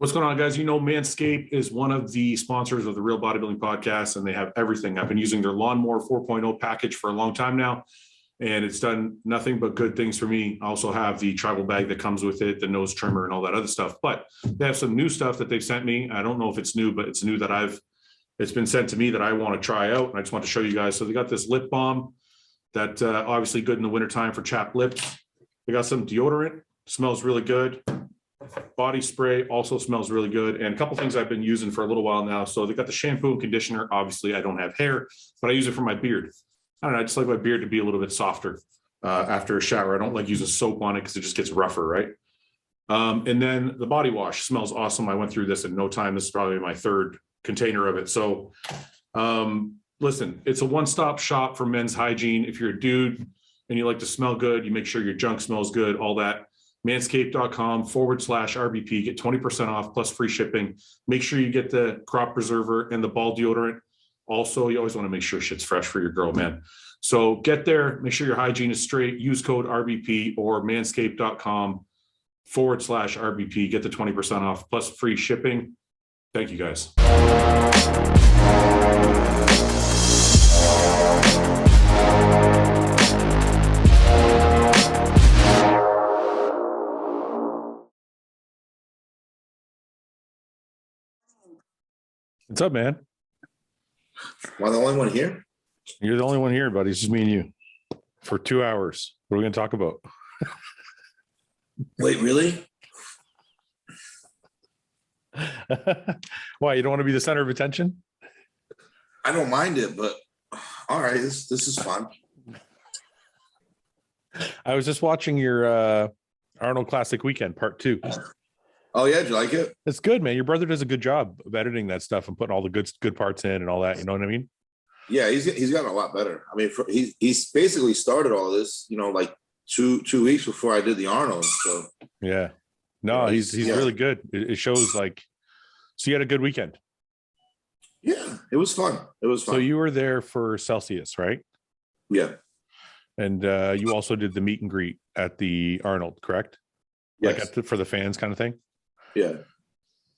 What's going on, guys? You know, Manscaped is one of the sponsors of the Real Bodybuilding Podcast, and they have everything. I've been using their Lawnmower 4.0 package for a long time now, and it's done nothing but good things for me. I also have the travel bag that comes with it, the nose trimmer, and all that other stuff. But they have some new stuff that they've sent me. I don't know if it's new, but it's new that it's been sent to me that I want to try out, and I just want to show you guys. So they got this lip balm that obviously good in the wintertime for chapped lips. They got some deodorant, smells really good. Body spray also smells really good, and a couple things I've been using for a little while now. So they got the shampoo and conditioner. Obviously I don't have hair, but I use it for my beard. I don't know, I just like my beard to be a little bit softer after a shower. I don't like using soap on it because it just gets rougher, right? And then the body wash smells awesome. I went through this in no time. This is probably my third container of it. So listen, it's a one-stop shop for men's hygiene. If you're a dude and you like to smell good, you make sure your junk smells good, all that. Manscaped.com/RBP, get 20% off plus free shipping. Make sure you get the crop preserver and the ball deodorant. Also, you always want to make sure shit's fresh for your girl, man. So get there, make sure your hygiene is straight. Use code RBP or manscaped.com/RBP. Get the 20% off plus free shipping. Thank you, guys. What's up, man? Am I the only one here? You're the only one here, buddy. It's just me and you for 2 hours. What are we going to talk about? Wait, really? Why, you don't want to be the center of attention? I don't mind it, but all right, this is fun. I was just watching your Arnold Classic Weekend Part 2. Oh yeah, did you like it? It's good, man. Your brother does a good job of editing that stuff and putting all the good parts in and all that. You know what I mean? Yeah, he's gotten a lot better. I mean, he's basically started all this, like two weeks before I did the Arnold. So yeah, no, he's really good. It shows like. So you had a good weekend. Yeah, it was fun. It was fun. So you were there for Celsius, right? Yeah. And you also did the meet and greet at the Arnold, correct? Yes. Like for the fans kind of thing? Yeah.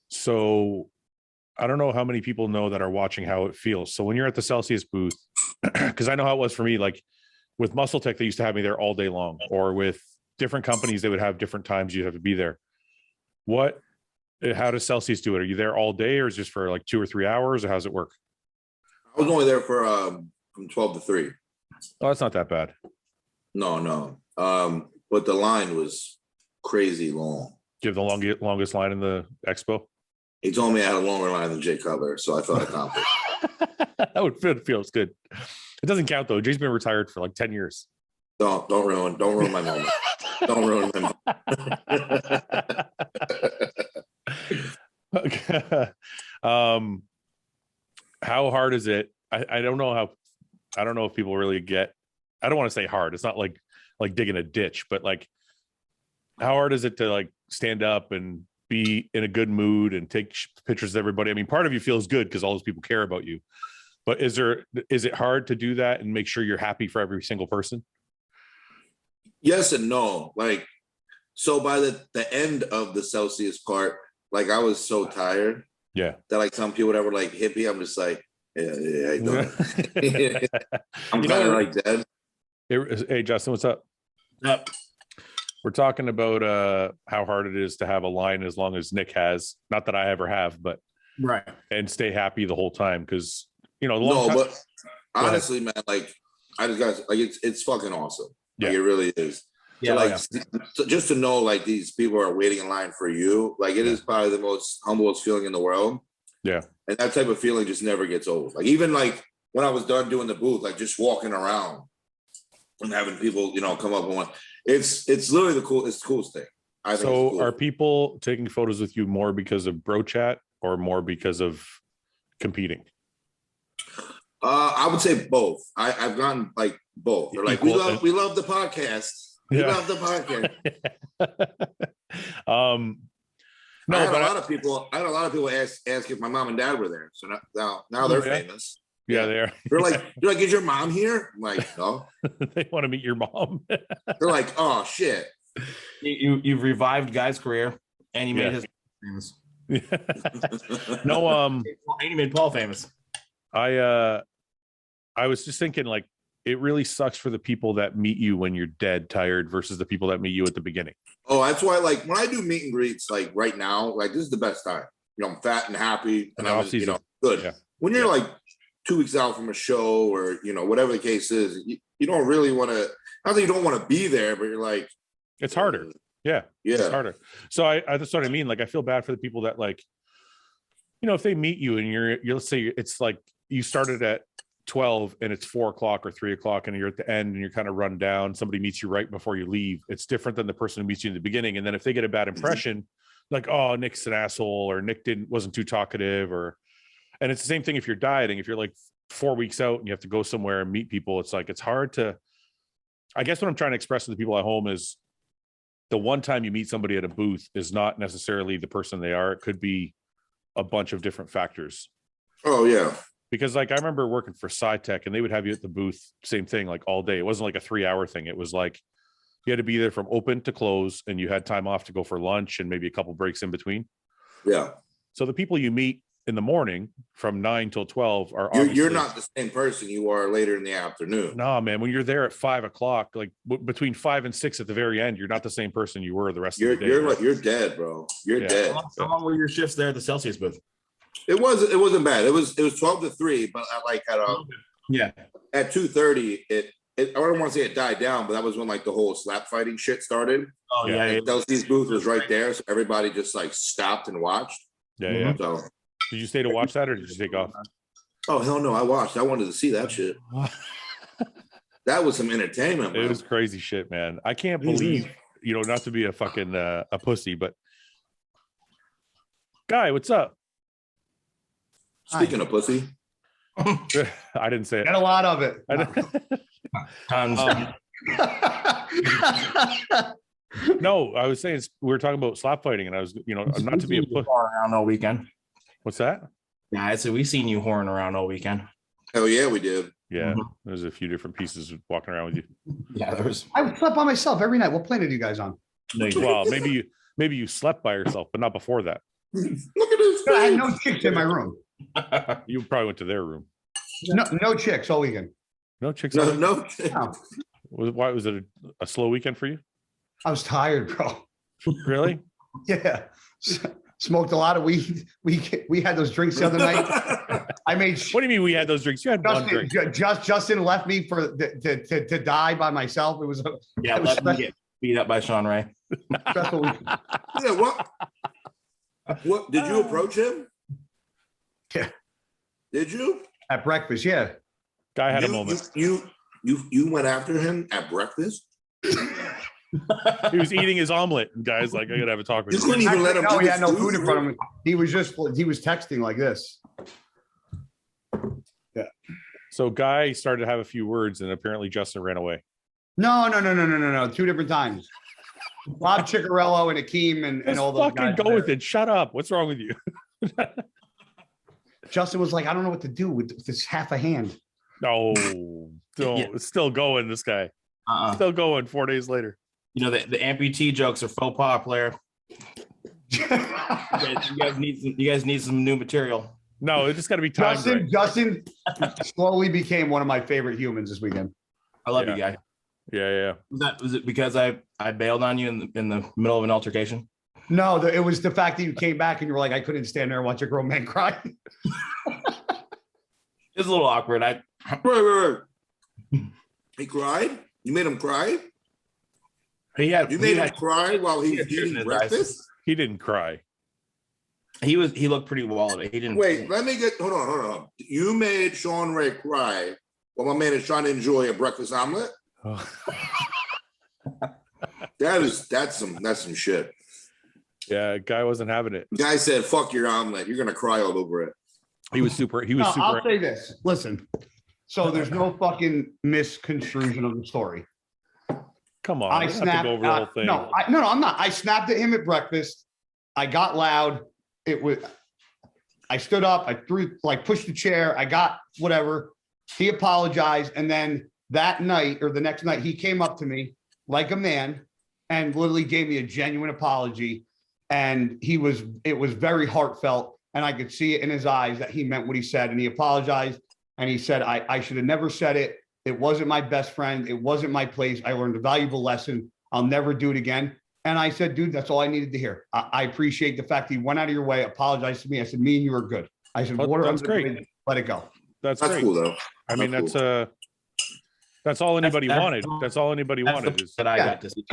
So I don't know how many people know that are watching how it feels. So when you're at the Celsius booth, because I know how it was for me, like with Muscle Tech, they used to have me there all day long, or with different companies, they would have different times you'd have to be there. How does Celsius do it? Are you there all day, or is it just for like 2 or 3 hours, or how's it work? I was only there for from 12 to 3. Oh, that's not that bad. No. But the line was crazy long. Do you have the longest line in the expo? He told me I had a longer line than Jay Cutler, so I felt accomplished. That feels good. It doesn't count though. Jay's been retired for like 10 years. Don't ruin my moment. Don't ruin my moment. Okay. How hard is it? I don't know if people really get. I don't want to say hard. It's not like digging a ditch, but like, how hard is it to like stand up and be in a good mood and take pictures of everybody? I mean, part of you feels good because all those people care about you, but is it hard to do that and make sure you're happy for every single person? Yes and no. Like, so by the end of the Celsius part, like I was so tired. Yeah. That like some people that were like hippie, I'm just like, yeah, I know. I'm kind of like dead. Hey, Justin, what's up? Yep. We're talking about how hard it is to have a line as long as Nick has. Not that I ever have, but right. And stay happy the whole time because but honestly, man, like I just got like it's fucking awesome. Yeah, like, it really is. Yeah, so just to know like these people are waiting in line for you, like it is probably the most humblest feeling in the world. Yeah, and that type of feeling just never gets old. Like even like when I was done doing the booth, like just walking around and having people, come up and it's literally the coolest thing. I think. So cool. Are people taking photos with you more because of bro chat or more because of competing? I would say both. I've gotten like both. They're like, we love the podcast. We love the podcast. I had a lot of people ask if my mom and dad were there. So now they're famous. Yeah, they are. They're like, is your mom here? I'm like, no. They want to meet your mom. They're like, oh shit. You've revived Guy's career and you made his famous. No, He made Paul famous. I was just thinking, like, it really sucks for the people that meet you when you're dead tired versus the people that meet you at the beginning. Oh, that's why, like, when I do meet and greets, like right now, like this is the best time. You know, I'm fat and happy, and I was, you know, good. Yeah. When you're like 2 weeks out from a show, or you know, whatever the case is, you don't really want to. Not that you don't want to be there, but you're like, it's harder. Yeah, it's harder. So that's what I mean. Like, I feel bad for the people that, like, you know, if they meet you and you're let's say it's like you started at 12 and it's 4 o'clock or 3 o'clock and you're at the end and you're kind of run down. Somebody meets you right before you leave. It's different than the person who meets you in the beginning. And then if they get a bad impression, like, oh, Nick's an asshole, or Nick wasn't too talkative, and it's the same thing if you're dieting. If you're like 4 weeks out and you have to go somewhere and meet people, it's like, it's hard to, I guess what I'm trying to express to the people at home is the one time you meet somebody at a booth is not necessarily the person they are. It could be a bunch of different factors. Oh yeah. Because like I remember working for SciTech and they would have you at the booth, same thing, like all day. It wasn't like a 3-hour thing. It was like you had to be there from open to close, and you had time off to go for lunch and maybe a couple breaks in between. Yeah. So the people you meet in the morning from 9 till 12 are you're not the same person you are later in the afternoon. No, man. When you're there at 5 o'clock, like between 5 and 6 at the very end, you're not the same person you were the rest of the day. You're dead, bro. You're dead. How long were your shifts there at the Celsius booth? It wasn't bad. It was 12 to 3, but I like at 2:30 I don't want to say it died down, but that was when like the whole slap fighting shit started. Oh yeah. Chelsea's booth was right there, so everybody just like stopped and watched. Yeah. So did you stay to watch that, or did you take off? Oh hell no, I watched. I wanted to see that shit. That was some entertainment, man. It was crazy shit, man. I can't believe, you know, not to be a fucking a pussy, but Guy, what's up? Speaking of pussy. I didn't say it. Got a lot of it. No, I was saying we were talking about slap fighting, and I was, you know, not to be a pussy around all weekend. What's that? Yeah, I said we seen you whoring around all weekend. Hell yeah, we did. Yeah, there's a few different pieces walking around with you. Yeah, there was. I slept by myself every night. What planet are you guys on? Well, maybe you slept by yourself, but not before that. Look at this. I had no chicks in my room. You probably went to their room. No chicks all weekend. No chicks. No. Why was it a slow weekend for you? I was tired, bro. Really? Yeah. Smoked a lot of weed. We had those drinks the other night. I made. What do you mean we had those drinks? You had one drink. Justin left me to die by myself. It was let me get beat up by Shawn Ray. Yeah. What did you approach him? Yeah. Did you? At breakfast, yeah. Guy had a moment. You went after him at breakfast? He was eating his omelet, and Guy's like, I gotta have a talk with you. You couldn't even let him. No, he had no food in front of him. He was texting like this. Yeah. So Guy started to have a few words, and apparently Justin ran away. No. 2 different times. Bob Ciccarello and Akeem and all those guys. Fucking go with it. Shut up. What's wrong with you? Justin was like, I don't know what to do with this half a hand. No, it's still going. This guy, still going 4 days later. You know, the amputee jokes are faux pas, player. You guys need some new material. No, it just got to be time. Justin slowly became one of my favorite humans this weekend. I love you, Guy. Yeah. Was it because I bailed on you in the middle of an altercation? No, it was the fact that you came back and you were like, I couldn't stand there and watch a grown man cry. It's a little awkward. Wait. He cried? You made him cry? You made him cry while he was eating breakfast? He didn't cry. He looked pretty wallowed. He didn't. Wait, hold on. You made Shawn Ray cry while my man is trying to enjoy a breakfast omelet? Oh. That's some shit. Yeah, Guy wasn't having it. Guy said, fuck your omelet. You're gonna cry all over it. He was super. I'll say this. Listen. So there's no fucking misconstruction of the story. Come on. I snapped. Over the whole thing. No, I'm not. I snapped at him at breakfast. I got loud. I stood up. I pushed the chair. I got whatever. He apologized. And then that night or the next night, he came up to me like a man and literally gave me a genuine apology. And it was very heartfelt. And I could see it in his eyes that he meant what he said. And he apologized. And he said, I should have never said it. It wasn't my best friend. It wasn't my place. I learned a valuable lesson. I'll never do it again. And I said, dude, that's all I needed to hear. I appreciate the fact that you went out of your way, apologized to me. I said, me and you are good. I said, water that's under great. the bridge, let it go. That's That's great. cool though. I mean, that's all anybody wanted. That's all anybody wanted. Is that I got to see.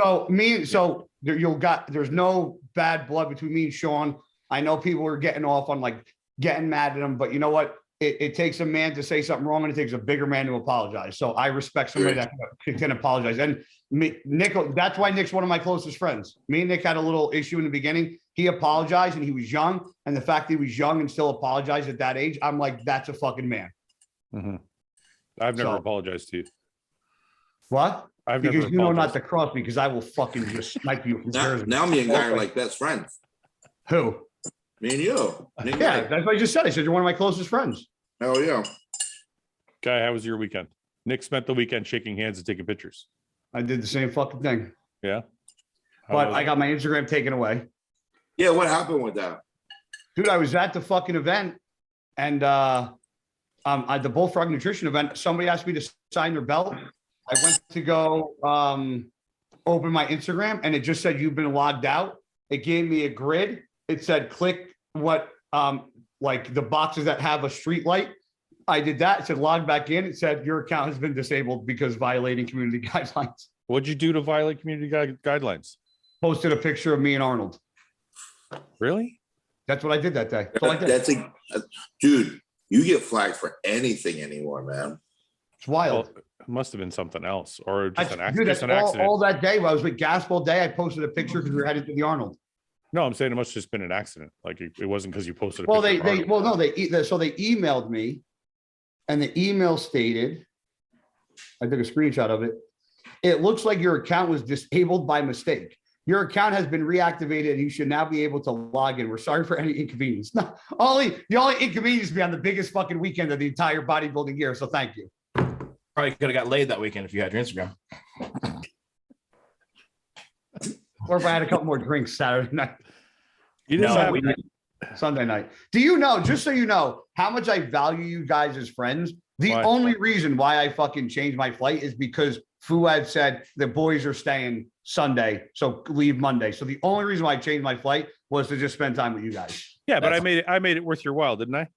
There's no bad blood between me and Shawn. I know people are getting off on like getting mad at him, but you know what? It takes a man to say something wrong, and it takes a bigger man to apologize. So I respect somebody that can apologize. And Nick, that's why Nick's one of my closest friends. Me and Nick had a little issue in the beginning. He apologized, and he was young. And the fact that he was young and still apologized at that age, I'm like, that's a fucking man. Mm-hmm. I've never apologized to you. What? I've because never you know not to cross me, because I will fucking just snipe you. Now me and Guy are like best friends. Who? Me and you. Me and Yeah, Guy. that's what I just said. I said you're one of my closest friends. Hell yeah. Guy, how was your weekend? Nick spent the weekend shaking hands and taking pictures. I did the same fucking thing. Yeah. But I got my Instagram taken away. Yeah, what happened with that? Dude, I was at the fucking event, and at the Bullfrog Nutrition event, somebody asked me to sign their belt. I went to go open my Instagram, and it just said you've been logged out. It gave me a grid. It said click what like the boxes that have a street light. I did that. It said log back in. It said your account has been disabled because violating community guidelines. What'd you do to violate community guidelines? Posted a picture of me and Arnold. Really? That's what I did that day. That's all I did. Dude, you get flagged for anything anymore, man. It's wild. Well, it must have been something else, or just an Dude, accident. all that day, I was with Gasp all day. I posted a picture because we were headed to the Arnold. No, I'm saying it must have just been an accident. Like it wasn't because you posted. Well, they emailed me, and the email stated, I took a screenshot of it. It looks like your account was disabled by mistake. Your account has been reactivated, and you should now be able to log in. We're sorry for any inconvenience. No, the only inconvenience be on the biggest fucking weekend of the entire bodybuilding year. So thank you. Probably could have got laid that weekend if you had your Instagram. Or if I had a couple more drinks Saturday night. You didn't have Sunday night. Do you know, just so you know, how much I value you guys as friends? The only reason why I fucking changed my flight is because Fouad said the boys are staying Sunday, so leave Monday. So the only reason why I changed my flight was to just spend time with you guys. Yeah, but I made it worth your while, didn't I?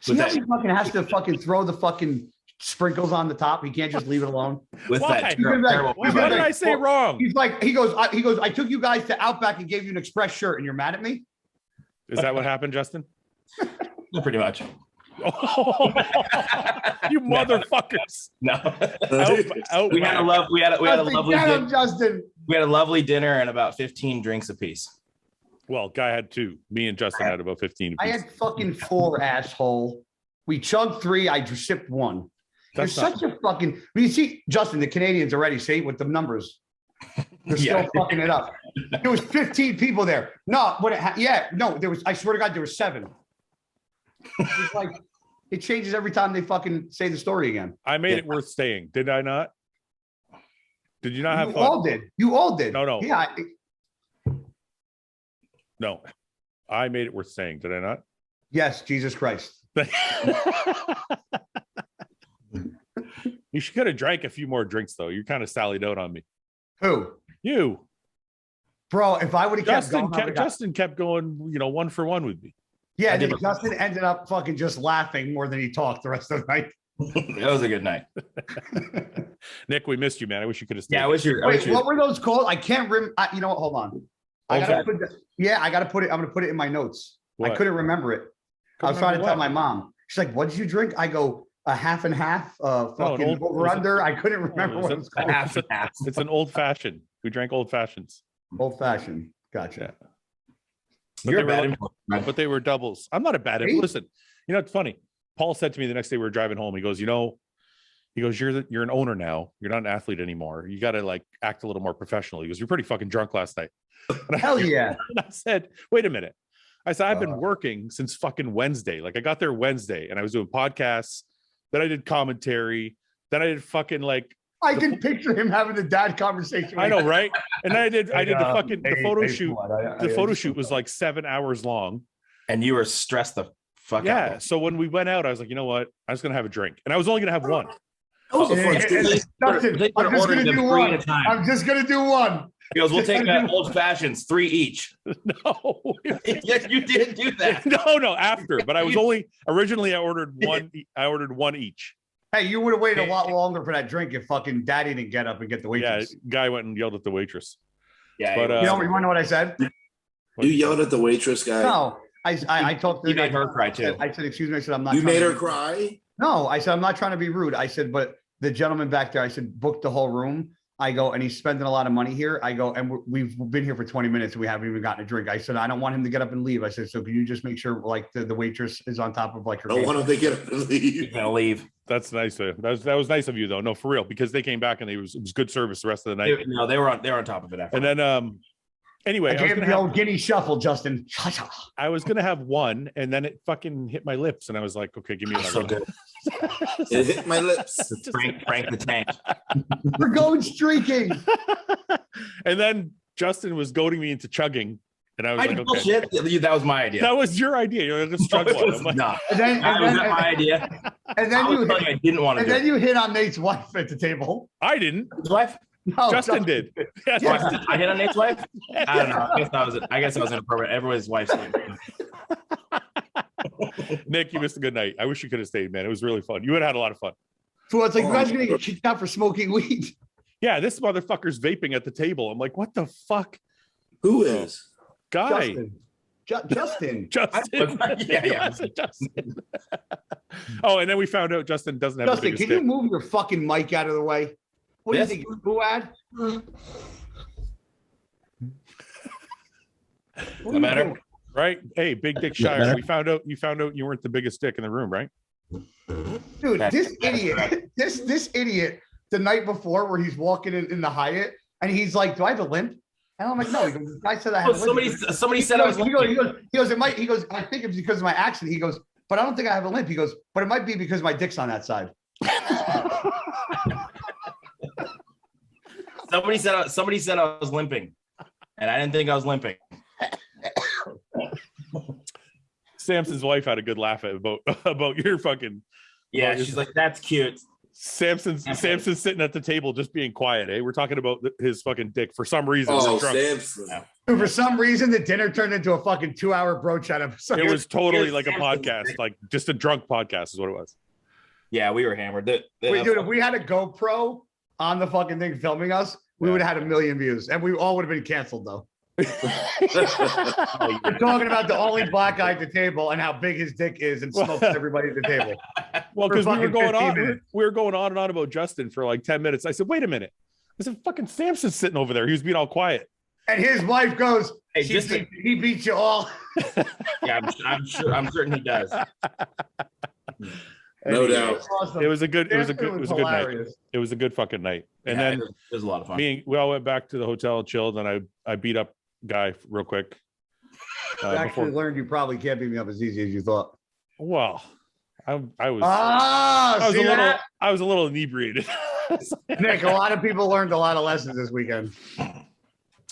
See how he fucking has to fucking throw the fucking sprinkles on the top. He can't just leave it alone. With Why? that What did I say wrong? He goes, I took you guys to Outback and gave you an express shirt, and you're mad at me? Is that what happened, Justin? Pretty much. You motherfuckers! No, we had a lovely dinner and about 15 drinks apiece. Well, Guy had 2. Me and Justin had about 15 apiece. I had fucking 4, asshole. We chugged 3. I just sipped 1. You're such a fucking. You see, Justin, the Canadians already say with the numbers. They're still fucking it up. There was 15 people there. No, there was. I swear to God, there was 7. It's like it changes every time they fucking say the story again. I made it worth staying, did I not? Did you not have fun? You all did. No. Yeah. No, I made it worth staying. Did I not? Yes, Jesus Christ. You should have drank a few more drinks, though. You kind of sallied out on me. Who? You. Bro, if I would have kept going. Justin kept going, 1 for 1 with me. Yeah, and then Justin ended up fucking just laughing more than he talked the rest of the night. That was a good night. Nick, we missed you, man. I wish you could have stayed. Yeah, what were those called? I can't remember. You know what? Hold on. I gotta put it. I'm gonna put it in my notes. What? I couldn't remember it. I was trying to tell my mom. She's like, "What did you drink?" I go, a half and half. Fucking over under. I couldn't remember what it was called. Half and half. It's an old fashioned. We drank old fashions. Old fashioned. Gotcha. But they were doubles. I'm not a bad influence. Listen, it's funny. Paul said to me the next day we were driving home. He goes, you're an owner now. You're not an athlete anymore. You got to act a little more professional. He goes, you're pretty fucking drunk last night. Hell yeah. And I said, wait a minute. I said, I've been working since fucking Wednesday. I got there Wednesday and I was doing podcasts. Then I did commentary. Then I did fucking I can picture him having the dad conversation. I know, right? And I did the photo shoot. The photo shoot was like 7 hours long. And you were stressed the fuck out. Yeah. So when we went out, I was like, you know what? I was going to have a drink. And I was only going to have one. I'm just going to do one. He goes, we'll take old fashions, 3 each. No. Yes, you didn't do that. No, after. But I was originally I ordered one each. Hey, you would have waited a lot longer for that drink if fucking daddy didn't get up and get the waitress. Yeah, guy went and yelled at the waitress. Yeah. But, you want to know what I said? You yelled at the waitress guy? No. I talked to you made her cry too. I said, excuse me. I said, I'm not. You made her cry? No, I said, I'm not trying to be rude. I said, but the gentleman back there, I said, booked the whole room. I go, and he's spending a lot of money here. I go, and we've been here for 20 minutes and we haven't even gotten a drink. I said, I don't want him to get up and leave. I said, so can you just make sure like the waitress is on top of like her. I don't want him to get up and leave. He's gonna leave. That's nice. That was nice of you though. No, for real, because they came back and it was good service the rest of the night. They were on top of it after. And then anyway, I gave him the old guinea shuffle, Justin. I was gonna have one, and then it fucking hit my lips, and I was like, okay, give me another. So good. It hit my lips. Frank the Tank. We're going streaking. And then Justin was goading me into chugging, and I was like, okay, bullshit. That was my idea. That was your idea. You're like, let's chug one. I'm like, nah. Was that my idea? And then I didn't want to. And then you hit on Nate's wife at the table. I didn't. His wife. No, Justin did. Yeah. I hit on Nate's wife. I don't know. I guess that was inappropriate. Everyone's wife's name. Nick, you missed a good night. I wish you could have stayed, man. It was really fun. You would have had a lot of fun. So it's like you guys are gonna get kicked out for smoking weed. Yeah, this motherfucker's vaping at the table. I'm like, what the fuck? Who is? Guy. Justin. Justin. Yeah. Justin. Oh, and then we found out Justin doesn't have. Justin, can you move your fucking mic out of the way? What do you think, Fouad? No matter. Right? Hey, Big Dick Shier. You found out you weren't the biggest dick in the room, right? Dude, this idiot, this idiot, the night before where he's walking in the Hyatt and he's like, do I have a limp? And I'm like, no. He goes, the guy said I have a limp. Somebody said I was limping. He goes, I think it's because of my accent. He goes, but I don't think I have a limp. He goes, but it might be because my dick's on that side. Somebody said I was limping, and I didn't think I was limping. Samson's wife had a good laugh about your fucking. Yeah, she's like, that's cute. Samson's sitting at the table just being quiet. We're talking about his fucking dick for some reason. Oh, Samson. Dude, for some reason, the dinner turned into a fucking 2-hour bro chat episode. It was totally like a podcast, like just a drunk podcast is what it was. Yeah, we were hammered. Dude, if we had a GoPro on the fucking thing filming us, we would have had 1 million views, and we all would have been canceled though. We're talking about the only black guy at the table and how big his dick is and smokes everybody at the table. Well, because we were going on and on about Justin for like 10 minutes. I said, wait a minute. I said, fucking Samson's sitting over there. He was being all quiet. And his wife goes, hey, he beat you all. Yeah, I'm certain he does. No doubt. Awesome. It was a good night. It was a good fucking night. And then it was a lot of fun. We all went back to the hotel, chilled, and I beat up Guy real quick. I actually learned you probably can't beat me up as easy as you thought. Well, I was a little inebriated. Nick, a lot of people learned a lot of lessons this weekend.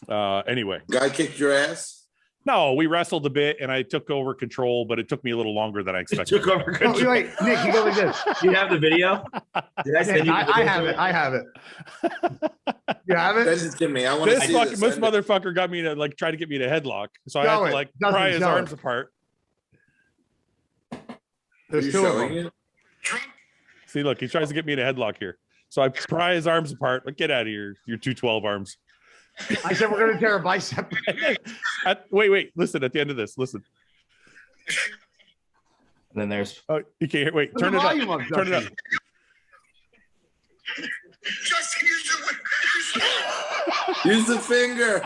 Anyway. Guy kicked your ass? No, we wrestled a bit and I took over control, but it took me a little longer than I expected. Took over control. Oh, wait, Nick, you go like this. Do you have the video? Did I send you the video? I have it. You have it? Send it to me. I want to see this. This motherfucker got me to like try to get me to headlock. So I had to like pry his arms apart. There's two of them. See, look, he tries to get me to headlock here. So I pry his arms apart. Like, get out of here, your 212 arms. I said we're gonna tear a bicep. Wait. Listen, at the end of this, listen. And then there's you can't hear. Wait, turn it up. Turn it up. Use the finger.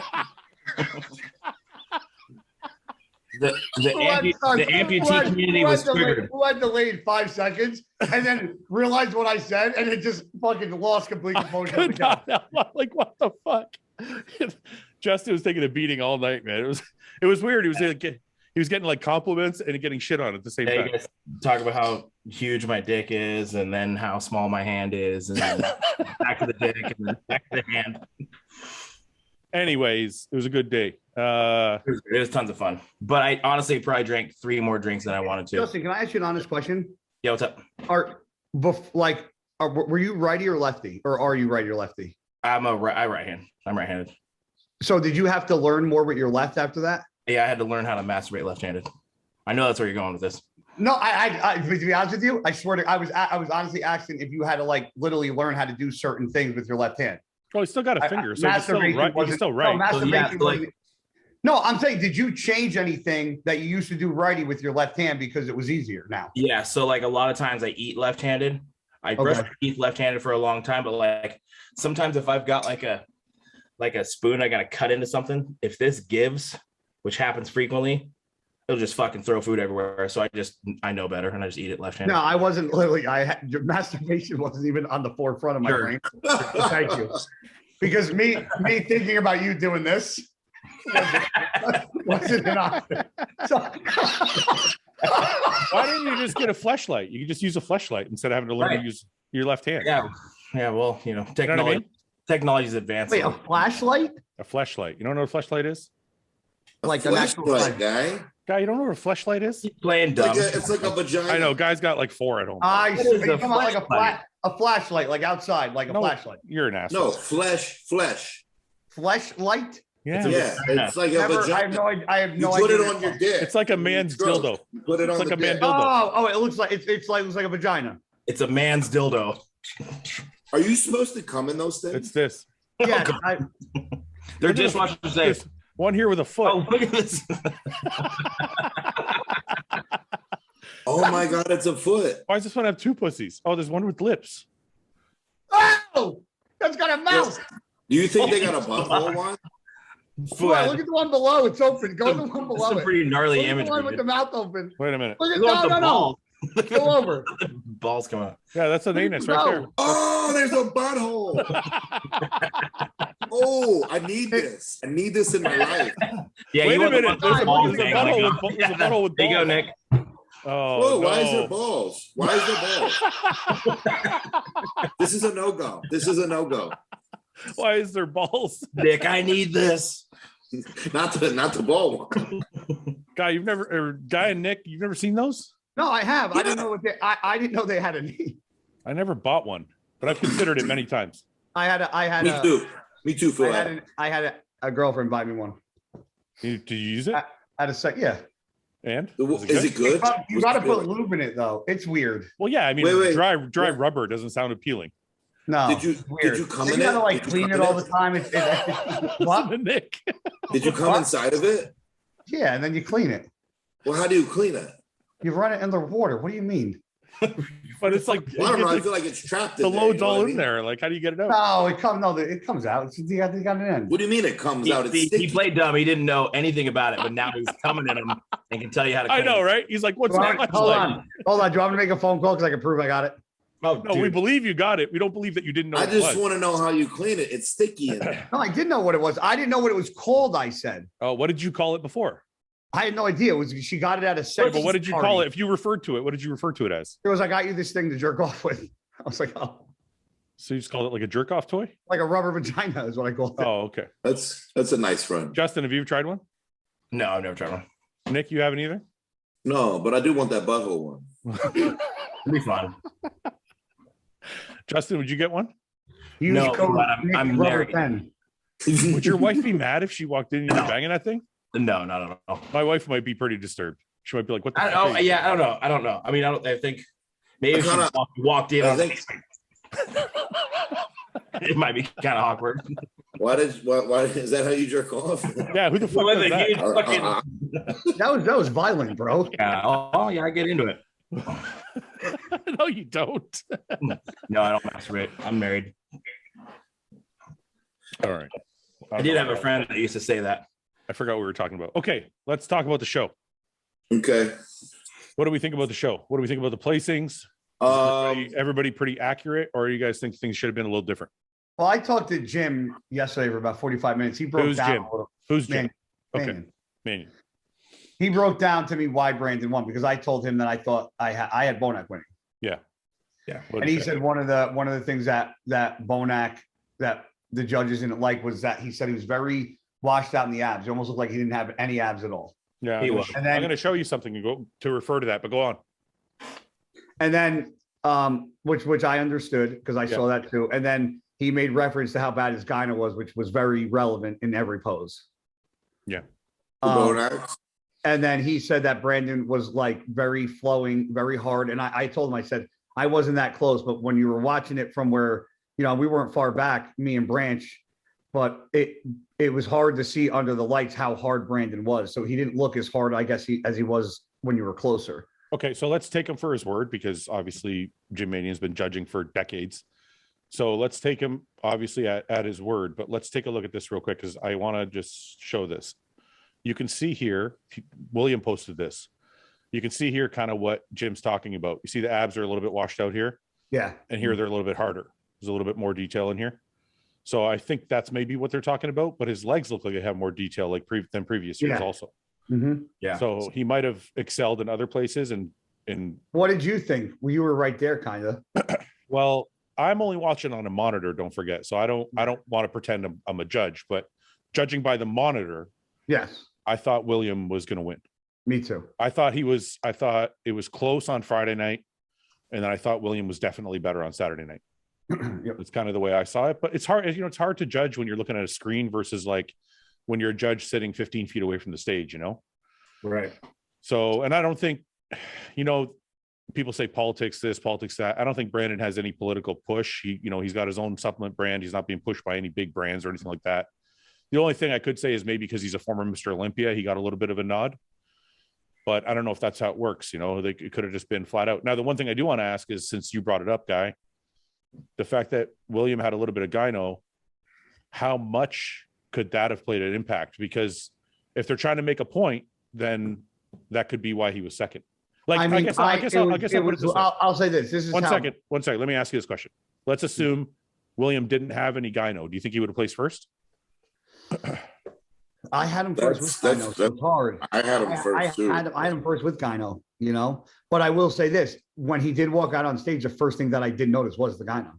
The amputee community was triggered. Who had delayed 5 seconds and then realized what I said and it just fucking lost complete composure. Like, what the fuck? Justin was taking a beating all night, man. It was weird. He He was getting like compliments and getting shit on at the same time. You guys talk about how huge my dick is, and then how small my hand is, and then back to the dick, and then back to the hand. Anyways, it was a good day. It was tons of fun. But I honestly probably drank 3 more drinks than I wanted to. Justin, can I ask you an honest question? Yeah, what's up? Were you righty or lefty, or are you righty or lefty? I'm right-handed. So did you have to learn more with your left after that? Yeah, I had to learn how to masturbate left-handed. I know that's where you're going with this. No, I to be honest with you, I swear to I was honestly asking if you had to like literally learn how to do certain things with your left hand. Oh, he's still got a finger, so he's still right. He's still right. No, masturbation no, I'm saying, did you change anything that you used to do righty with your left hand because it was easier now? Yeah, so like a lot of times I eat left-handed. I brush my teeth left-handed for a long time, but like sometimes if I've got like a spoon, I gotta cut into something. If this gives, which happens frequently, it'll just fucking throw food everywhere. So I know better, and I just eat it left-handed. No, I wasn't literally. Your masturbation wasn't even on the forefront of my brain. Thank you, because me thinking about you doing this wasn't an option. Why didn't you just get a fleshlight? You could just use a fleshlight instead of having to learn to use your left hand. Yeah. Well, technology. You know what I mean? Technology's advanced. Wait, a flashlight? A fleshlight. You don't know what a fleshlight is? Like a flashlight, guy. Guy, you don't know what a fleshlight is? He's playing dumb. It's like a vagina. I know. Guys got like 4 at home. You come out like a flashlight, like outside, like a flashlight. You're an asshole. No, flesh. Fleshlight? Yeah. It's like a vagina. I have no idea. You put idea. it on your dick. It's like a man's dildo. You put it on like the a man dick. dildo. Oh, it looks like it looks like a vagina. It's a man's dildo. Are you supposed to come in those things? It's this. Yeah, They're dishwashers safe. One here with a foot. Oh, look at this. Oh my God, it's a foot. Why does this one have 2 pussies? Oh, there's one with lips. Oh, that's got a mouth. Do you think they got a butthole one? Fouad, look at the one below. It's open. Go to the one below. It's a pretty gnarly image. The one with the mouth open. Wait a minute. Look at no. Go over. Balls come out. Yeah, that's an anus right there. Oh, there's a butthole. Oh, I need this. I need this in my life. Yeah, wait a minute. There's a butthole with balls. There you go, Nick. Oh, whoa, why is there balls? Why is there balls? This is a no-go. Why is there balls? Nick, I need this. Not the ball one. Guy and Nick, you've never seen those? No, I have. Yeah. I didn't know they had a knee. I never bought one, but I've considered it many times. Me too, Phil. I had a girlfriend buy me one. Did you use it? Yeah. And is it good? You got to put lube in it though. It's weird. Well, yeah. I mean, dry rubber doesn't sound appealing. No. Did you come in it? You gotta clean it all the time. What? Nick. Did you come inside of it? Yeah, and then you clean it. Well, how do you clean it? You run it in the water. What do you mean? But it's like I don't know. I feel like it's trapped. The load's all in there. Like, how do you get it out? No, it comes out. You got an end. What do you mean it comes out? He played dumb. He didn't know anything about it, but now he's coming at him and can tell you how to. I know, right? He's like, "What's that?" Hold on. Do you want me to make a phone call because I can prove I got it? Oh no, we believe you got it. We don't believe that you didn't know. I just want to know how you clean it. It's sticky in there. No, I didn't know what it was. I didn't know what it was called. I said. Oh, what did you call it before? I had no idea. She got it at a set. But what did you call it? If you referred to it, what did you refer to it as? It was, I got you this thing to jerk off with. I was like, oh. So you just called it like a jerk off toy? Like a rubber vagina is what I called it. Oh, okay. That's a nice friend. Justin, have you tried one? No, I've never tried one. Nick, you haven't either? No, but I do want that butthole one. It'd be fun. Justin, would you get one? No, but I'm married. Would your wife be mad if she walked in and you were banging that thing? No, not at all. My wife might be pretty disturbed. She might be like, "What the?" Yeah, I don't know. I mean, I think maybe if she walked in. It might be kind of awkward. Why is that how you jerk off? Yeah, who the fuck does that? That was violent, bro. Yeah. Oh yeah, I get into it. No, you don't. No, I don't masturbate. I'm married. All right. I did have a friend that used to say that. I forgot what we were talking about. Okay, let's talk about the show. Okay. What do we think about the show? What do we think about the placings? Everybody pretty accurate, or you guys think things should have been a little different? Well, I talked to Jim yesterday for about 45 minutes. He broke down a little. Who's Jim? Okay, Manion. he broke down to me why Brandon won, because I told him that I thought I had Bonac winning. Yeah. And he said one of the things that Bonac, that the judges didn't like, was that he said he was very washed out in the abs. It almost looked like he didn't have any abs at all. Yeah. I'm going to show you something to refer to that, but go on. And then, which I understood because I saw that too. And then he made reference to how bad his gyno was, which was very relevant in every pose. Yeah. And then he said that Brandon was like very flowing, very hard. And I told him, I said, I wasn't that close, but when you were watching it from where, we weren't far back, me and Branch, but it was hard to see under the lights how hard Brandon was. So he didn't look as hard, I guess, as he was when you were closer. Okay, so let's take him for his word, because obviously Jim Manian's been judging for decades. So let's take him obviously at his word, but let's take a look at this real quick, because I want to just show this. You can see here, William posted this. You can see here kind of what Jim's talking about. You see the abs are a little bit washed out here. Yeah. And here they're a little bit harder. There's a little bit more detail in here. So I think that's maybe what they're talking about, but his legs look like they have more detail than previous years also. Mm-hmm. Yeah. So he might have excelled in other places. And what did you think? Well, you were right there, kind of. Well, I'm only watching on a monitor, don't forget. So I don't want to pretend I'm a judge, but judging by the monitor, yes, I thought William was going to win. Me too. I thought it was close on Friday night, and then I thought William was definitely better on Saturday night. Yep. It's kind of the way I saw it, but it's hard. It's hard to judge when you're looking at a screen versus like when you're a judge sitting 15 feet away from the stage, Right. So, and I don't think, people say politics this, politics that. I don't think Brandon has any political push. He's got his own supplement brand. He's not being pushed by any big brands or anything like that. The only thing I could say is maybe because he's a former Mr. Olympia, he got a little bit of a nod. But I don't know if that's how it works. It could have just been flat out. Now, the one thing I do want to ask is, since you brought it up, Guy, the fact that William had a little bit of gyno, how much could that have played an impact? Because if they're trying to make a point, then that could be why he was second. Like, I'll say this. This is one second. Let me ask you this question. Let's assume William didn't have any gyno. Do you think he would have placed first? I had him first with gyno, so it's hard. I had him first too. I had him first with gyno, But I will say this: when he did walk out on stage, the first thing that I did notice was the gyno.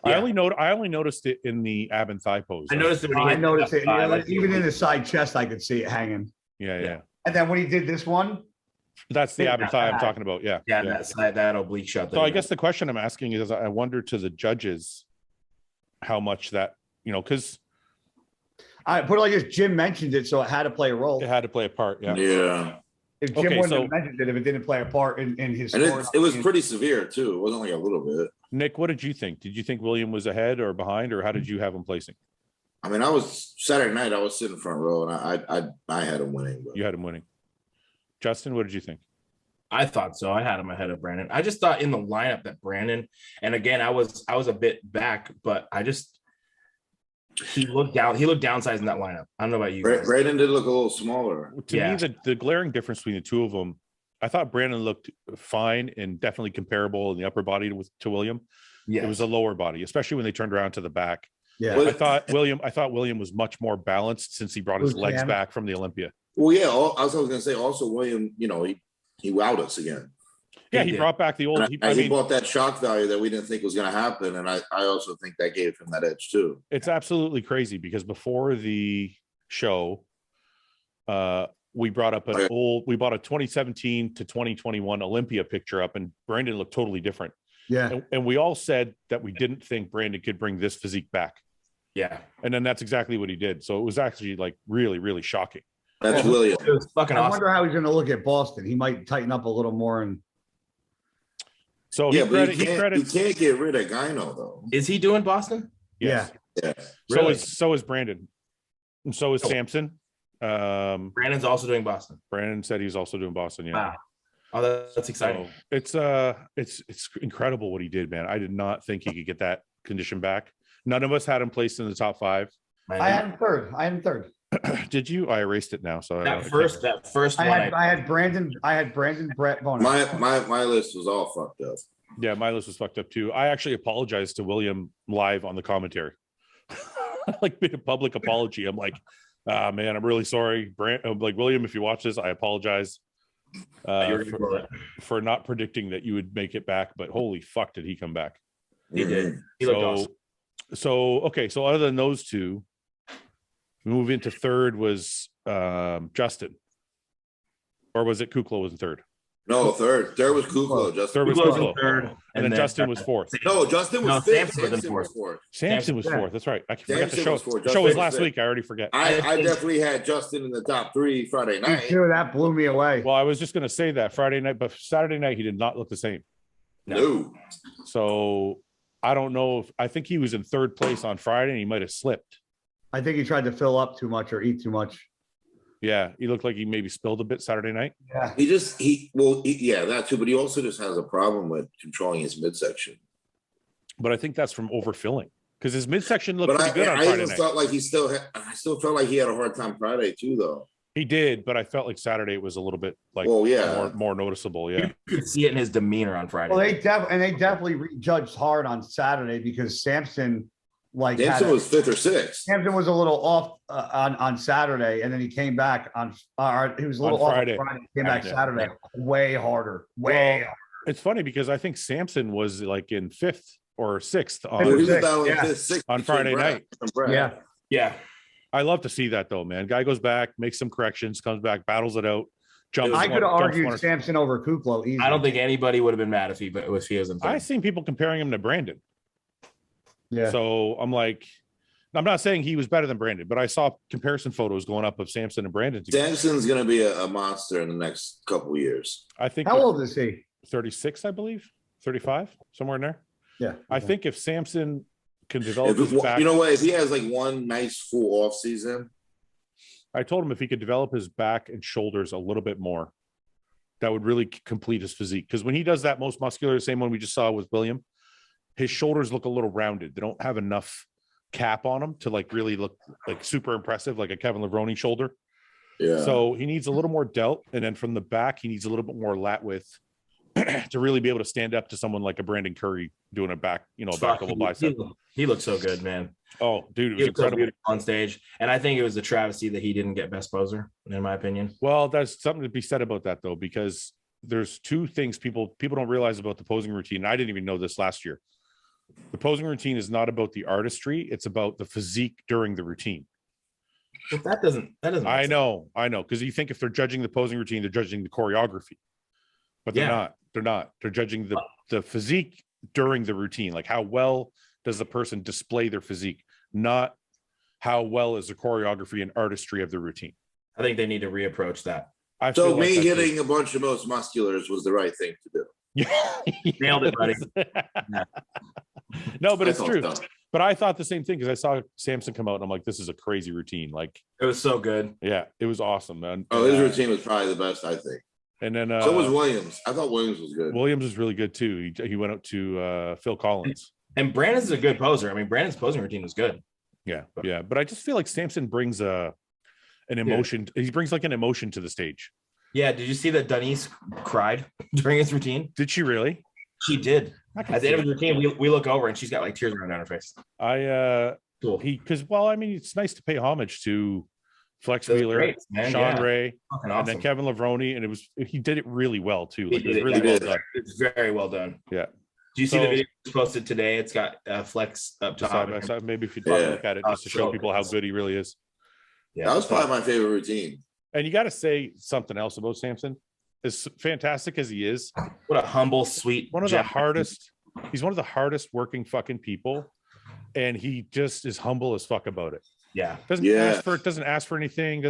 Yeah. I only noticed it in the ab and thigh pose. I noticed it. I noticed it. Even in the side chest, I could see it hanging. Yeah. And then when he did this one, that's the ab and thigh I'm talking about. Yeah. That oblique shot. So I guess the question I'm asking is, I wonder to the judges how much that, because I put it like this: Jim mentioned it, so it had to play a role. It had to play a part. Yeah. Yeah. If Jim wouldn't have mentioned it, if it didn't play a part in his and it was pretty severe too. It wasn't like a little bit. Nick, what did you think? Did you think William was ahead or behind, or how did you have him placing? I mean, Saturday night, I was sitting front row, and I had him winning. But. You had him winning. Justin, what did you think? I thought so. I had him ahead of Brandon. I just thought in the lineup that Brandon, and again, I was a bit back, but he looked downsized in that lineup. I don't know about you guys. Brandon did look a little smaller. To me, the glaring difference between the two of them, I thought Brandon looked fine and definitely comparable in the upper body to William. Yeah, it was a lower body, especially when they turned around to the back. Yeah, I thought William was much more balanced since he brought his legs back from the Olympia. Well, yeah. I was going to say also William. He wowed us again. Yeah, he brought back the old. He brought that shock value that we didn't think was going to happen, and I also think that gave him that edge too. It's absolutely crazy because before the show, we brought up we bought a 2017 to 2021 Olympia picture up, and Brandon looked totally different. Yeah, and we all said that we didn't think Brandon could bring this physique back. Yeah, and then that's exactly what he did. So it was actually like really, really shocking. That's William. It was fucking awesome. I wonder how he's going to look at Boston. He might tighten up a little more and. So yeah, but you can't get rid of Gyno though. Is he doing Boston? Yes. Yeah. Really? So is Brandon, and so is Samson. Brandon's also doing Boston. Brandon said he's also doing Boston. Yeah. Wow. Oh, that's exciting. So it's incredible what he did, man. I did not think he could get that condition back. None of us had him placed in the top 5. I had him third. Did you? I erased it now. So that first one. I had Brandon, Brett Bono. My list was all fucked up. Yeah, my list was fucked up too. I actually apologized to William live on the commentary. Like, made a public apology. I'm like, Man, I'm really sorry. Like William, if you watch this, I apologize for not predicting that you would make it back, but holy fuck, did he come back? He did. He looked awesome. Okay. So other than those two, move into third was Justin. Or was it Kukla was in third? No, third. Third was Kukla. Third was Kukla. Third, and then Justin was fourth. No, Justin was fifth. Samson was fourth. Samson was fourth. That's right. I forgot the show. The show was last week. I already forget. I definitely had Justin in the top 3 Friday night. Sure, that blew me away. Well, I was just going to say that Friday night, but Saturday night he did not look the same. No. So I don't know I think he was in third place on Friday and he might have slipped. I think he tried to fill up too much or eat too much. Yeah, he looked like he maybe spilled a bit Saturday night. Yeah, that too. But he also just has a problem with controlling his midsection. But I think that's from overfilling because his midsection looked pretty good on Friday night. I still felt like he had a hard time Friday too, though. He did, but I felt like Saturday was a little bit like more noticeable. Yeah, you could see it in his demeanor on Friday. Well, they definitely rejudged hard on Saturday because Samson. Samson was 5th or 6th. Samson was a little off on Saturday, and then he came back on. He was a little off Friday. On Friday. Came back Saturday, way harder. It's funny because I think Samson was like in 5th or 6th on Friday night. Yeah. I love to see that though, man. Guy goes back, makes some corrections, comes back, battles it out. Jumps. I could have argued Samson over Kukla easily. I don't think anybody would have been mad if he was in 3rd. I've seen people comparing him to Brandon. Yeah. So I'm not saying he was better than Brandon, but I saw comparison photos going up of Samson and Brandon. Samson's going to be a monster in the next couple of years. I think. How old is he? 36, I believe. 35, somewhere in there. Yeah. I think if Samson can develop his back, you know what? If he has like one nice full off season, I told him if he could develop his back and shoulders a little bit more, that would really complete his physique. Because when he does that most muscular, the same one we just saw with William, his shoulders look a little rounded. They don't have enough cap on them to like really look like super impressive, like a Kevin Levrone shoulder. Yeah. So he needs a little more delt. And then from the back, he needs a little bit more lat width to really be able to stand up to someone like a Brandon Curry doing a back level bicep. He looked so good, man. Oh, dude, it was incredible on stage. And I think it was a travesty that he didn't get best poser, in my opinion. Well, there's something to be said about that though, because there's two things people don't realize about the posing routine. And I didn't even know this last year. The posing routine is not about the artistry; it's about the physique during the routine. But that doesn't. I know, because you think if they're judging the posing routine, they're judging the choreography, but they're not. They're not. They're judging the physique during the routine, like how well does the person display their physique, not how well is the choreography and artistry of the routine. I think they need to reapproach that. So me hitting a bunch of most musculars was the right thing to do. Nailed it, buddy. No, but it's true. But I thought the same thing because I saw Samson come out and I'm like, this is a crazy routine. Like it was so good. Yeah, it was awesome, man. His routine was probably the best, I think. And then so was Williams. I thought Williams was good. Williams was really good too. He went out to Phil Collins. And Brandon's a good poser. I mean, Brandon's posing routine was good. Yeah, yeah. But I just feel like Samson brings an emotion. He brings like an emotion to the stage. Yeah. Did you see that Denise cried during his routine? Did she really? She did. At the end of the routine, we look over and she's got like tears running down her face. Cool. It's nice to pay homage to Flex Wheeler, Shawn Ray, and then Kevin Levrone, and he did it really well too. Like, it was really well done. It's very well done. Yeah. Do you see the video posted today? It's got Flex up top. Maybe if you look at it just to show people how good he really is. Yeah, that was probably my favorite routine. And you got to say something else about Samson. As fantastic as he is, what a humble, sweet, one of the hardest. He's one of the hardest working fucking people, and he just is humble as fuck about it. Yeah, doesn't ask for anything.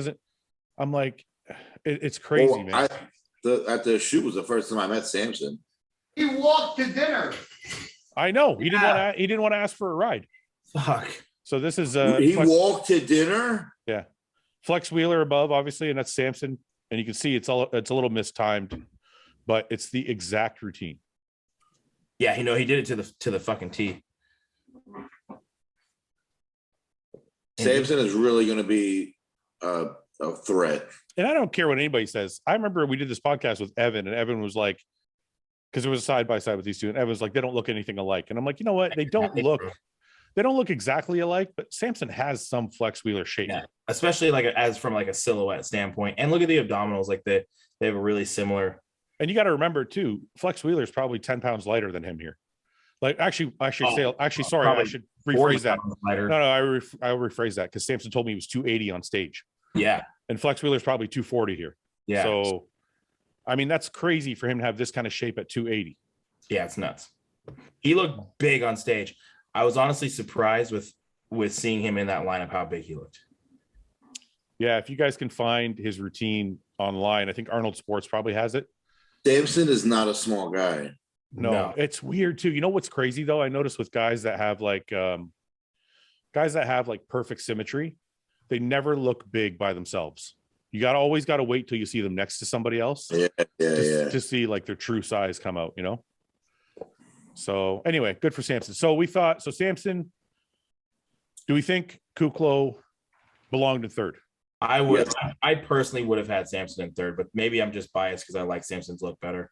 I'm like, it's crazy, man. At the shoot was the first time I met Samson. He walked to dinner. I know he didn't want to ask for a ride. Fuck. So this is he walked to dinner. Yeah, Flex Wheeler above, obviously, and that's Samson. And you can see it's a little mistimed, but it's the exact routine. Yeah, he did it to the fucking T. Samson is really going to be a threat. And I don't care what anybody says. I remember we did this podcast with Evan, and Evan was like, because it was side by side with these two, and Evan was like, they don't look anything alike. And I'm like, you know what? They don't look They don't look exactly alike, but Samson has some Flex Wheeler shape. Yeah, especially like as from like a silhouette standpoint. And look at the abdominals, like they have a really similar. And you got to remember too, Flex Wheeler is probably 10 pounds lighter than him here. Like sorry, I should rephrase that. No, I'll rephrase that because Samson told me he was 280 on stage. Yeah. And Flex Wheeler is probably 240 here. Yeah. So, I mean, that's crazy for him to have this kind of shape at 280. Yeah, it's nuts. He looked big on stage. I was honestly surprised with seeing him in that lineup, how big he looked. Yeah, if you guys can find his routine online, I think Arnold Sports probably has it. Samson is not a small guy. No, it's weird too. You know what's crazy though? I noticed with guys that have like perfect symmetry, they never look big by themselves. You always got to wait till you see them next to somebody else. To see like their true size come out, you know? So anyway, good for Samson. So Samson, do we think Kuklo belonged in third? I personally would have had Samson in third, but maybe I'm just biased because I like Samson's look better.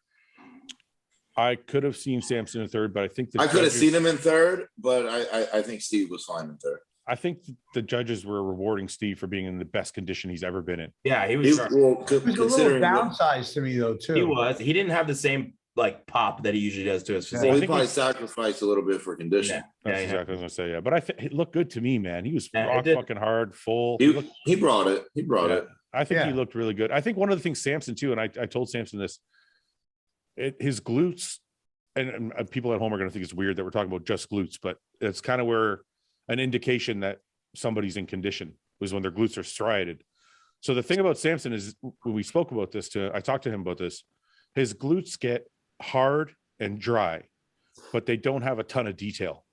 I could have seen Samson in third, but I think I could have seen him in third, but I think Steve was fine in third. I think the judges were rewarding Steve for being in the best condition he's ever been in. Yeah, he was. He was a little downsized to me though too. He was. He didn't have the same like pop that he usually does to his physique. Well, he probably sacrificed a little bit for condition. That's exactly what I was gonna say. Yeah, but I think it looked good to me, man. He was rock fucking hard, full. He brought it. He brought it. I think he looked really good. I think one of the things Samson too, and I told Samson this, his glutes, and people at home are gonna think it's weird that we're talking about just glutes, but it's kind of where an indication that somebody's in condition was when their glutes are striated. So the thing about Samson is when we spoke about this I talked to him about this, his glutes get hard and dry, but they don't have a ton of detail.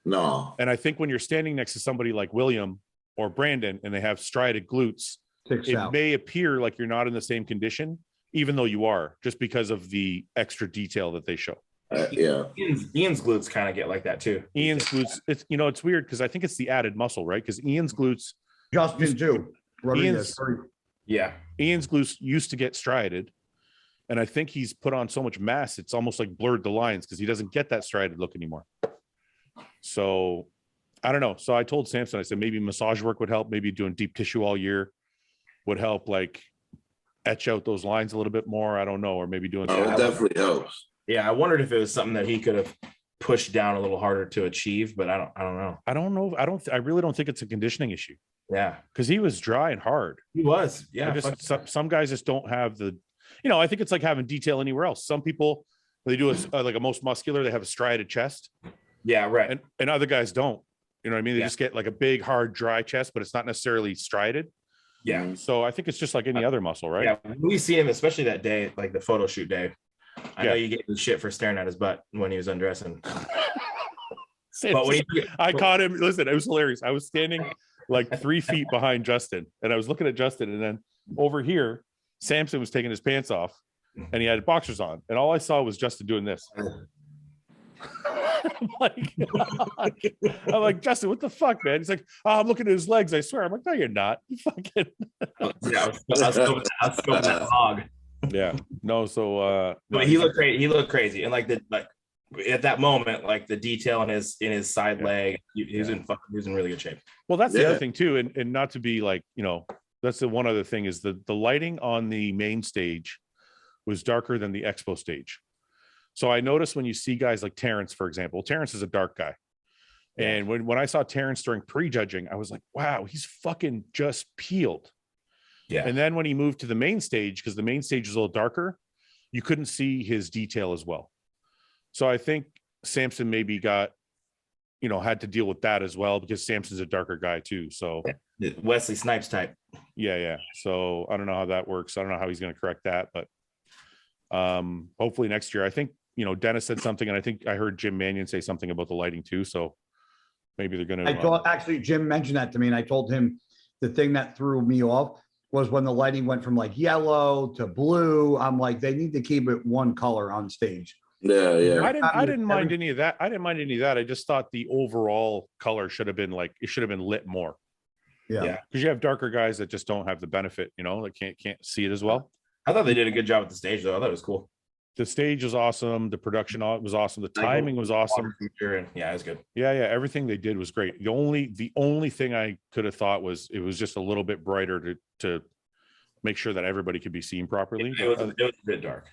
No. And I think when you're standing next to somebody like William or Brandon and they have striated glutes, it may appear like you're not in the same condition, even though you are, just because of the extra detail that they show. Iain's glutes kind of get like that too. Iain's glutes, it's weird because I think it's the added muscle, right? Because Iain's glutes, Justin too. Iain's glutes used to get striated, and I think he's put on so much mass it's almost like blurred the lines because he doesn't get that striated look anymore. So I don't know. So I told Samson, I said maybe massage work would help. Maybe doing deep tissue all year would help, like etch out those lines a little bit more. I don't know, or maybe doing. It definitely helps. Yeah, I wondered if it was something that he could have pushed down a little harder to achieve, but I don't know. I really don't think it's a conditioning issue. Yeah, because he was dry and hard. He was. Yeah, some guys just don't have the. I think it's like having detail anywhere else. Some people they do like a most muscular. They have a striated chest. Yeah, right. And other guys don't. You know what I mean? They just get like a big, hard, dry chest, but it's not necessarily striated. Yeah. So I think it's just like any other muscle, right? Yeah. We see him, especially that day, like the photo shoot day. I know you gave him shit for staring at his butt when he was undressing. But I caught him. Listen, it was hilarious. I was standing like 3 feet behind Justin, and I was looking at Justin, and then over here, Samson was taking his pants off, and he had boxers on, and all I saw was Justin doing this. I'm like, Justin, what the fuck, man? He's like, oh, I'm looking at his legs. I swear. I'm like, no, you're not. You fucking. I was scoping that hog. Yeah. No. So. But he looked great. He looked crazy, and like at that moment, like the detail in his side leg, he was in really good shape. Well, that's the other thing too, and not to be like, that's the one other thing is the lighting on the main stage was darker than the expo stage. So I noticed when you see guys like Terrence, for example, Terrence is a dark guy. And when I saw Terrence during pre-judging, I was like, wow, he's fucking just peeled. Yeah. And then when he moved to the main stage, because the main stage is a little darker, you couldn't see his detail as well. So I think Samson maybe got, had to deal with that as well because Samson's a darker guy too. So Wesley Snipes type. Yeah. So I don't know how that works. I don't know how he's going to correct that, but hopefully next year. I think Dennis said something, and I think I heard Jim Mannion say something about the lighting too. So maybe they're going to. I thought actually Jim mentioned that to me, and I told him the thing that threw me off was when the lighting went from like yellow to blue. I'm like, they need to keep it one color on stage. Yeah. I didn't mind any of that. I just thought the overall color should have been lit more. Yeah. Because you have darker guys that just don't have the benefit, that can't see it as well. I thought they did a good job at the stage though. I thought it was cool. The stage was awesome. The production was awesome. The timing was awesome. Yeah, it was good. Yeah. Everything they did was great. The only thing I could have thought was it was just a little bit brighter to make sure that everybody could be seen properly. It was a bit dark.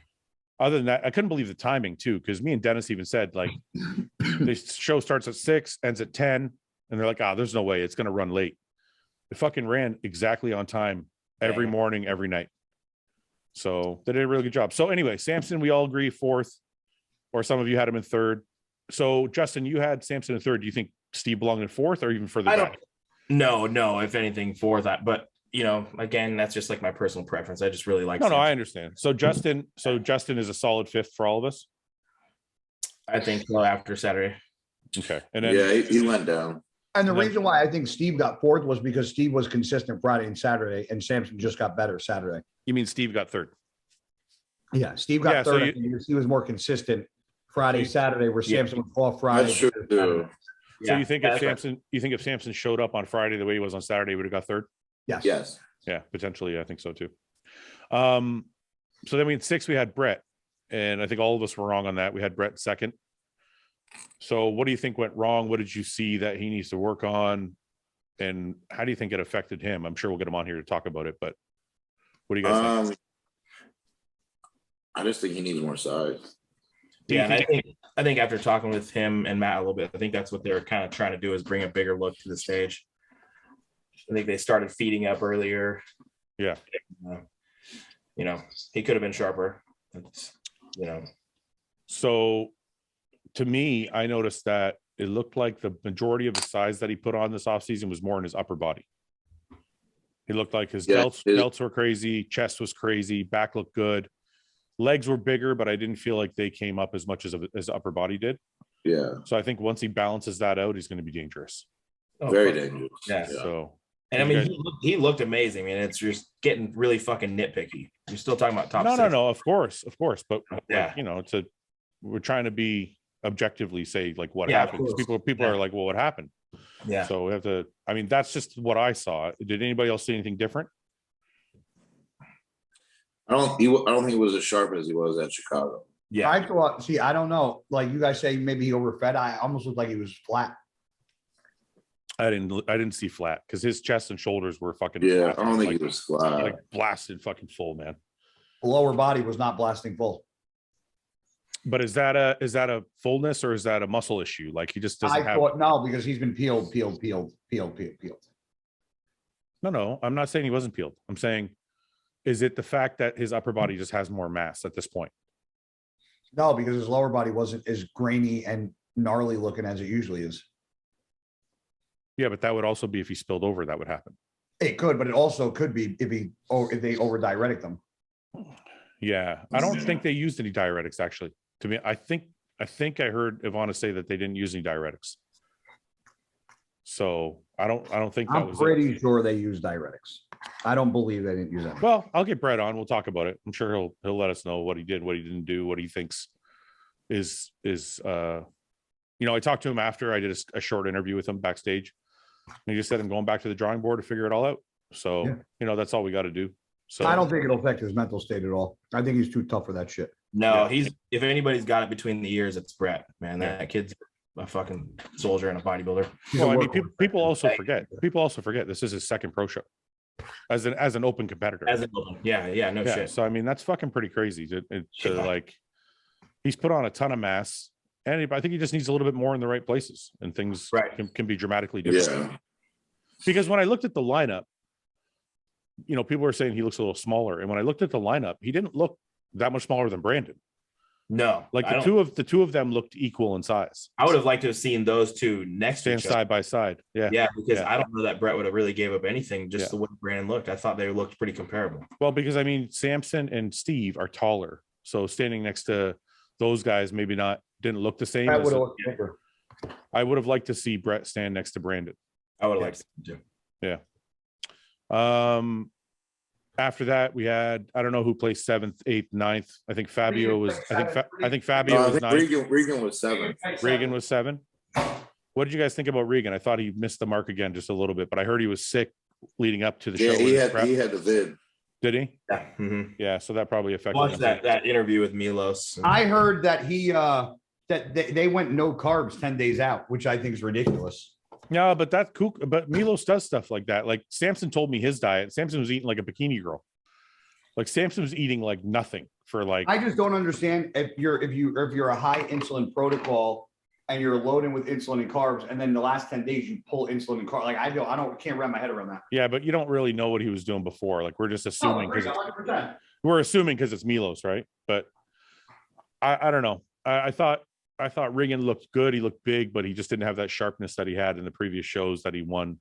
Other than that, I couldn't believe the timing too, because me and Dennis even said, like, the show starts at 6, ends at 10, and they're like, there's no way it's going to run late. It fucking ran exactly on time every morning, every night. So they did a really good job. So anyway, Samson, we all agree 4th, or some of you had him in 3rd. So Justin, you had Samson in 3rd. Do you think Steve belonged in 4th or even further back? No, if anything, 4th. But again, that's just like my personal preference. I just really like. No, I understand. So Justin is a solid 5th for all of us. I think so after Saturday. Okay, and then he went down. And the reason why I think Steve got 4th was because Steve was consistent Friday and Saturday, and Samson just got better Saturday. You mean Steve got 3rd? Yeah, Steve got 3rd because he was more consistent Friday, Saturday, where Samson was off Friday. That's true. So you think if Samson showed up on Friday the way he was on Saturday, he would have got 3rd? Yes. Yeah, potentially. I think so too. So then in 6, we had Brett, and I think all of us were wrong on that. We had Brett 2nd. So what do you think went wrong? What did you see that he needs to work on? And how do you think it affected him? I'm sure we'll get him on here to talk about it, but what do you guys think? I just think he needs more size. Yeah, and I think after talking with him and Matt a little bit, I think that's what they're kind of trying to do is bring a bigger look to the stage. I think they started feeding up earlier. Yeah. He could have been sharper. So to me, I noticed that it looked like the majority of the size that he put on this offseason was more in his upper body. He looked like his delts were crazy, chest was crazy, back looked good. Legs were bigger, but I didn't feel like they came up as much as upper body did. Yeah. So I think once he balances that out, he's going to be dangerous. Very dangerous. Yeah. So, and I mean, he looked amazing. I mean, it's just getting really fucking nitpicky. You're still talking about top 6. No, of course. But we're trying to be objectively say like what happened. People are like, well, what happened? Yeah. So we have to. I mean, that's just what I saw. Did anybody else see anything different? I don't think he was as sharp as he was at Chicago. Yeah. I thought. See, I don't know. Like you guys say, maybe he overfed. I almost looked like he was flat. I didn't see flat because his chest and shoulders were fucking. Yeah, I don't think he was flat. Like blasted fucking full, man. The lower body was not blasting full. But is that a fullness or is that a muscle issue? Like he just doesn't have. No, because he's been peeled. No, I'm not saying he wasn't peeled. I'm saying, is it the fact that his upper body just has more mass at this point? No, because his lower body wasn't as grainy and gnarly looking as it usually is. Yeah, but that would also be if he spilled over, that would happen. It could, but it also could be if they over diuretic them. Yeah, I don't think they used any diuretics actually. To me, I think I heard Ivana say that they didn't use any diuretics. So I don't think that was. I'm pretty sure they used diuretics. I don't believe they didn't use them. Well, I'll get Brett on. We'll talk about it. I'm sure he'll let us know what he did, what he didn't do, what he thinks is. I talked to him after I did a short interview with him backstage. And he just said I'm going back to the drawing board to figure it all out. So that's all we got to do. So I don't think it'll affect his mental state at all. I think he's too tough for that shit. No, if anybody's got it between the ears, it's Brett, man. That kid's a fucking soldier and a bodybuilder. Well, I mean, people also forget this is his second pro show as an open competitor. No shit. So I mean, that's fucking pretty crazy to like. He's put on a ton of mass, and I think he just needs a little bit more in the right places, and things can be dramatically different. Yeah. Because when I looked at the lineup, people were saying he looks a little smaller, and when I looked at the lineup, he didn't look that much smaller than Brandon. No, like the two of them looked equal in size. I would have liked to have seen those two stand side by side. Yeah, because I don't know that Brett would have really gave up anything just the way Brandon looked. I thought they looked pretty comparable. Well, because I mean, Samson and Steve are taller, so standing next to those guys didn't look the same. I would have liked to see Brett stand next to Brandon. I would have liked to too. Yeah. After that, we had I don't know who placed 7th, 8th, 9th. I think Fabio was. I think Fabio was 9th. Regan was 7th. Regan was 7. What did you guys think about Regan? I thought he missed the mark again just a little bit, but I heard he was sick leading up to the show. He had the vid. Did he? Yeah. Yeah. So that probably affected Watch him. that intervio with Milos. I heard that they went no carbs 10 days out, which I think is ridiculous. No, but that's cool. But Milos does stuff like that. Like Samson told me his diet. Samson was eating like a bikini girl. Like Samson was eating like nothing for like. I just don't understand if you're a high insulin protocol and you're loading with insulin and carbs, and then the last 10 days you pull insulin and carbs. Like can't wrap my head around that. Yeah, but you don't really know what he was doing before. Like we're just assuming because No, it's Milos, right? But I don't know. I thought Riggin looked good. He looked big, but he just didn't have that sharpness that he had in the previous shows that he won.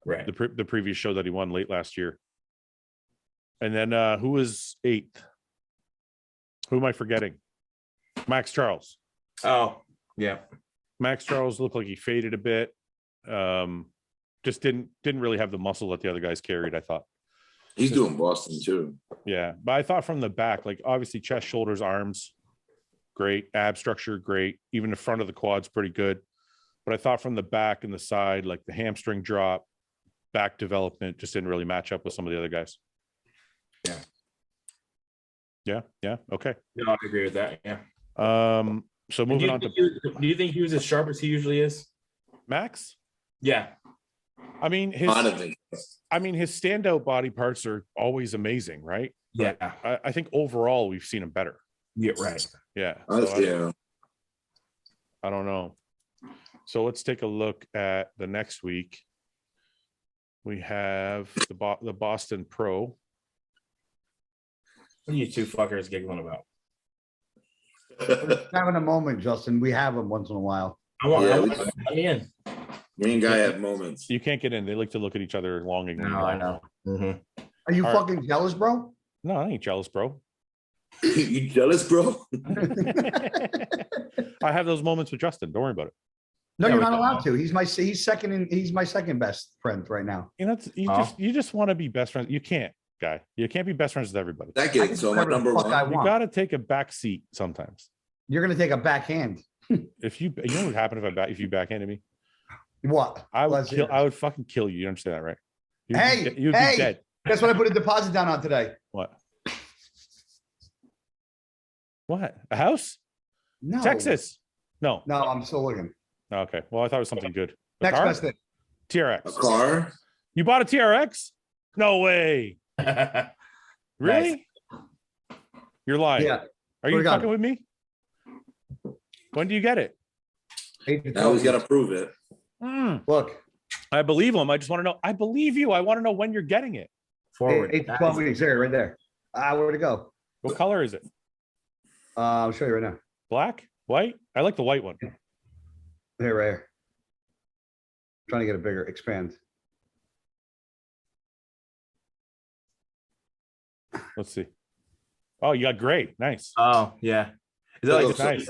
Right. The previous show that he won late last year. And then who was 8th? Who am I forgetting? Max Charles. Oh, yeah. Max Charles looked like he faded a bit. Just didn't really have the muscle that the other guys carried, I thought. He's doing Boston too. Yeah. But I thought from the back, like obviously chest, shoulders, arms, great. Ab structure, great. Even the front of the quad's pretty good. But I thought from the back and the side, like the hamstring drop, back development just didn't really match up with some of the other guys. Yeah. Okay. No, I agree with that. Yeah. So moving on to. Do you think he was as sharp as he usually is? Max? Yeah. I mean, his standout body parts are always amazing, right? Yeah. But I think overall we've seen him better. Yeah. Right. Yeah. Yeah. I don't know. So let's take a look at the next week. We have the Boston Pro. What are you two fuckers giggling about? Having a moment, Justin. We have them once in a while. I'm in. Me and Guy have moments. You can't get in. They like to look at each other longingly. No, I know. Are you fucking jealous, bro? No, I ain't jealous, bro. You jealous, bro? I have those moments with Justin. Don't worry about it. No, you're not allowed to. He's my second best friend right now. You know, you just want to be best friends. You can't, Guy. You can't be best friends with everybody. That gets so my number one. You got to take a back seat sometimes. You're gonna take a backhand. If you know what happened if you backhanded me? What? I would fucking kill you. You understand that, right? You'd be dead. That's what I put a deposit down on today. What? A house? No. Texas? No. No, I'm still looking. Okay. Well, I thought it was something good. Next best thing. TRX. A car? You bought a TRX? No way. Really? Nice. You're lying. Yeah. Are you fucking with me? When do you get it? Now he's got to prove it. Look. I believe him. I just want to know. I believe you. I want to know when you're getting it. Forward. 8 to 12 weeks there, right there. Where to go? What color is it? I'll show you right now. Black? White? I like the white one. Here, right here. Trying to get it bigger. Expand. Let's see. Oh, you got gray. Nice. Oh, yeah. Is that like nice?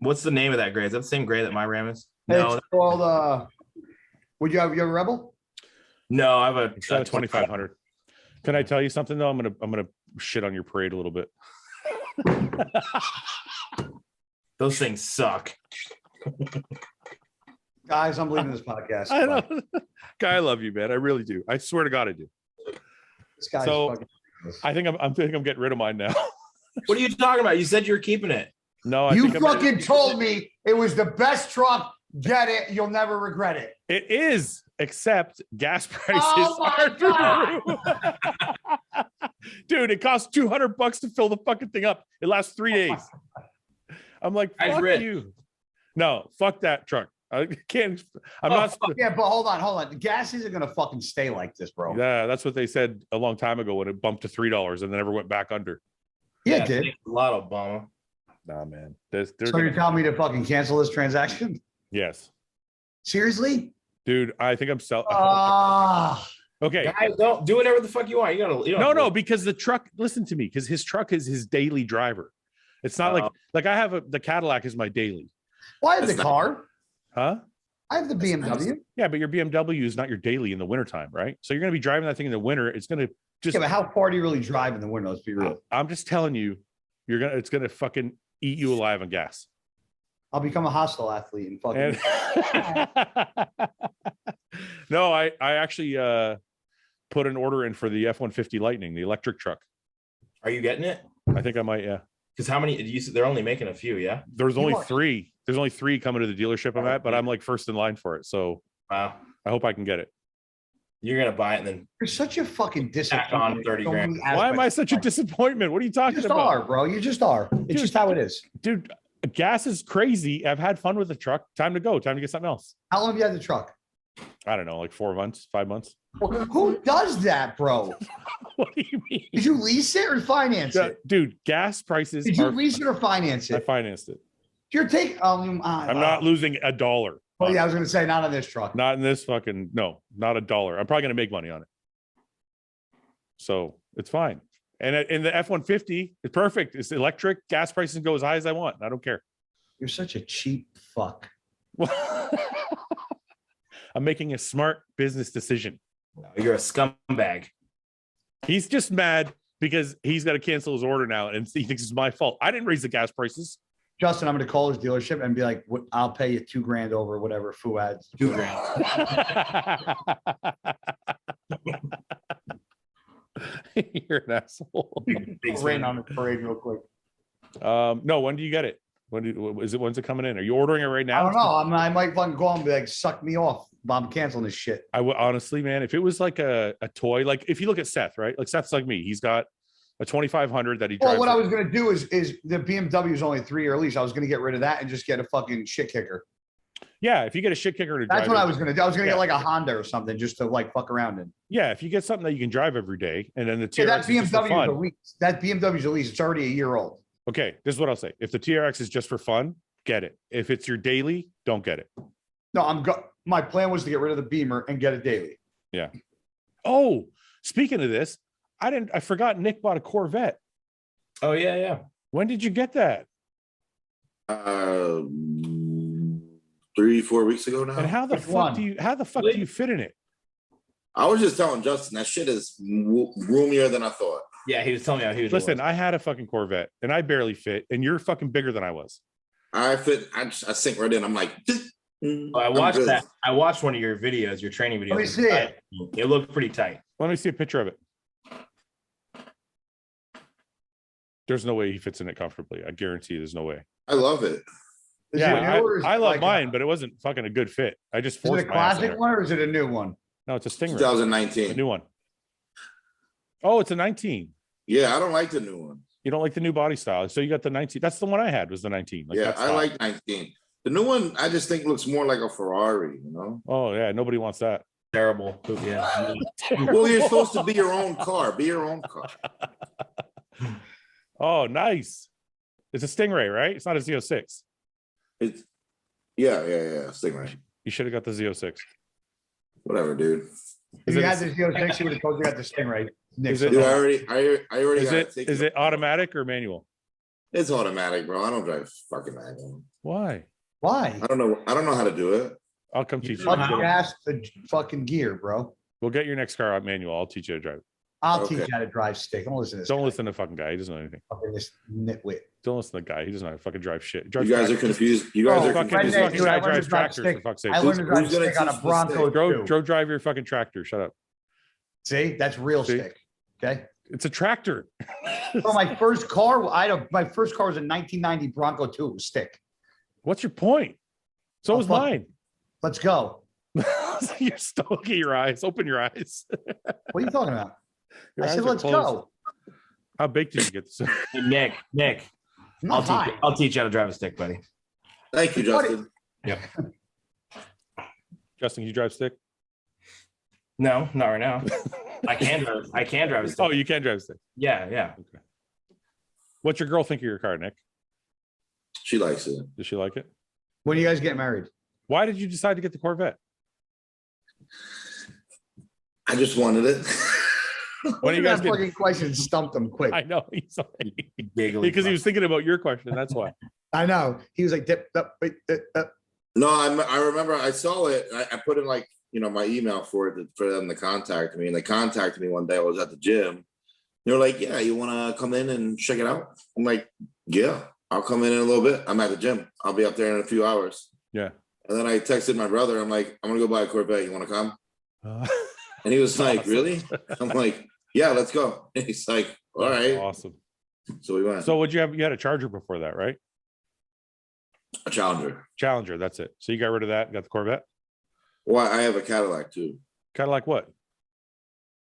What's the name of that gray? Is that the same gray that my Ram is? No. It's called, would you have a Rebel? No, I have a 2500. Can I tell you something though? I'm gonna shit on your parade a little bit. Those things suck. Guys, I'm leaving this podcast. I know. Guy, I love you, man. I really do. I swear to God, I do. This guy's so fucking... I think I'm getting rid of mine now. What are you talking about? You said you were keeping it. No, you fucking told me it was the best truck. Get it. You'll never regret it. It is, except gas prices are through the roof. Dude, it costs $200 to fill the fucking thing up. It lasts 3 days. I'm like, fuck you. No, fuck that truck. I can't. I'm not. Yeah, but hold on. The gas isn't gonna fucking stay like this, bro. Yeah, that's what they said a long time ago when it bumped to $3 and then never went back under. Yeah, it did. A lot, Obama. Nah, man. So you're telling me to fucking cancel this transaction? Yes. Seriously? Dude, I think I'm selling. Okay. Guys, don't do whatever the fuck you want. No, because the truck, listen to me, because his truck is his daily driver. It's not like I have the Cadillac is my daily. Well, I have the car. Huh? I have the BMW. Yeah, but your BMW is not your daily in the wintertime, right? So you're going to be driving that thing in the winter. It's going to just. Yeah, but how far do you really drive in the winter? Let's be real. I'm just telling you, it's going to fucking eat you alive on gas. I'll become a hostile athlete and fucking. No, I actually put an order in for the F-150 Lightning, the electric truck. Are you getting it? I think I might, yeah. Because how many? They're only making a few, yeah. There's only three. There's only three coming to the dealership I'm at, but I'm like first in line for it. So wow, I hope I can get it. You're gonna buy it and then You're such a fucking tack on disappointment. 30 grand. Why am I such a disappointment? What are you You talking just about? are, bro. You just are. It's just how it is. Dude, gas is crazy. I've had fun with the truck. Time to go. Time to get something else. How long have you had the truck? I don't know, like 4 months, 5 months. Well, who does that, bro? What do you mean? Did you lease it or finance it? Dude, gas prices. Did you lease it or finance I it? financed it. You're taking. I'm not losing $1. Well, yeah, I was going to say not on this truck. Not in this fucking, no, not $1. I'm probably going to make money on it. So it's fine. And in the F-150, it's perfect. It's electric. Gas prices go as high as I want. I don't care. You're such a cheap fuck. I'm making a smart business decision. You're a scumbag. He's just mad because he's got to cancel his order now and he thinks it's my fault. I didn't raise the gas prices. Justin, I'm going to call his dealership and be like, I'll pay you $2,000 over whatever Fouad. $2,000. You're an asshole. Rain on the parade real quick. No, when do you get it? When's it coming in? Are you ordering it right now? I don't know. I might fucking call him and be like, suck me off. I'm canceling this shit. I would honestly, man, if it was like a toy, like if you look at Seth, right? Like Seth's like me. He's got a 2500 that he drives. Well, what I was going to do is the BMW is only 3-year lease. I was going to get rid of that and just get a fucking shit kicker. Yeah, if you get a shit kicker to That's drive what I was going to do. I was going to get like a Honda or something just to like fuck around in. Yeah, if you get something that you can drive every day, and then the TRX that is just for BMW is fun. a lease. That BMW's a lease. It's already a year old. Okay, this is what I'll say. If the TRX is just for fun, get it. If it's your daily, don't get it. No, my plan was to get rid of the Beamer and get a daily. Yeah. Oh, speaking of this, I forgot Nick bought a Corvette. Oh yeah, yeah. When did you get that? 3-4 weeks ago now. And how the fuck do you fit in it? I was just telling Justin that shit is roomier than I thought. Yeah, he was telling me how huge. Listen, I had a fucking Corvette and I barely fit, and you're fucking bigger than I was. I fit. I sink right in. I'm like, I watched that. I watched one of your videos, your training videos. Let me see it. It looked pretty tight. Let me see a picture of it. There's no way he fits in it comfortably. I guarantee you there's no way. I love it. Yeah, I love mine, but it wasn't fucking a good fit. I just forced Is it a classic one or is it a new one? No, it's a Stingray. 2019. A new one. Oh, it's a 19. Yeah, I don't like the new one. You don't like the new body style. So you got the 19. That's the one I had was the 19. Like, yeah, I like 19. The new one, I just think looks more like a Ferrari, you know? Oh, yeah. Nobody wants that. Terrible. Yeah. Well, you're supposed to be your own car. Be your own car. Oh, nice. It's a Stingray, right? It's not a Z06. It's yeah. Stingray. You should have got the Z06. Whatever, dude. If you had the Z06, he would have told you got the Stingray. Is it, dude, I already got it. Is it automatic or manual? It's automatic, bro. I don't drive fucking manual. Why? Why? I don't know how to do it. I'll come teach you. Gas the fucking gear, bro. We'll get your next car out manual. I'll teach you to drive. I'll teach you how to drive stick. Don't listen to this. Don't listen to the fucking guy. He doesn't know anything. Fucking this nitwit. Don't listen to the guy. He doesn't know how to fucking drive shit. You guys are confused. You guys are fucking, confused. this fucking guy drives tractors, for fuck's sake. I learned to drive stick on a Bronco too. Go drive your fucking tractor. Shut up. See, that's real stick. Okay. It's a tractor. So my first car, my first car was a 1990 Bronco 2. It was stick. What's your point? So was mine. Let's go. You're stoking your eyes. Open your eyes. What are you talking about? Your I eyes said, are let's closed. go. How big did you get this? Hey, Nick. I'll teach you how to drive a stick, buddy. Thank you, Justin. Yep. Justin, you drive stick? No, not right now. I can drive a stick. Oh, you can drive a stick. Yeah. Okay. What's your girl think of your car, Nick? She likes it. Does she like it? When you guys get married? Why did you decide to get the Corvette? I just wanted it. When you guys fucking question stumped him quick. I know he's like, Giggly because he was thinking about your question. That's why. I know. He was like, dip, up. No, I remember I saw it. I put in like, my email for them to contact me. And they contacted me one day. I was at the gym. They were like, yeah, you want to come in and check it out? I'm like, yeah, I'll come in a little bit. I'm at the gym. I'll be up there in a few hours. Yeah. And then I texted my brother. I'm like, I'm going to go buy a Corvette. You want to come? And he was like, really? I'm like, yeah, let's go. And he's like, all right. Awesome. So we went. So what'd you have? You had a Charger before that, right? A Challenger. Challenger, that's it. So you got rid of that and got the Corvette? Well, I have a Cadillac too. Cadillac what?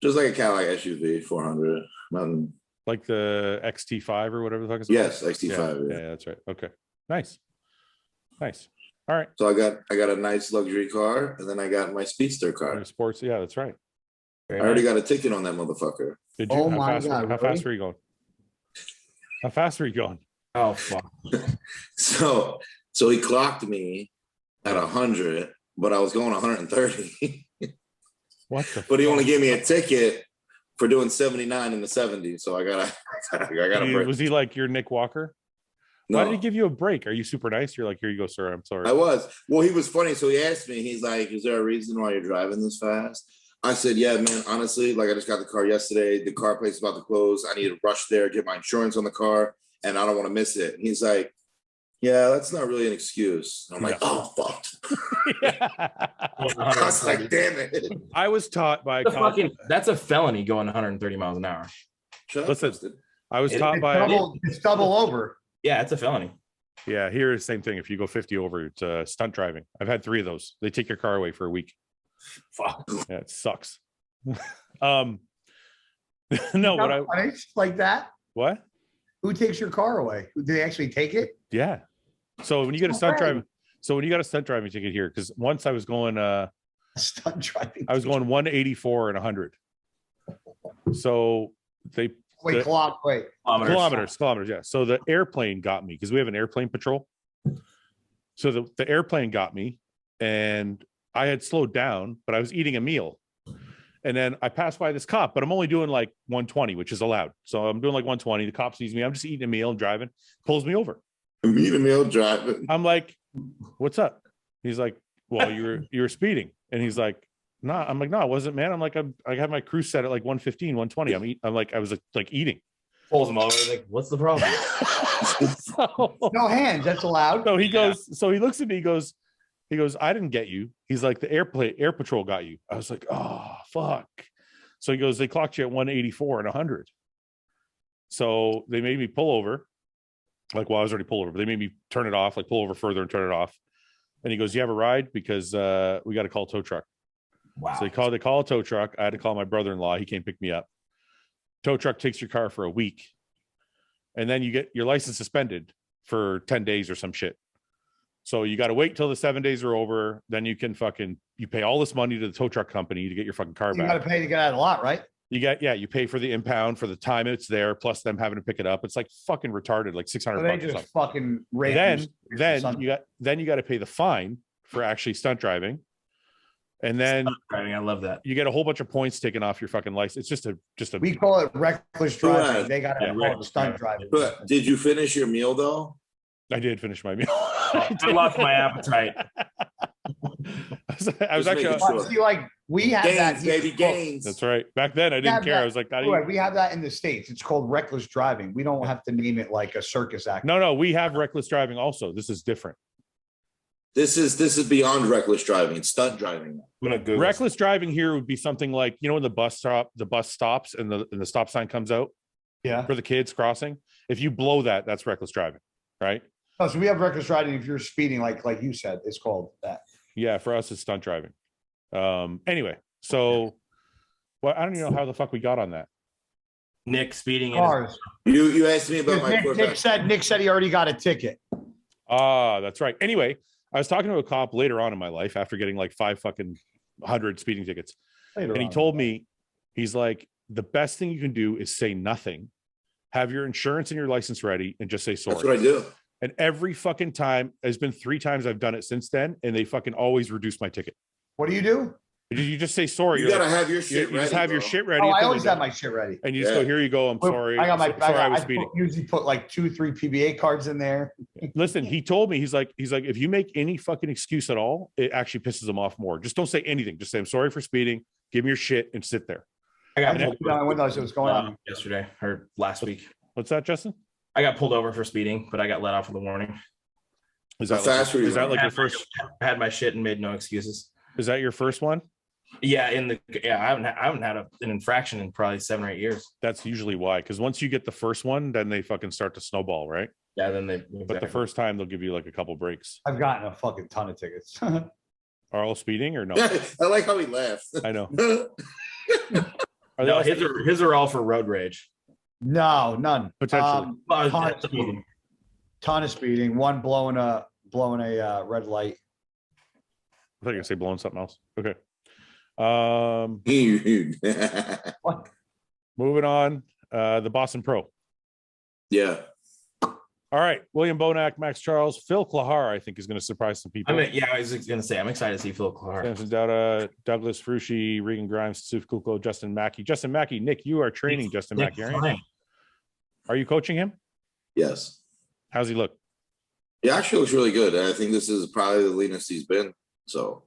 Just like a Cadillac SUV, 400. Nothing. Like the XT5 or whatever the fuck it's Yes, called? XT5. Yeah, that's right. Okay. Nice. All right. So I got a nice luxury car, and then I got my speedster car. Sports, yeah, that's right. I already got a ticket on that motherfucker. Did you? Oh how my fast, God, how fast were you going? How fast were you going? Oh fuck. So he clocked me at 100, but I was going 130. What the? But he only gave me a ticket for doing 79 in the 70. So I got a break. Was he like your Nick Walker? No. Why did he give you a break? Are you super nice? You're like, here you go, sir. I'm sorry. I was. Well, he was funny. So he asked me, he's like, is there a reason why you're driving this fast? I said, yeah, man, honestly, like I just got the car yesterday. The car place is about to close. I need to rush there, get my insurance on the car, and I don't want to miss it. And he's like, yeah, that's not really an excuse. I'm like, oh, fuck. I was like, damn it. I was taught by that's a felony going 130 miles an hour. Listen, I was taught by it's double over. Yeah, it's a felony. Yeah, here is the same thing. If you go 50 over, it's stunt driving. I've had 3 of those. They take your car away for a week. Fuck. Yeah, it sucks. No, what I like that. What? Who takes your car away? Do they actually take it? Yeah. So when you get a stunt driving, ticket here, because once I was going stunt driving. I was going 184 and 100. So they kilometers. Yeah. So the airplane got me because we have an airplane patrol. So the airplane got me, and I had slowed down, but I was eating a meal. And then I passed by this cop, but I'm only doing like 120, which is allowed. So I'm doing like 120. The cop sees me. I'm just eating a meal and driving, pulls me over. Eating a meal, driving. I'm like, what's up? He's like, well, you were speeding. And he's like, nah. I'm like, no, I wasn't, man. I'm like, I have my cruise set at like 115, 120. I was like eating. Pulls him over. Like, what's the problem? No hands. That's allowed. So he goes, so he looks at me, he goes, I didn't get you. He's like, the air patrol got you. I was like, oh, fuck. So he goes, they clocked you at 184 and 100. So they made me pull over. Like, well, I was already pulled over, but they made me turn it off, like pull over further and turn it off. And he goes, you have a ride? Because we got to call a tow truck. Wow. So they call a tow truck. I had to call my brother-in-law. He came pick me up. Tow truck takes your car for a week. And then you get your license suspended for 10 days or some shit. So you got to wait till the 7 days are over. Then you can you pay all this money to the tow truck company to get your fucking car back. You got to pay to get out of the lot, right? You pay for the impound for the time it's there, plus them having to pick it up. It's like fucking retarded, like $600. They just fucking then you got to pay the fine for actually stunt driving. And then driving, I love that. You get a whole bunch of points taken off your fucking license. It's just a we call it reckless driving. They got to call it stunt driving. But did you finish your meal though? I did finish my meal. I lost my appetite. I was actually see, like we have gains, that baby gains. That's right. Back then I didn't care. I was like, we have that in the States. It's called reckless driving. We don't have to name it like a circus act. No, we have reckless driving also. This is different. This is beyond reckless driving. It's stunt driving. Reckless driving here would be something like, when the bus stops and the stop sign comes out. Yeah. For the kids crossing. If you blow that, that's reckless driving, right? Oh, so we have reckless driving. If you're speeding, like you said, it's called that. Yeah, for us, it's stunt driving. Anyway, so I don't even know how the fuck we got on that. Nick speeding cars. You asked me about my Nick said he already got a ticket. Ah, that's right. Anyway, I was talking to a cop later on in my life after getting like 500 speeding tickets. And he told me, he's like, the best thing you can do is say nothing, have your insurance and your license ready, and just say sorry. That's what I do. And every fucking time, there's been 3 times I've done it since then, and they fucking always reduce my ticket. What do you do? You just say sorry. You gotta have your shit ready. You just have your shit ready. Oh, I always have my shit ready. And you just go, here you go. I'm sorry. I got my. Sorry, I was speeding. Usually put like 2-3 PBA cards in there. Listen, he told me, he's like, if you make any fucking excuse at all, it actually pisses them off more. Just don't say anything. Just say, I'm sorry for speeding. Give me your shit and sit there. I got pulled down my windows. It was going on yesterday or last week. What's that, Justin? I got pulled over for speeding, but I got let off with a warning. Is that like your first? I had my shit and made no excuses. Is that your first one? Yeah, I haven't had an infraction in probably 7 or 8 years. That's usually why, because once you get the first one, then they fucking start to snowball, right? Yeah, then exactly. But the first time they'll give you like a couple breaks. I've gotten a fucking ton of tickets. Are all speeding or no? I like how he laughs. I know. No, his are all for road rage. No, none. Potentially. Ton of speeding. One blowing a red light. I thought you were gonna say blowing something else. Okay. What? Moving on. The Boston Pro. Yeah. All right. William Bonac, Max Charles, Phil Klahar, I think is going to surprise some people. I was going to say, I'm excited to see Phil Klahar. Samson Dowda, Douglas Frushi, Regan Grimes, Suf Kuko, Justin Mackey. Justin Mackey, Nick, you are training Justin Mackey, aren't you? Are you coaching him? Yes. How's he look? He actually looks really good. I think this is probably the leanest he's been. So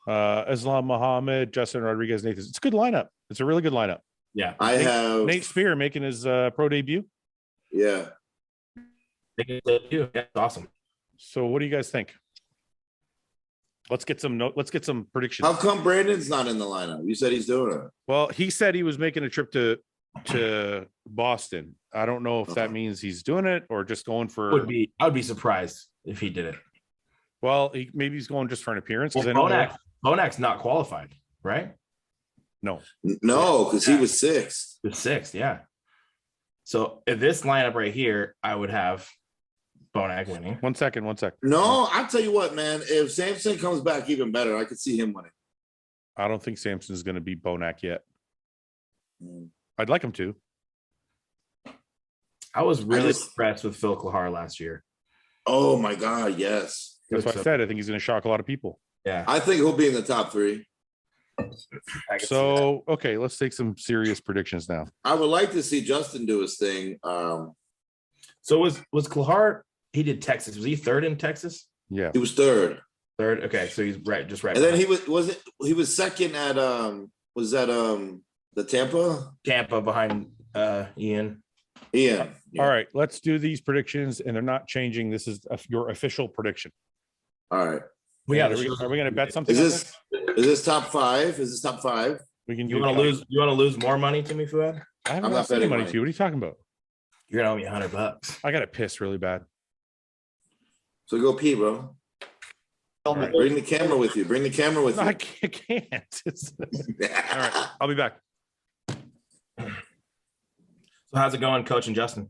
Islam Muhammad, Justin Rodriguez, Nathan. It's a good lineup. It's a really good lineup. Yeah. Nate Spear making his pro debut. Yeah. That's awesome. So what do you guys think? Let's get some predictions. How come Brandon's not in the lineup? You said he's doing it. Well, he said he was making a trip to Boston. I don't know if that means he's doing it or just going for. I would be surprised if he did it. Well, maybe he's going just for an appearance. Well, Bonac's not qualified, right? No, because he was sixth. The sixth, yeah. So if this lineup right here, I would have Bonac winning. One second. No, I'll tell you what, man. If Samson comes back even better, I could see him winning. I don't think Samson's going to beat Bonac yet. I'd like him to. I was really impressed with Phil Klahar last year. Oh my God, yes. That's what I said. I think he's going to shock a lot of people. Yeah. I think he'll be in the top 3. So, okay, let's take some serious predictions now. I would like to see Justin do his thing. So was Klahar, he did Texas. Was he third in Texas? Yeah. He was third. Third. Okay. So he's right. And then he was second at, was that the Tampa? Tampa behind Iain. Yeah. All right, let's do these predictions, and they're not changing. This is your official prediction. All right. Are we going to bet something? Is this top 5? Is this top 5? We can. You want to lose more money to me, Fouad? I haven't lost any money to you. What are you talking about? You're gonna owe me $100. I got to piss really bad. So go pee, bro. Right. Bring the camera with you. No, I can't. All right, I'll be back. So how's it going, Coach and Justin?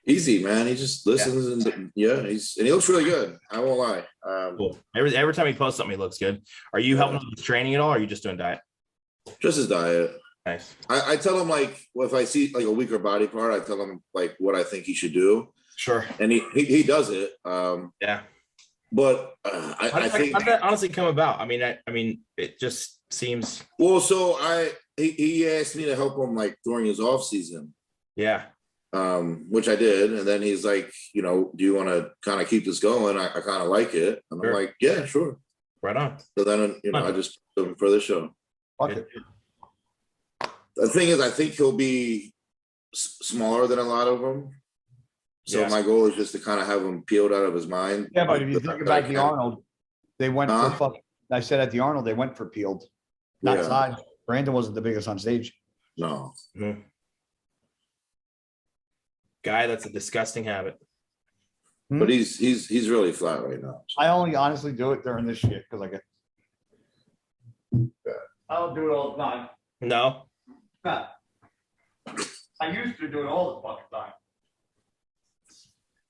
Easy, man. He just listens and he looks really good. I won't lie. Cool. Every time he posts something, he looks good. Are you helping him with training at all? Or are you just doing diet? Just his diet. Nice. I tell him like if I see like a weaker body part, I tell him like what I think he should do. Sure. And he does it. Yeah. But I think how did that honestly come about? I mean, it just seems. Well, so he asked me to help him like during his off season. Yeah. Which I did, and then he's like, do you want to kind of keep this going? I kind of like it, and sure. I'm like, yeah, sure, right on. So then I just put him for the show. Okay. The thing is, I think he'll be smaller than a lot of them. So my goal is just to kind of have him peeled out of his mind. Yeah, but if you think about the Arnold, they went for fucking. I said at the Arnold, they went for peeled, not size. Brandon wasn't the biggest on stage. No. Mm-hmm. Guy, that's a disgusting habit. But he's really flat right now. I only honestly do it during this shit because I get. I don't do it all the time. No. Nah. I used to do it all the fucking time.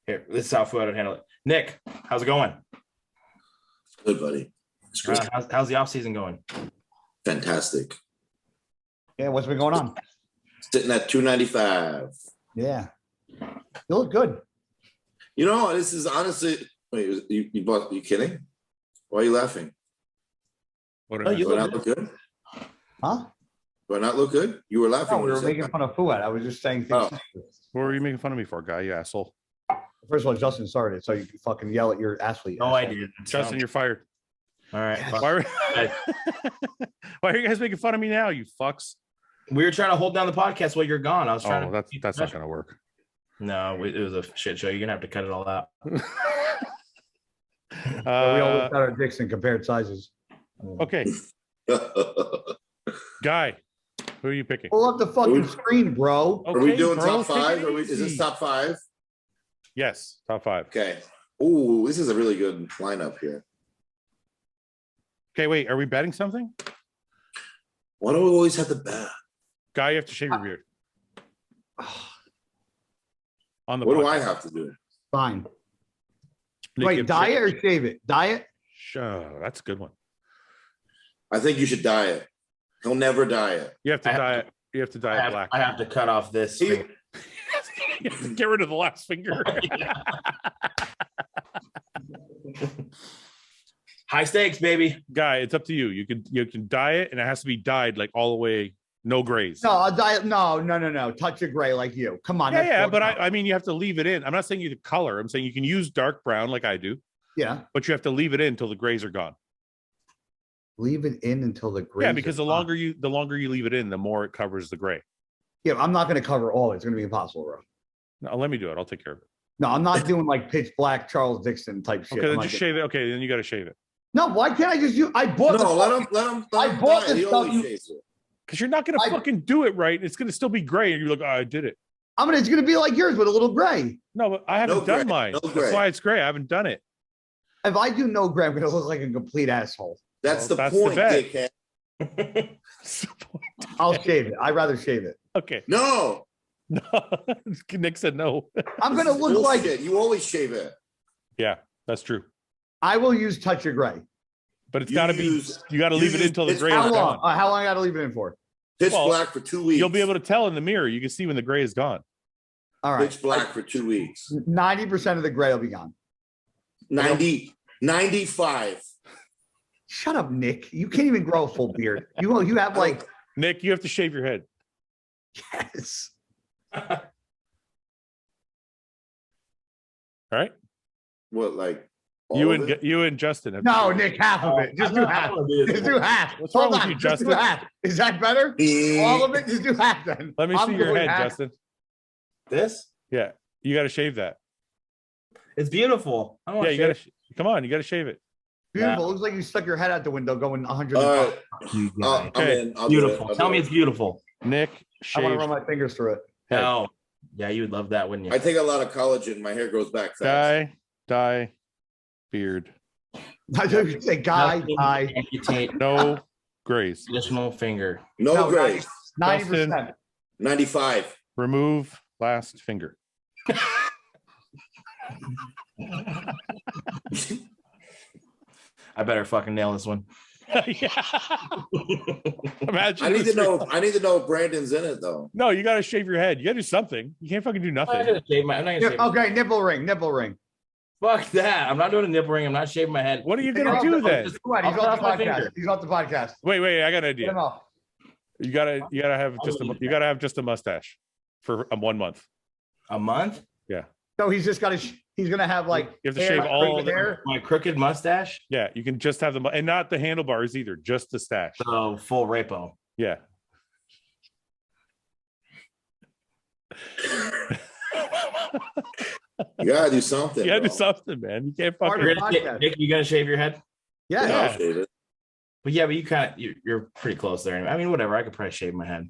Here, this is how Fouad would handle it. Nick, how's it going? Good, buddy. It's great. How's the off season going? Fantastic. Yeah, what's been going on? Sitting at 295. Yeah. You look good. This is honestly. Wait, you kidding? Why are you laughing? What do I not look good? Huh? Do I not look good? You were laughing. No, we were making fun of Fouad. I was just saying things. What were you making fun of me for, guy? You asshole. First of all, Justin started it, so you can fucking yell at your athlete. No, I did. Justin, you're fired. All right. Why are you guys making fun of me now, you fucks? We were trying to hold down the podcast while you're gone. I was trying to. That's not going to work. No, it was a shit show. You're going to have to cut it all out. We all looked at our dicks and compared sizes. Okay. Guy, who are you picking? Pull up the fucking screen, bro. Are we Okay, doing bro, top 5? take it Is this easy. top 5? Yes, top 5. Okay. Ooh, this is a really good lineup here. Okay, wait, are we betting something? Why do we always have to bet? Guy, you have to shave your beard. On the What do podcast. I have to do? Fine. Nick, you Wait, have to dye it shave- or shave it? Dye it? Sure, that's a good one. I think you should dye it. He'll never dye it. You have to I have dye it. You have to dye it black. I have to cut off this. He- finger. You have to get rid of the last finger. High stakes, baby. Guy, it's up to you. You can dye it, and it has to be dyed like all the way, no grays. No, I'll dye it. No. Touch of gray like you. Come on. that's Yeah, more but color. I mean, you have to leave it in. I'm not saying you the color. I'm saying you can use dark brown like I do, Yeah. but you have to leave it in until the grays are gone. Leave it in until the gray. Yeah, because the longer you leave it in, the more it covers the gray. Yeah, I'm not going to cover all. It's going to be impossible, bro. No, let me do it. I'll take care of it. No, I'm not doing like pitch black Charles Dixon type shit. Okay, I'm then not just doing- shave it. Okay, then you got to shave it No, why can't I just use? I bought. No, the let fucking- him I bought dye it. this He stuff always you- shaves it. because you're not going to I- fucking do it right. It's going to still be gray, and you're like, oh, I did it. It's going to be like yours with a little gray. No, but I haven't No done gray, mine. no That's gray. why it's gray. I haven't done it. If I do no gray, I'm going to look like a complete asshole. That's Well, the that's the point, bet. dickhead. I'll shave it. I'd rather shave it. Okay. No. No, Nick said no. I'm going to This is look like. bullshit. You always shave it. Yeah, that's true. I will use touch of gray. But it's You got to be. use- You got to you leave it use- until the it's gray How is long? gone. How long I got to leave it in for? Pitch Well, black for 2 weeks. You'll be able to tell in the mirror. You can see when the gray is gone. All right. Pitch black for 2 weeks. 90% of the gray will be gone. 95. Shut up, Nick. You can't even grow a full beard. You have like Nick, you have to shave your head. yes. All right. What, like all You of and it? you and Justin. Have to No, shave. Nick, half of it. Just do half. Just do half. What's wrong Hold with on. you, Just do Justin? half. Is that better? All of it? Just do half then. Let me I'm see your doing head, half. Justin. This? Yeah, you got to shave that. It's beautiful. I don't Yeah, want you got to. Come on, you got to shave it. Beautiful. Yeah. Looks like you stuck your head out the window going 100. All right. I'm Okay. in. I'll do it. beautiful. I'll Tell do me it. it's beautiful. Nick, I want shave. to run my fingers through it. head. Oh, yeah, you would love that, wouldn't you? I take a lot of collagen. My hair grows back fast. Dye, beard. I thought you say guy, Nothing guy. amputate No grays. additional finger. No, No, grace. 90%. 95. Remove last finger. I better fucking nail this one. Yeah. Imagine. I need this- to know. I need to know if Brandon's in it though. No, you got to shave your head. You got to do something. You can't fucking do I'm not nothing. gonna shave my. I'm not gonna shave. Okay, nipple ring, nipple ring. Fuck that. I'm not doing a nipple ring. I'm not shaving my head. What are you Take gonna off do the- then? Come on, he's I'll off cut the off my podcast. finger. He's off the podcast. Wait, I got an Get him idea. off. You gotta have just a mustache for 1 month. A month? So he's just got to. He's gonna have like. You have to hair, shave all crooked the- hair. My crooked mustache? Yeah, you can just have and not the handlebars either, just the stash. So full rapo. Yeah. You gotta do something. You gotta do bro. something, man. You can't Part fucking. of- You're gonna podcast. Nick, you gonna shave your head? Yeah. Yeah, I'll Yeah. shave it. But yeah, but you're pretty close there. I mean, whatever. I could probably shave my head.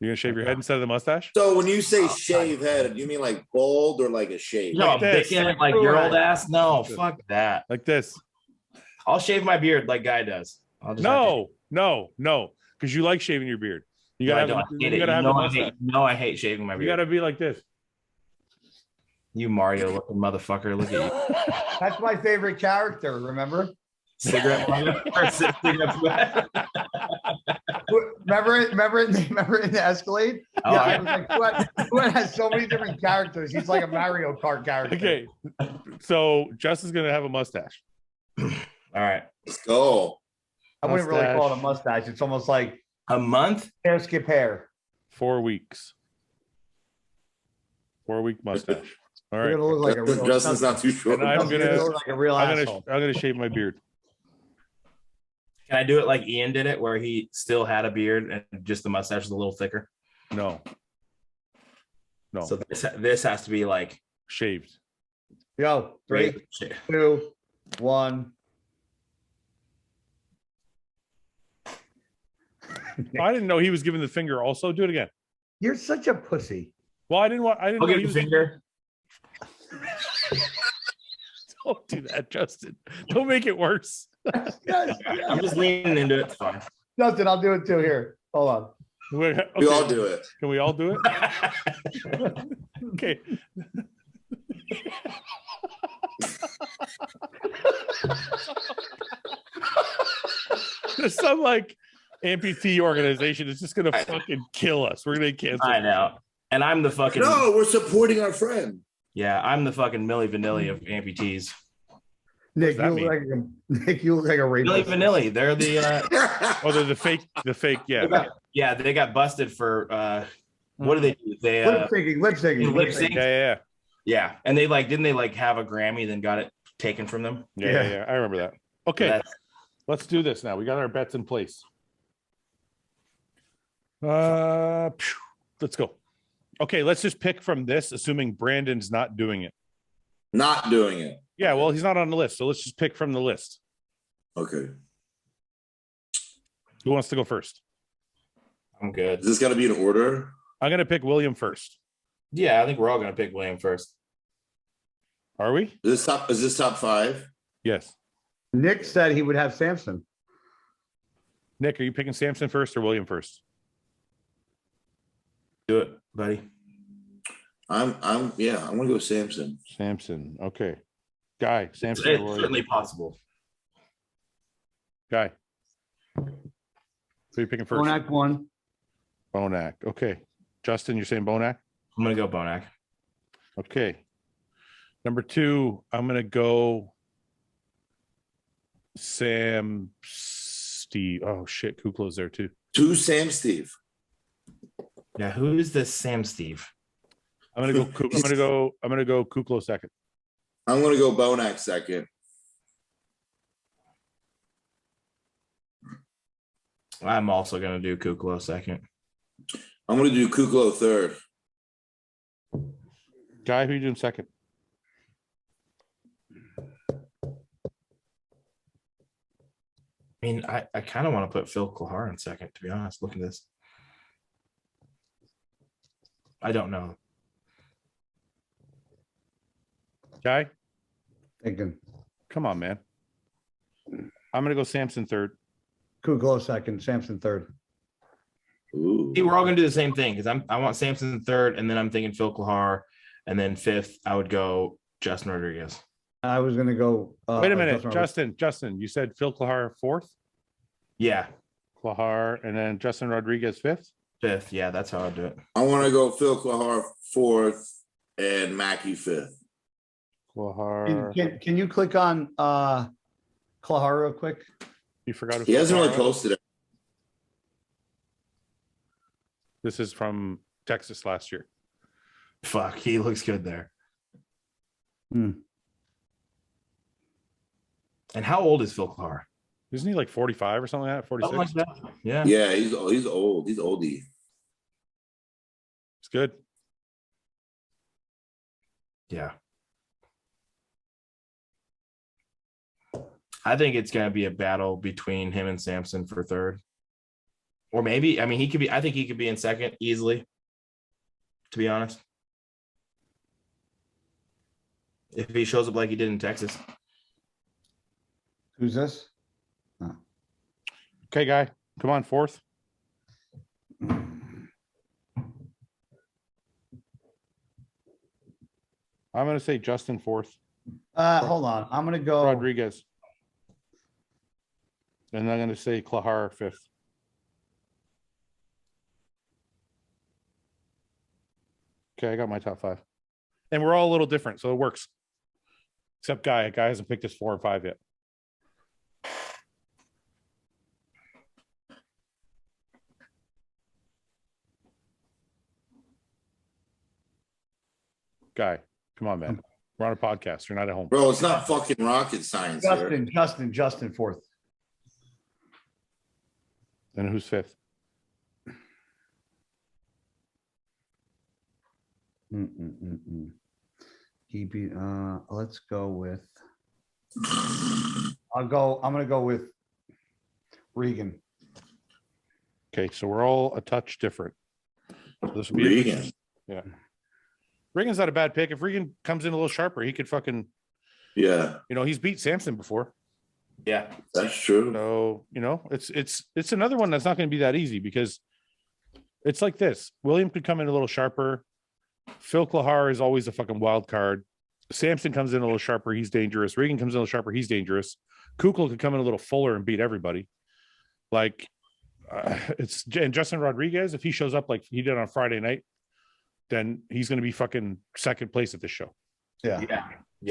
You're gonna shave your head instead of the mustache? So when you say shave head, do you mean like bald or like a shave? No, Like I'm this. picking it like your old ass. No, fuck that. Like this. I'll shave my beard like Guy does. I'll just have to- No. Because you like shaving your beard. You No, I gotta don't. have, I hate you it. gotta have You a know I mustache. hate- you know I hate shaving my You beard. gotta be like this. You Mario looking motherfucker. Look at you. That's my favorite character. Remember? Cigarette Mario? Or cigarette sweat? Remember it? Remember in the Escalade? Oh, Yeah, I yeah. was like, Fouad has so many different characters. He's like a Mario Kart character. Okay. So Justin's gonna have a mustache. All right. Let's go. I wouldn't really call it a mustache. It's almost like A month? hair skip hair. 4 weeks. 4-week mustache. All You're right. gonna look like a real. Justin's not too short. And I'm You're gonna- look like a real asshole. I'm gonna shave my beard. Can I do it like Ian did it, where he still had a beard and just the mustache was a little thicker? No. So this has to be like Shaved. Yo, 3, 2, 1. I didn't know he was giving the finger also. Do it again. You're such a pussy. Well, I didn't I'll know give he you was. finger. Don't do that, Justin. Don't make it worse. Yes, I'm just leaning into it. It's fine. Justin, I'll do it too. Here, hold on. Okay. We all do it. Can we all do it? Okay. Some like amputee organization is just gonna fucking kill us. We're gonna cancel. I know. And I'm the fucking No, we're supporting our friend. yeah, I'm the fucking Milli Vanilli of amputees. Nick, that you look like a Milli rapist. Vanilli, they're the Oh, they're the fake, yeah. yeah, they got busted for what do they do? They Lip syncing. lip sync. Yeah. Yeah. And they like didn't they like have a Grammy, then got it taken from them? Yeah. I remember that. Okay, That's- let's do this now. We got our bets in place. Let's go. Okay, let's just pick from this, assuming Brandon's not doing it. Not doing it. Yeah, well, he's not on the list, so let's just pick from the list. Okay. Who wants to go first? I'm good. Is this got to be in order? I'm gonna pick William first. Yeah, I think we're all gonna pick William first. Are we? Is this top 5? Yes. Nick said he would have Samson. Nick, are you picking Samson first or William first? Do it, buddy. I'm gonna go Samson. Samson. Okay. Guy, Samson. It's or William? certainly possible. Guy. So you're picking first. Bonac one. Bonac. Okay. Justin, you're saying Bonac? I'm gonna go Bonac. Okay. Number 2, I'm gonna go Sam Steve. Oh shit, Kuklow's there too. 2 Sam Steve. Yeah, who is this Sam Steve? I'm gonna go Kuklo second. I'm gonna go Bonac second. I'm also gonna do Kuklo second. I'm gonna do Kuklo third. Guy, who you doing second? I mean, I kind of want to put Phil Klahar in second, to be honest. Look at this. I don't know. Guy? Thinking. Come on, man. I'm gonna go Samson third. Kuklo second. Samson third. Ooh. See, we're all gonna do the same thing because I want Samson third, and then I'm thinking Phil Klahar, and then fifth I would go Justin Rodriguez. I was gonna go. Wait a minute, Justin. You said Phil Klahar fourth, Yeah, Klahar, and then Justin Rodriguez fifth. fifth. Yeah, that's how I'd do it. I want to go Phil Klahar fourth and Mackey fifth. Klahar. Can you click on Klahar real quick? You forgot. He hasn't really Klahar- posted it. This is from Texas last year. Fuck, he looks good there. Hmm. And how old is Phil Klahar? Isn't he like 45 or something like that? 46. Something like that. Yeah. Yeah, he's old. He's oldie. It's good. Yeah. I think it's going to be a battle between him and Samson for third. Or maybe, I mean, I think he could be in second easily, to be honest. If he shows up like he did in Texas. Who's this? Okay, Guy. Come on, fourth. I'm going to say Justin fourth. Hold on. I'm gonna go. Rodriguez. And I'm going to say Klahar fifth. Okay, I got my top 5. And we're all a little different, so it works. Except Guy. Guy hasn't picked his 4 or 5 yet. Guy, come on, man. We're on a podcast. You're not at home. Bro, it's not fucking rocket science here. Justin fourth. And who's fifth? Let's go with. I'm gonna go with Regan. Okay, so we're all a touch different. So this will be Regan. Yeah. Regan's not a bad pick. If Regan comes in a little sharper, he could fucking, he's beat Samson before. Yeah, that's true. So, it's another one that's not going to be that easy because it's like this. William could come in a little sharper. Phil Klahar is always a fucking wild card. Samson comes in a little sharper. He's dangerous. Regan comes in a little sharper. He's dangerous. Kukla could come in a little fuller and beat everybody. Like, and Justin Rodriguez, if he shows up like he did on Friday night, then he's going to be fucking second place at this show. Yeah.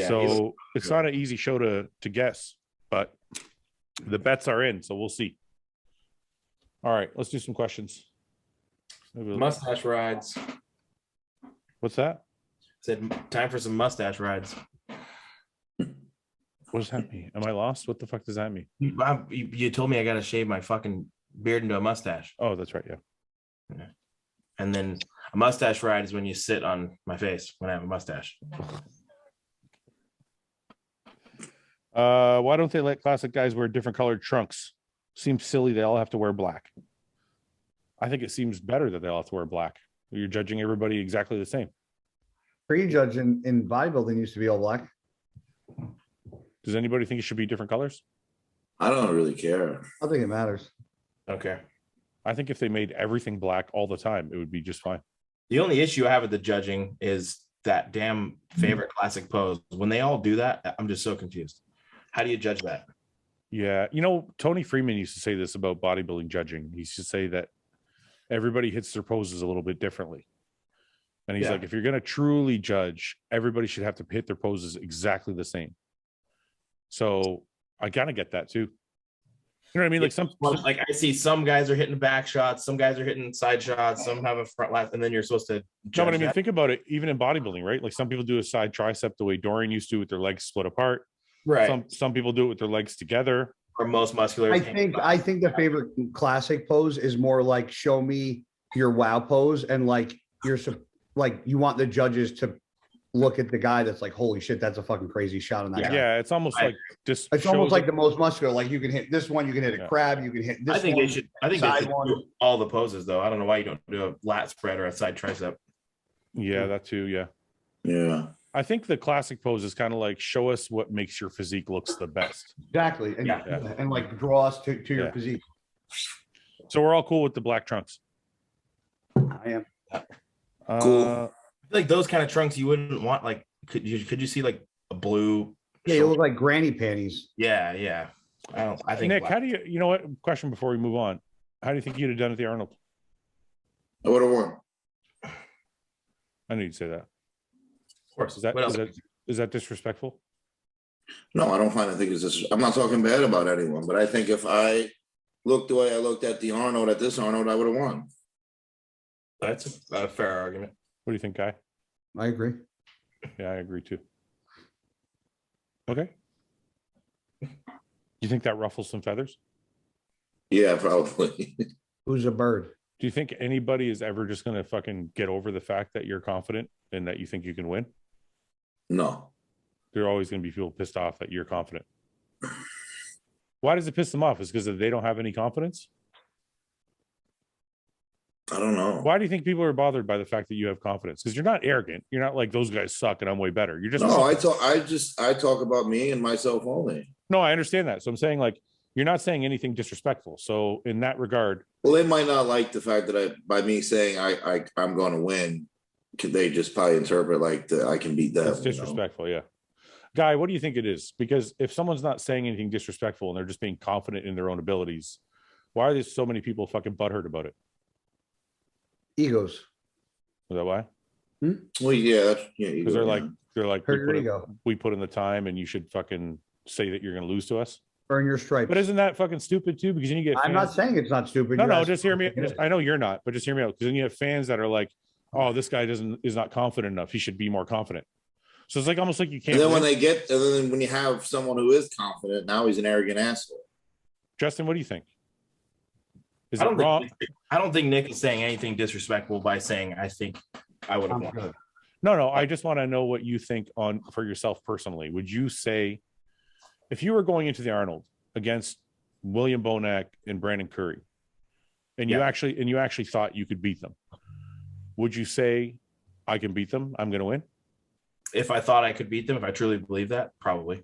So it's not an easy show to guess, but the bets are in. So we'll see. All right, let's do some questions. Mustache rides. What's that? Said time for some mustache rides. What does that mean? Am I lost? What the fuck does that mean? You told me I got to shave my fucking beard into a mustache. Oh, that's right. Yeah. And then a mustache ride is when you sit on my face when I have a mustache. Why don't they let classic guys wear different colored trunks? Seems silly. They all have to wear black. I think it seems better that they all have to wear black. You're judging everybody exactly the same. Prejudge in bodybuilding used to be all black. Does anybody think it should be different colors? I don't really care. I think it matters. Okay. I think if they made everything black all the time, it would be just fine. The only issue I have with the judging is that damn favorite classic pose. When they all do that, I'm just so confused. How do you judge that? Yeah. Tony Freeman used to say this about bodybuilding judging. He used to say that everybody hits their poses a little bit differently. And he's like, if you're going to truly judge, everybody should have to hit their poses exactly the same. So I kind of get that too. You know what I mean? Like I see some guys are hitting back shots, some guys are hitting side shots, some have a front left, and then you're supposed to judge. No, but I mean, think about it. Even in bodybuilding, right? Like some people do a side tricep the way Dorian used to with their legs split apart. Right. Some people do it with their legs together. Or most muscular. I think the favorite classic pose is more like show me your wow pose, and like you want the judges to look at the guy that's like, holy shit, that's a fucking crazy shot on that guy. Yeah, it's almost like just it's almost like the most muscular. Like you can hit this one, you can hit a crab, you can hit this. I think they should do all the poses though. I don't know why you don't do a lat spread or a side tricep. Yeah, that too. Yeah. I think the classic pose is kind of like show us what makes your physique looks the best. Exactly. And like draw us to your physique. So we're all cool with the black trunks. I am. Cool. Like those kind of trunks you wouldn't want. Like could you see like a blue? Yeah, you look like granny panties. Yeah. I think Nick, how do you know what question before we move on? How do you think you'd have done at the Arnold? I would have won. I knew you'd say that. Of course. Is that disrespectful? No, I don't find it. I'm not talking bad about anyone, but I think if I looked the way I looked at the Arnold at this Arnold, I would have won. That's a fair argument. What do you think, Guy? I agree. Yeah, I agree too. Okay. You think that ruffles some feathers? Yeah, probably. Who's a bird? Do you think anybody is ever just going to fucking get over the fact that you're confident and that you think you can win? No. There are always going to be people pissed off that you're confident. Why does it piss them off? Is because they don't have any confidence? I don't know. Why do you think people are bothered by the fact that you have confidence? Because you're not arrogant. You're not like those guys suck and I'm way better. You're just I talk about me and myself only. No, I understand that. So I'm saying like you're not saying anything disrespectful. So in that regard, well, they might not like the fact that by me saying I'm going to win, could they just probably interpret like I can beat them? That's disrespectful. Yeah. Guy, what do you think it is? Because if someone's not saying anything disrespectful and they're just being confident in their own abilities, why are there so many people fucking butthurt about it? Egos. Is that why? Well, yeah, because they're like ego. We put in the time, and you should fucking say that you're going to lose to us. Earn your stripes. But isn't that fucking stupid too? Because then you get. I'm not saying it's not stupid. No, just hear me. I know you're not, but just hear me out. Because then you have fans that are like, "Oh, this guy is not confident enough. He should be more confident." So it's like almost like you can't. And then when you have someone who is confident, now he's an arrogant asshole. Justin, what do you think? Is it wrong? I don't think Nick is saying anything disrespectful by saying I think I would have won. No. I just want to know what you think for yourself personally. Would you say if you were going into the Arnold against William Bonac and Brandon Curry, and you actually thought you could beat them, would you say, I can beat them, I'm going to win? If I thought I could beat them, if I truly believe that, probably.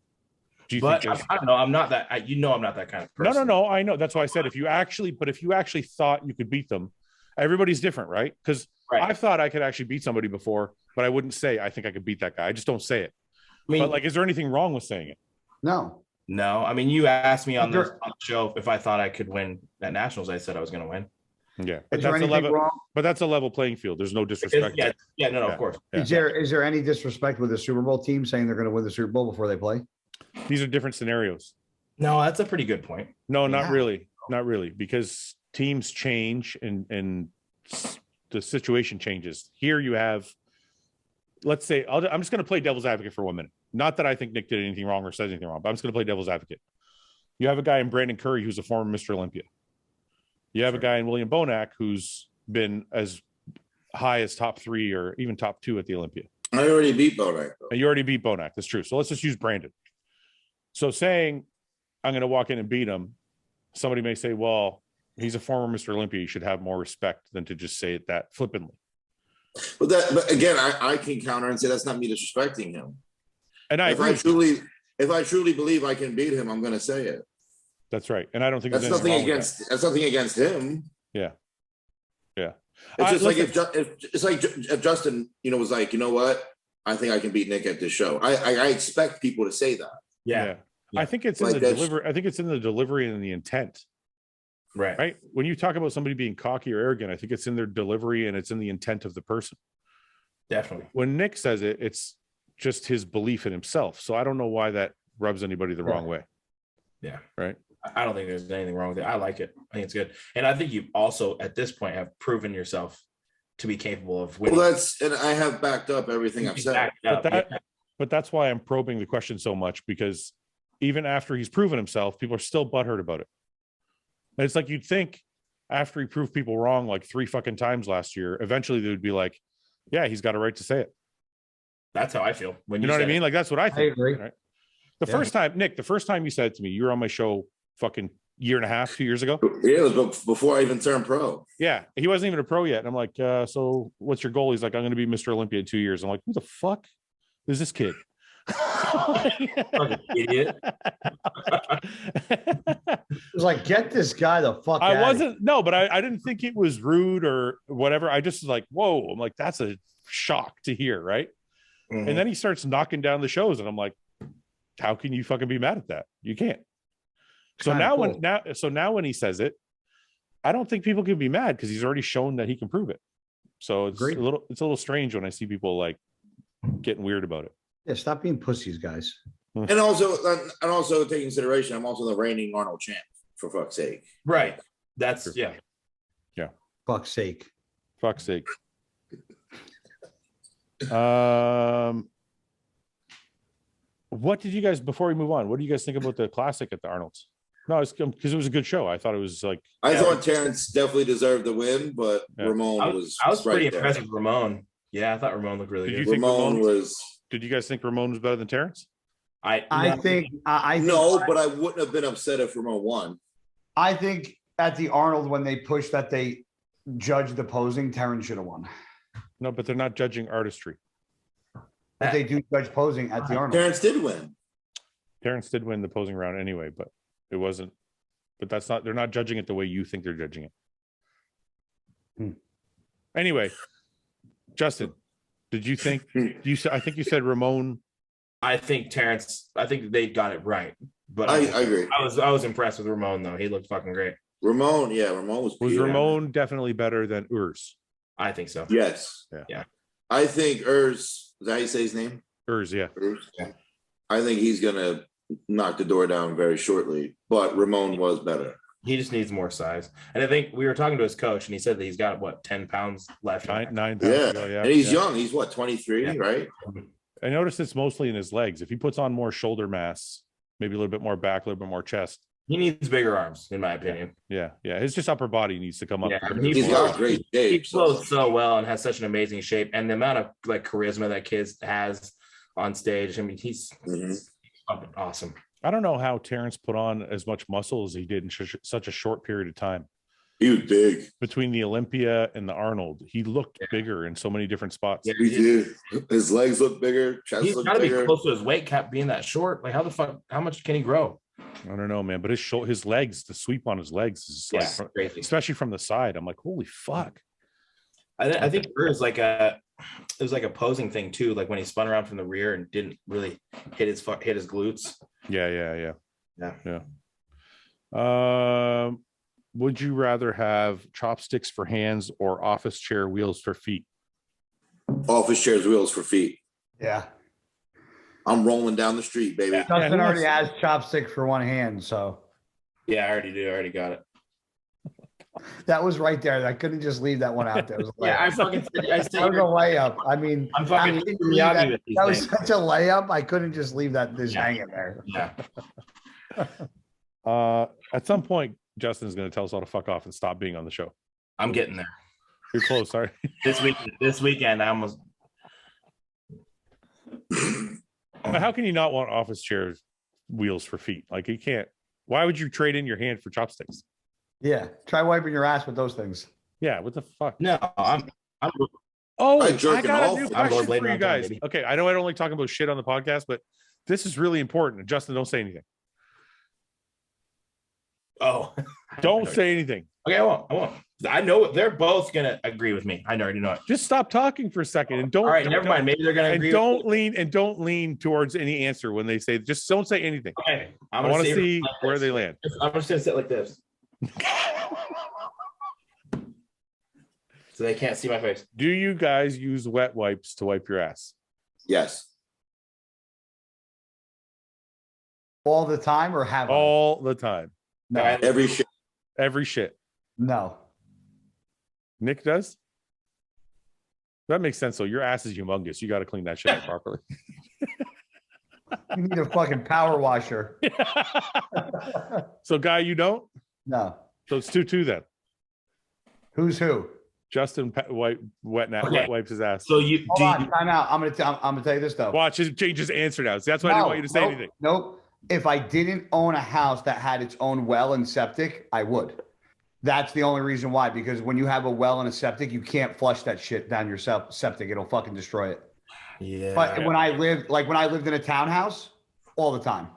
Do you but think I don't know. I'm not that. I'm not that kind of person. No. I know. That's why I said if you actually thought you could beat them, everybody's different, right? Because I've thought I could actually beat somebody before, but I wouldn't say I think I could beat that guy. I just don't say it. I mean, but like, is there anything wrong with saying it? No. I mean, you asked me on the show if I thought I could win at Nationals. I said I was going to win. Yeah, but that's a level playing field. There's no disrespect. Of course. Yeah. Is there any disrespect with the Super Bowl team saying they're going to win the Super Bowl before they play? These are different scenarios. No, that's a pretty good point. No, not really, because teams change and the situation changes. Here you have, let's say, I'm just going to play devil's advocate for 1 minute. Not that I think Nick did anything wrong or said anything wrong, but I'm just going to play devil's advocate. You have a guy in Brandon Curry who's a former Mr. Olympia. You have a guy in William Bonac who's been as high as top 3 or even top 2 at the Olympia. I already beat Bonac. You already beat Bonac. That's true. So let's just use Brandon. So saying I'm going to walk in and beat him, somebody may say, well, he's a former Mr. Olympia. You should have more respect than to just say it that flippantly. But again, I can counter and say that's not me disrespecting him. And if I truly believe I can beat him, I'm going to say it. That's right. And I don't think that's nothing against him. Yeah. It's just like if Justin, was like, you know what? I think I can beat Nick at this show. I expect people to say that. Yeah. I think it's in the delivery. I think it's in the delivery and the intent. Right. When you talk about somebody being cocky or arrogant, I think it's in their delivery and it's in the intent of the person. Definitely. When Nick says it, it's just his belief in himself. So I don't know why that rubs anybody the wrong way. Yeah. Right. I don't think there's anything wrong with it. I like it. I think it's good. And I think you also at this point have proven yourself to be capable of winning. Well, and I have backed up everything I've said. But that's why I'm probing the question so much, because even after he's proven himself, people are still butthurt about it. And it's like, you'd think after he proved people wrong like 3 fucking times last year, eventually they would be like, yeah, he's got a right to say it. That's how I feel. When you know what I mean? Like, that's what I think. I agree. Right? The first time you said it to me, you were on my show fucking 1.5 years, 2 years ago. Yeah, it was before I even turned pro. Yeah. He wasn't even a pro yet. And I'm like, so what's your goal? He's like, I'm going to be Mr. Olympia in 2 years. I'm like, who the fuck is this kid? Idiot. It was like, get this guy the fuck out. I wasn't, no, but I didn't think it was rude or whatever. I just was like, whoa. I'm like, that's a shock to hear, right? Mm-hmm. And then he starts knocking down the shows, and I'm like, how can you fucking be mad at that? You can't. So now when he says it, I don't think people can be mad because he's already shown that he can prove it. So it's a little strange when I see people like getting weird about it. Yeah, stop being pussies, guys. And also take consideration, I'm also the reigning Arnold champ, for fuck's sake. Right. That's true. Yeah. Fuck's sake. What did you guys, before we move on, what do you guys think about the classic at the Arnold's? No, it's because it was a good show. I thought it was like, I thought Terrence definitely deserved the win, but Ramon I was pretty impressed with Ramon. Yeah, I thought Ramon looked really good. Did you guys think Ramon was better than Terrence? I think but I wouldn't have been upset if Ramon won. I think at the Arnold, when they pushed that they judged the posing, Terrence should have won. No, but they're not judging artistry. But they do judge posing at the Arnold. Terrence did win. Terrence did win the posing round anyway, but it wasn't. But they're not judging it the way you think they're judging it. Anyway, Justin, did you think I think you said Ramon? I think Terrence. I think they got it right. But I agree. I was impressed with Ramon though. He looked fucking great. Ramon was Ramon definitely better than Urs? I think so. Yes. Yeah. I think Urs. Is that how you say his name? Urs, yeah. I think he's gonna knock the door down very shortly. But Ramon was better. He just needs more size. And I think we were talking to his coach, and he said that he's got 10 pounds left. 9 pounds. Yeah. And he's young. He's 23, right? I noticed it's mostly in his legs. If he puts on more shoulder mass, maybe a little bit more back, a little bit more chest. He needs bigger arms, in my opinion. Yeah. It's just upper body needs to come up. Yeah, he's got great shape. He flows so well and has such an amazing shape, and the amount of like charisma that kid has on stage. I mean, he's fucking awesome. I don't know how Terrence put on as much muscle as he did in such a short period of time. He was big. Between the Olympia and the Arnold, he looked bigger in so many different spots. Yeah, he did. His legs look bigger. Chest He's look got to be bigger. close to his weight cap being that short. Like, how much can he grow? I don't know, man. But his legs, the sweep on his legs is like, crazy. Especially from the side. I'm like, holy fuck. I think it was like a posing thing too. Like when he spun around from the rear and didn't really hit his glutes. Yeah. Would you rather have chopsticks for hands or office chair wheels for feet? Office chairs, wheels for feet. Yeah. I'm rolling down the street, baby. Yeah. Justin already has chopsticks for one hand, so. Yeah, I already got it. That was right there. I couldn't just leave that one out there. I fucking that was a layup. I mean, I'm fucking that was such a layup. I couldn't just leave that hanging there. Yeah. At some point, Justin's going to tell us all to fuck off and stop being on the show. I'm getting there. You're close, sorry. This weekend, I almost. How can you not want office chairs wheels for feet? Like you can't. Why would you trade in your hand for chopsticks? Yeah, try wiping your ass with those things. Yeah, what the fuck? No, I'm I got a new question for you guys. Okay, I know I don't like talking about shit on the podcast, but this is really important. Justin, don't say anything. Oh, don't say anything. Okay, I won't. I know they're both gonna agree with me. I already know it. Just stop talking for a second and don't. All right, never mind. Maybe they're gonna agree. Don't lean towards any answer when they say. Just don't say anything. Okay, I want to see where they land. I'm just gonna sit like this, so they can't see my face. Do you guys use wet wipes to wipe your ass? Yes. All the time, or have all the time? No. Every shit. Every shit. No. Nick does? That makes sense. So your ass is humongous. You got to clean that shit up properly. You need a fucking power washer. So, Guy, you don't? No. So it's 2-2 then. Who's who? Justin wet wipes his ass. So hold on, time out. I'm gonna tell you this though. Watch, change his answer now. So that's why I didn't want you to say anything. Nope. If I didn't own a house that had its own well and septic, I would. That's the only reason why. Because when you have a well and a septic, you can't flush that shit down your septic. It'll fucking destroy it. Yeah. But when I lived in a townhouse, all the time.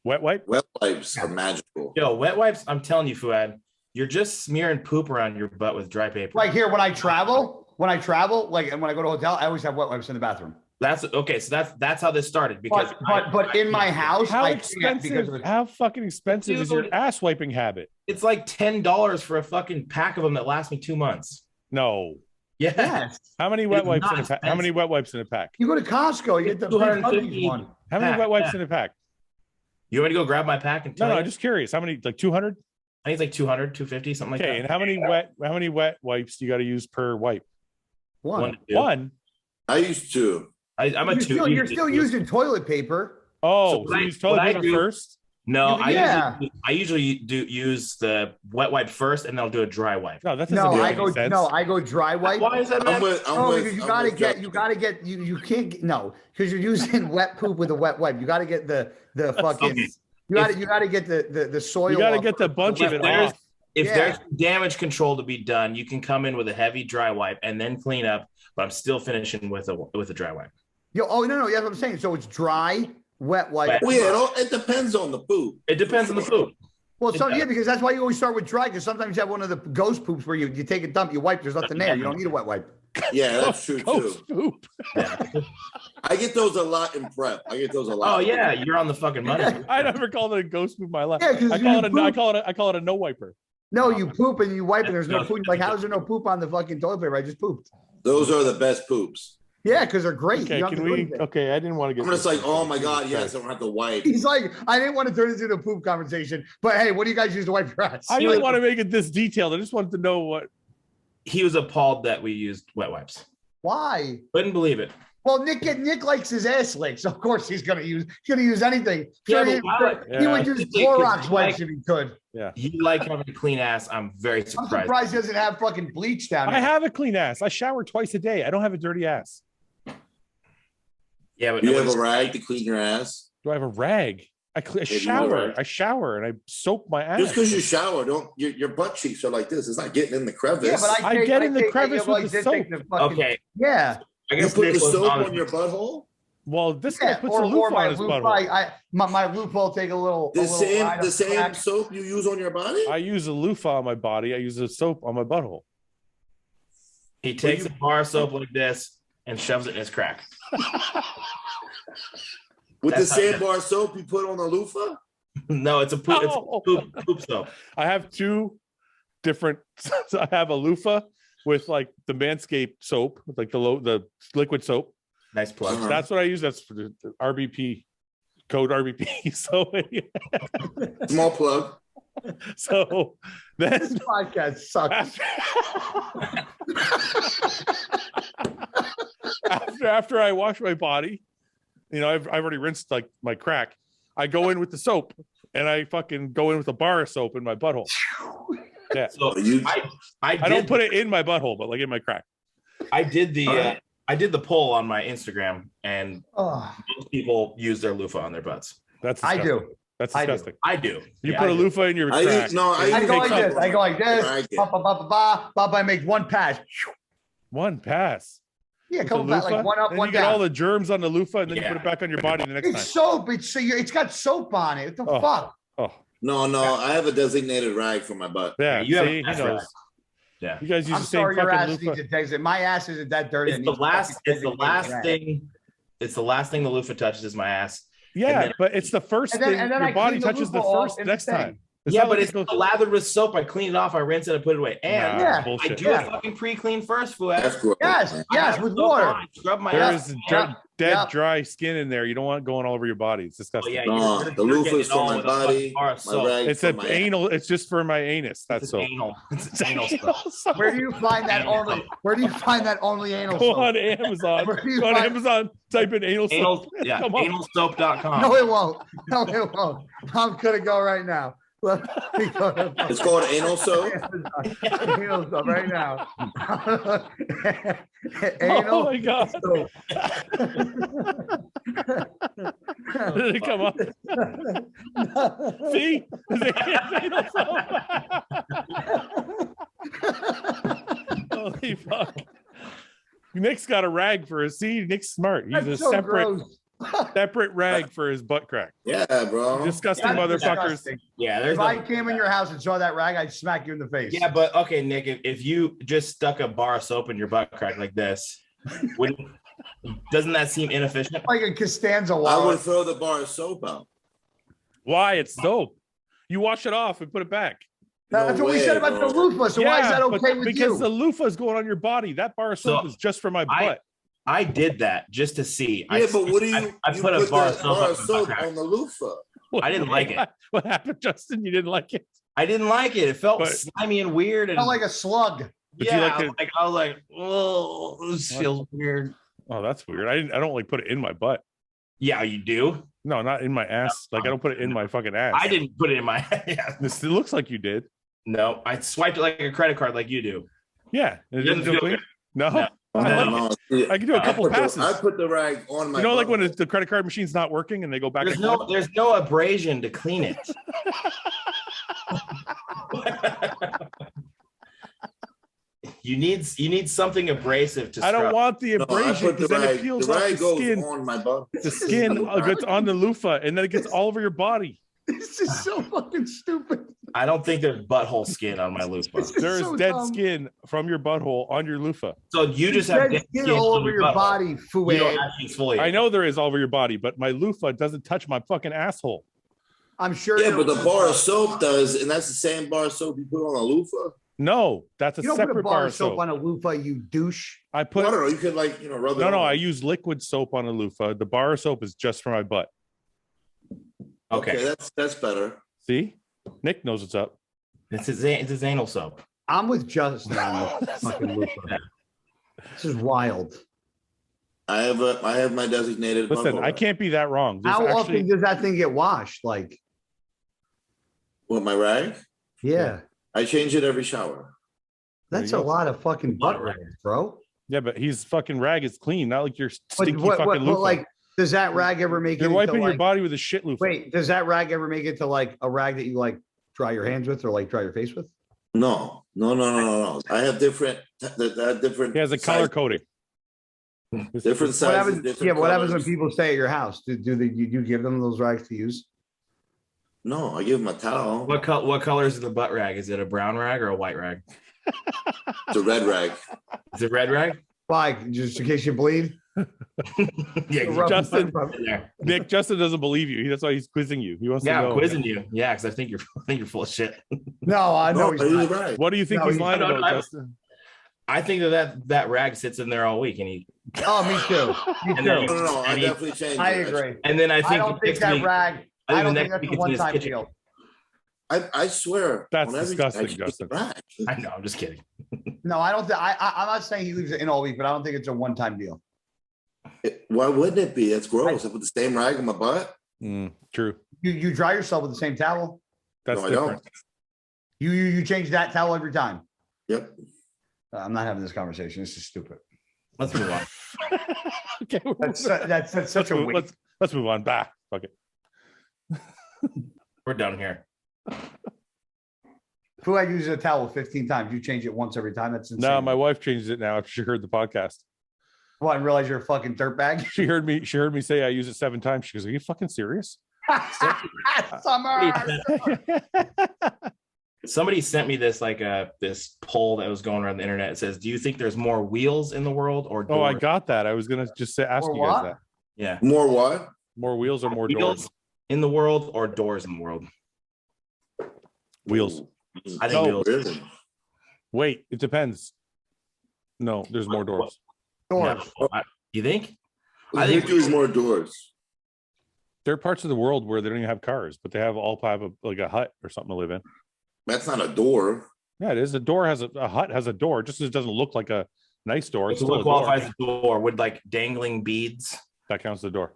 Wet wipe? Wet wipes are magical. Yo, wet wipes, I'm telling you, Fouad, you're just smearing poop around your butt with dry paper. Like here, when I travel, like, and when I go to a hotel, I always have wet wipes in the bathroom. That's okay. So that's how this started. Because but in my house, how expensive? How fucking expensive is your ass wiping habit? It's like $10 for a fucking pack of them that lasts me 2 months. No. Yes. How many wet wipes in a pack? How many wet wipes in a pack? You go to Costco, you get the 250 one. How many wet wipes in a pack? You want me to go grab my pack and tell No, I'm just curious. How many? Like 200? I think it's like 200, 250, something like that. Okay, and how many wet wipes do you got to use per wipe? One. I used to. I'm a two. You're still using toilet paper. Oh, so you use toilet paper first? No, I usually do use the wet wipe first, and then I'll do a dry wipe. No, that doesn't make any sense. No, I go dry wipe. Why is that? Because you can't because you're using wet poop with a wet wipe. You got to get the fucking. Okay. You got to get the soil. You got to get the bunch of it off. If there's damage control to be done, you can come in with a heavy dry wipe and then clean up. But I'm still finishing with a dry wipe. No, that's what I'm saying. So it's dry, wet wipe. Well, it depends on the poop. It depends on the poop. Well, because that's why you always start with dry. Because sometimes you have one of the ghost poops where you take a dump, you wipe, there's nothing there. You don't need a wet wipe. Yeah, that's true too. Poop. I get those a lot in prep. Oh yeah, you're on the fucking money. I never called it a ghost poop in my life. Yeah, I call it a no wiper. No, you poop and you wipe and there's no poop. Like, how is there no poop on the fucking toilet paper? I just pooped. Those are the best poops. Yeah, because they're great. Okay, okay, I didn't want to get. I'm just like, oh my god, yes, I don't have to wipe. He's like, I didn't want to turn this into a poop conversation, but hey, what do you guys use to wipe your ass? I didn't want to make it this detailed. I just wanted to know what. He was appalled that we used wet wipes. Why? Couldn't believe it. Well, Nick likes his ass licked, so of course he's gonna use anything. He would use Clorox wipes if he could. Yeah, he liked having a clean ass. I'm very surprised. I'm surprised he doesn't have fucking bleach down there. I have a clean ass. I shower twice a day. I don't have a dirty ass. Yeah, but you have a rag to clean your ass. Do I have a rag? I shower and I soak my ass. Just because you shower, your butt cheeks are like this. It's not getting in the crevice. Yeah, but I get in the crevice with the soap. Okay. Yeah. I You guess put the Nick was soap honest. on your butthole. Well, this guy puts a loofah on his butthole. My loofah will take a little. The same soap you use on your body. I use a loofah on my body. I use a soap on my butthole. He takes a bar of soap like this and shoves it in his crack. With the same bar of soap you put on the loofah? No, it's a poop. It's a poop soap. I have two different. I have a loofah with like the Manscaped soap, with like the liquid soap. Nice plug. That's what I use. That's for the RBP code RBP. So Small plug. So then This podcast sucks. After I wash my body, you know, I've already rinsed like my crack. I go in with the soap and I fucking go in with a bar of soap in my butthole. Yeah. So I don't put it in my butthole, but like in my crack. I did the poll on my Instagram, and most people use their loofah on their butts. That's disgusting. I do. That's disgusting. I do. You put a loofah in your crack. I go like this. I go like this. I make one pass. One pass. Yeah, a couple pass, like one up, and one you down. get all the germs on the loofah, and then you put it back on your body the next time. It's soap. It's got soap on it. What the fuck? Oh. No, I have a designated rag for my butt. Yeah, you see, have he knows. Yeah. You guys use I'm the same sorry, your ass fucking needs loofah. a text. My ass isn't that dirty. It's the last thing. It's the last thing the loofah touches is my ass. Yeah, but it's the first thing your body touches the first next time. But it's lathered with soap. I clean it off. I rinse it. I put it away. And I do a fucking pre-clean first, Fouad. That's cool. Yes, with water. Scrub my There's ass. dead, dry skin in there. You don't want it going all over your body. It's disgusting. No, the loofah is for my body. My rag it's an anal. It's just for my anus. That's so. Anal. It's anal stuff. Where do you find that only? Where do you find that only anal Go soap? on Amazon. Go on Amazon. Type in anal soap. Yeah, analsoap.com. No, it won't. No, it won't. I'm gonna go right now. It's called anal soap. Anal soap right now. Oh my god! Soap. Did it come up? See? Anal soap. Holy fuck! Nick's got a rag for his seed. Nick's smart. He's That's a so separate rag for his butt crack. Yeah, bro. Disgusting motherfuckers. Disgusting. Yeah, if I came in your house and saw that rag, I'd smack you in the face. Yeah, but okay, Nick, if you just stuck a bar of soap in your butt crack like this, doesn't that seem inefficient? Like a Costanza I wallet. would throw the bar of soap out. Why? It's soap. You wash it off and put it back. That's what we said about the loofah. So why is that okay with because you? Because the loofah is going on your body. That bar of soap is just for my butt. I did that just to see. Yeah, but what do you? I put a bar of soap on the loofah. I didn't like it. What happened, Justin? You didn't like it? I didn't like it. It felt slimy and weird. And felt like a slug. But yeah, I was like, oh, this feels weird. Oh, that's weird. I don't like put it in my butt. Yeah, you do. No, not in my ass. Like I don't put it in my fucking ass. I didn't put it in my ass. It looks like you did. No, I swiped it like a credit card, like you do. Yeah, it doesn't feel clean. No. No. I can do a couple passes. I put the rag on my. You know, like when the credit card machine's not working and they go back. There's no abrasion to clean it. You need something abrasive to. I don't want the abrasion because then it peels off the skin. On my butt. The skin gets on the loofah and then it gets all over your body. This is so fucking stupid. I don't think there's butthole skin on my loofah. There's dead skin from your butthole on your loofah. So you just have dead skin all over your body, Fouad. You don't actually exfoliate. I know there is all over your body, but my loofah doesn't touch my fucking asshole. I'm sure. Yeah, but the bar of soap does, and that's the same bar of soap you put on a loofah. No, that's a separate bar of soap on a loofah, you douche. I put. I don't know. You could rub it. No, I use liquid soap on a loofah. The bar of soap is just for my butt. Okay, that's better. See, Nick knows what's up. It's his anal soap. I'm with Justin on the fucking loofah. This is wild. I have my designated. Listen, I can't be that wrong. How often does that thing get washed? Like, what, my rag? Yeah. I change it every shower. That's a lot of fucking butt rags, bro. Yeah, but his fucking rag is clean, not like your stinky fucking loofah. Does that rag ever make it? You're wiping your like, body with a shit loofah. Wait, does that rag ever make it to like a rag that you like dry your hands with or like dry your face with? No. I have different. Different. He has a color coding. Different sizes. What happens when people stay at your house? Do you give them those rags to use? No, I give them a towel. What color is the butt rag? Is it a brown rag or a white rag? It's a red rag. Is it red rag? Why? Just in case you bleed? Yeah, Justin doesn't believe you. That's why he's quizzing you. He wants to know. I'm quizzing you. Yeah, because I think you're full of shit. No, I know he's right. What do you think he's lying about, Justin? I think that rag sits in there all week, and he. Oh, me too. Me too. No, I definitely changed. I agree. And then I don't think that rag. I don't think that's a one-time deal. I swear. That's disgusting, Justin. I know. I'm just kidding. No, I don't. I'm not saying he leaves it in all week, but I don't think it's a one-time deal. Why wouldn't it be? It's gross. I put the same rag in my butt. True. You dry yourself with the same towel. That's no, different. I don't. You change that towel every time. Yep. I'm not having this conversation. This is stupid. Let's move on. Okay. That's such a waste. Let's move on. Back. Fuck it. We're done here. Fouad uses a towel 15 times. You change it once every time. That's insane. No, my wife changes it now after she heard the podcast. What? And realize you're a fucking dirtbag? She heard me say I use it 7 times. She goes, "Are you fucking serious?" Summer. Somebody sent me this this poll that was going around the internet. It says, "Do you think there's more wheels in the world or doors?" Oh, I got that. I was gonna just ask you guys that. Yeah. More what? More wheels or more wheels doors? In the world or doors in the world? Wheels. I think wheels. Really? Wait, it depends. No, there's more doors. Doors. No, you think? I think there's more doors. There are parts of the world where they don't even have cars, but they have a hut or something to live in. That's not a door. Yeah, it is. A door has a hut has a door, just as it doesn't look like a nice door. It's so still what qualifies as a door? Would like dangling beads? That counts as a door.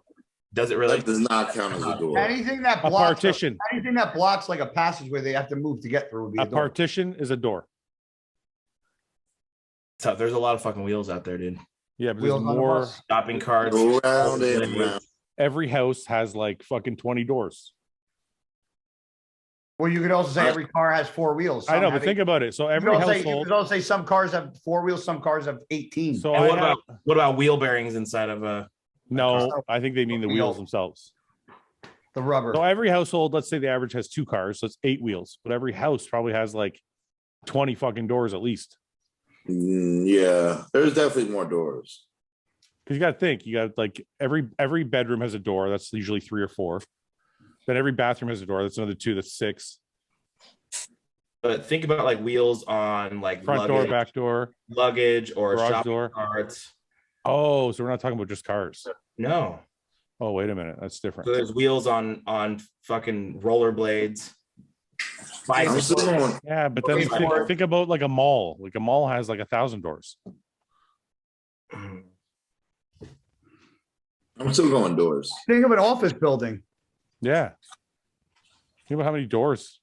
Does it really? That does not count as a door. Anything that A blocks partition. Anything that blocks like a passageway they have to move to get through would be A a door. partition is a door. So there's a lot of fucking wheels out there, dude. Yeah, but Wheels there's on the more. bus. Shopping carts. Go around and around. Every house has like fucking 20 doors. Well, you could also say every car has 4 wheels. I know, but think about it. So every you household. could also say some cars have 4 wheels, some cars have 18. So And what about wheel bearings inside of a? No, I think they mean the wheels themselves. The rubber. So every household, let's say the average has 2 cars, so it's 8 wheels. But every house probably has like 20 fucking doors at least. Yeah, there's definitely more doors. Because you got to think, you got like every bedroom has a door. That's usually 3 or 4. Then every bathroom has a door. That's another 2. That's 6. But think about like wheels on like Front door, back door, luggage, or garage shopping door. carts. Oh, so we're not talking about just cars. No. Oh, wait a minute. That's different. So there's wheels on fucking rollerblades. Bicycles. Yeah, but then think about like a mall. Like a mall has like 1,000 doors. I'm still going doors. Think of an office building. Yeah. Think about how many doors.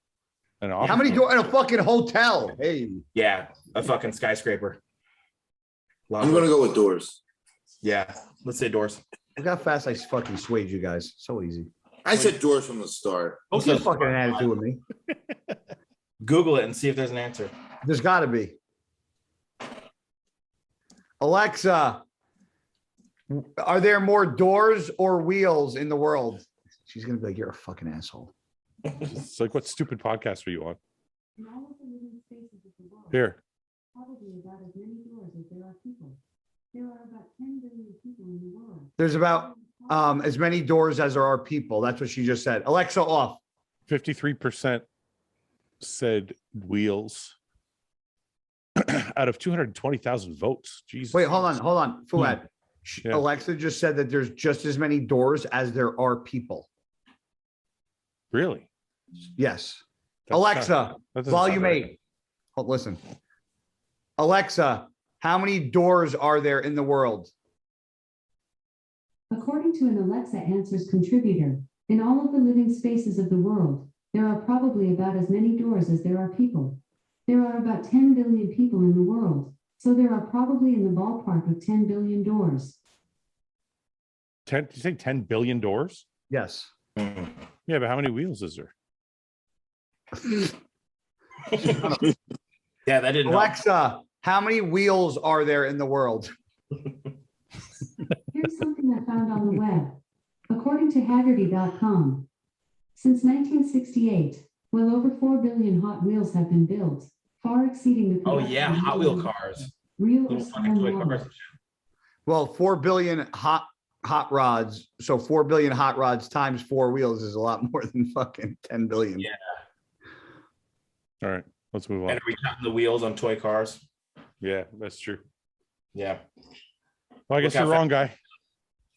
How many doors in a fucking hotel? Hey. Yeah, a fucking skyscraper. I'm gonna go with doors. Yeah, let's say doors. Look how fast I fucking swayed you guys. So easy. I said doors from the start. Don't get fucking an attitude with me. Google it and see if there's an answer. There's got to be. Alexa, are there more doors or wheels in the world? She's gonna be like, "You're a fucking asshole." It's like, what stupid podcast are you on? Here. Probably about as many doors as there are people. There are about 10 billion people in the world. There's about as many doors as there are people. That's what she just said. Alexa off. 53% said wheels out of 220,000 votes. Jesus. Wait, hold on. Fouad. Yeah. Alexa just said that there's just as many doors as there are people. Really? Yes. That's Alexa, volume 8. Oh, listen. Alexa, how many doors are there in the world? According to an Alexa Answers contributor, in all of the living spaces of the world, there are probably about as many doors as there are people. There are about 10 billion people in the world, so there are probably in the ballpark of 10 billion doors. 10? Did you say 10 billion doors? Yes. Yeah, but how many wheels is there? Yeah, that didn't. Alexa, how many wheels are there in the world? Here's something I found on the web. According to Haggerty.com, since 1968, well over 4 billion Hot Wheels have been built, far exceeding the Oh production yeah, of Hot Wheel any cars. real or Little fucking small toy model. cars. Well, 4 billion hot rods. So 4 billion hot rods times 4 wheels is a lot more than fucking 10 billion. Yeah. All right, let's move on. And are we counting the wheels on toy cars? Yeah, that's true. Yeah. Well, I guess Look you're how wrong, guy.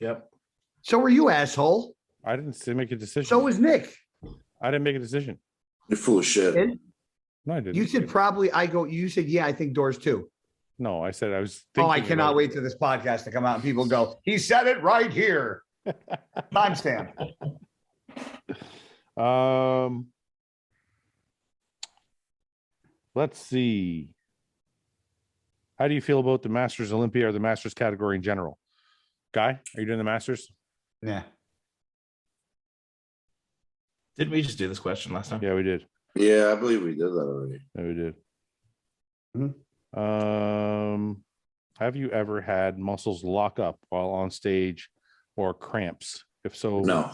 Yep. So were you, asshole. I didn't say make a decision. So was Nick. I didn't make a decision. You're full of shit. No, I didn't. You said probably. You said, yeah, I think doors too. No, I said I was Oh, I thinking cannot about- wait till this podcast to come out and people go, he said it right here. Timestamp. Let's see. How do you feel about the Masters Olympia or the Masters category in general? Guy, are you doing the Masters? Yeah. Didn't we just do this question last time? Yeah, we did. Yeah, I believe we did that already. Yeah, we did. Mhm. Have you ever had muscles lock up while on stage or cramps? If so, No.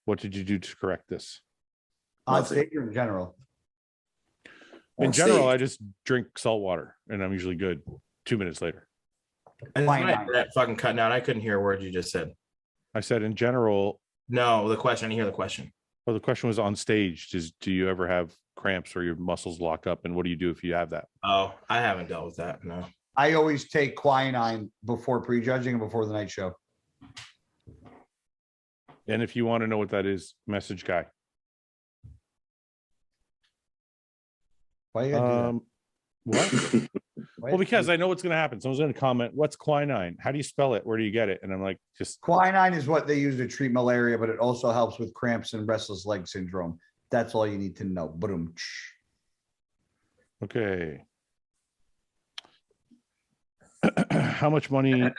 what did you do to correct this? On Nothing. stage or in general? In On general, stage. I just drink salt water and I'm usually good 2 minutes later. And Fine, it's fine. that fucking cutting out. I couldn't hear a word you just said. I said in general. No, the question. I didn't hear the question. Well, the question was on stage. Do you ever have cramps or your muscles lock up? And what do you do if you have that? Oh, I haven't dealt with that. No. I always take quinine before prejudging and before the night show. And if you want to know what that is, message Guy. Why you gotta do What? that? Well, because I know what's going to happen. Someone's going to comment, "What's quinine? How do you spell it? Where do you get it?" And I'm like, just quinine is what they use to treat malaria, but it also helps with cramps and restless leg syndrome. That's all you need to know. Boom. okay. How much money?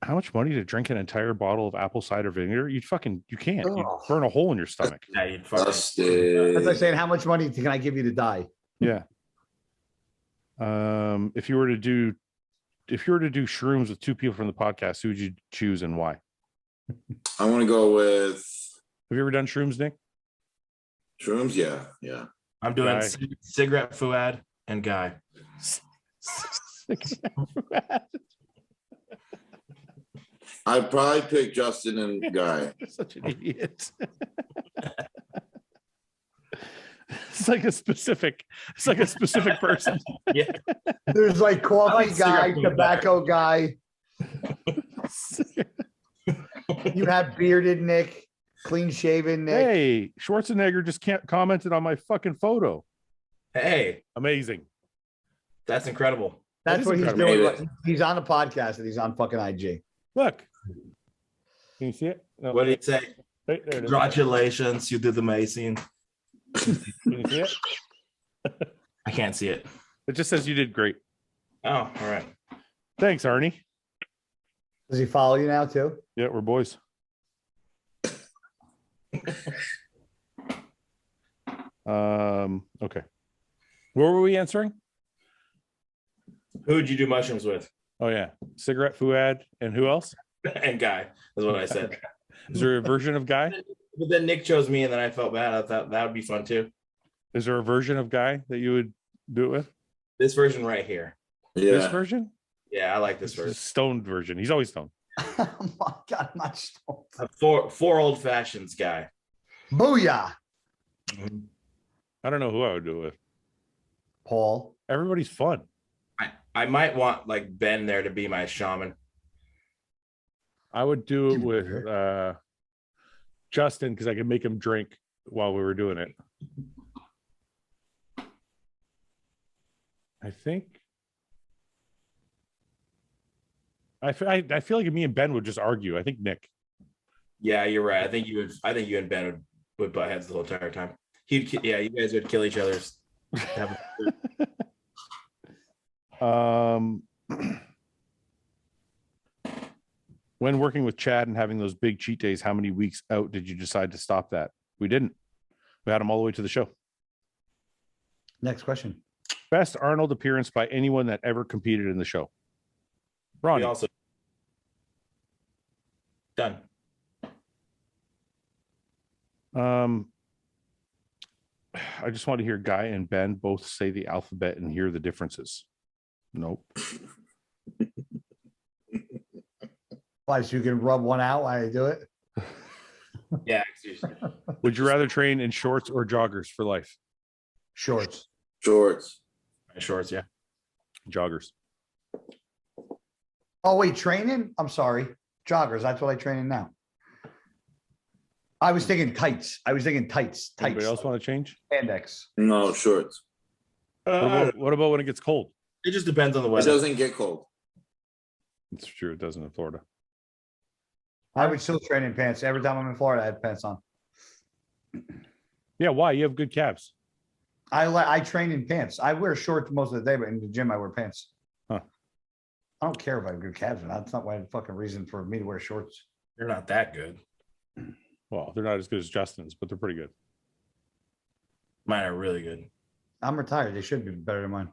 How much money to drink an entire bottle of apple cider vinegar? You can't. You Oh. burn a hole in your stomach. Yeah, you'd fucking. Busted. That's like saying, how much money can I give you to die? Yeah. If you were to do shrooms with two people from the podcast, who would you choose and why? I want to go with Have you ever done shrooms, Nick? shrooms. Yeah, yeah. I'm doing Guy. cigarette Fouad and Guy. I'd probably pick Justin and Guy. You're such an idiot. It's like a specific person. Yeah. There's like coffee like guy, cigarette food tobacco guy. You have bearded Nick, clean shaven Nick. Hey, Schwarzenegger just can't commented on my fucking photo. Hey, Amazing. that's incredible. That's is what he's incredible. doing. He's on the podcast and he's on fucking IG. Look. Can you see it? No. What did he say? Right, there it is. Congratulations, you did amazing. Can you see it? I can't see it. It just says you did great. Oh, all right. Thanks, Arnie. Does he follow you now too? Yeah, we're boys. Okay. What were we answering? Who would you do mushrooms with? Oh yeah. Cigarette Fouad and who else? And Guy is what I said. Is there a version of Guy? But then Nick chose me, and then I felt bad. I thought that would be fun too. Is there a version of Guy that you would do it with? This version right here. This Yeah. version? Yeah, I like this This is a version. stoned version. He's always stoned. Oh my God, I'm not stoned. Four old fashions guy. Booyah, I don't know who I would do it with. Paul. Everybody's fun. I might want like Ben there to be my shaman. I would do it with Justin because I could make him drink while we were doing it. I think. I feel like me and Ben would just argue. I think Nick. Yeah, you're right. I think you and Ben would butt heads the whole entire time. You guys would kill each other's. When working with Chad and having those big cheat days, how many weeks out did you decide to stop that? We didn't. We had him all the way to the show. Next question. Best Arnold appearance by anyone that ever competed in the show. Ronnie. We also done. I just want to hear Guy and Ben both say the alphabet and hear the differences. Nope. Why, so you can rub one out while I do it? Yeah, seriously. Would you rather train in shorts or joggers for life? Shorts. Shorts. Shorts, yeah. Joggers. Oh, wait, training? I'm sorry. Joggers. That's what I train in now. I was thinking tights. Tights. Anybody else want to change? Spandex. No, shorts. What about when it gets cold? It just depends on the It weather. doesn't get cold. It's true. It doesn't in Florida. I would still train in pants. Every time I'm in Florida, I had pants on. Yeah. Why? You have good calves. I train in pants. I wear shorts most of the day, but in the gym, I wear pants. Huh. I don't care if I have good calves or not. That's not why fucking reason for me to wear shorts. They're not that good. Well, they're not as good as Justin's, but they're pretty good. Mine are really good. I'm retired. They should be better than mine.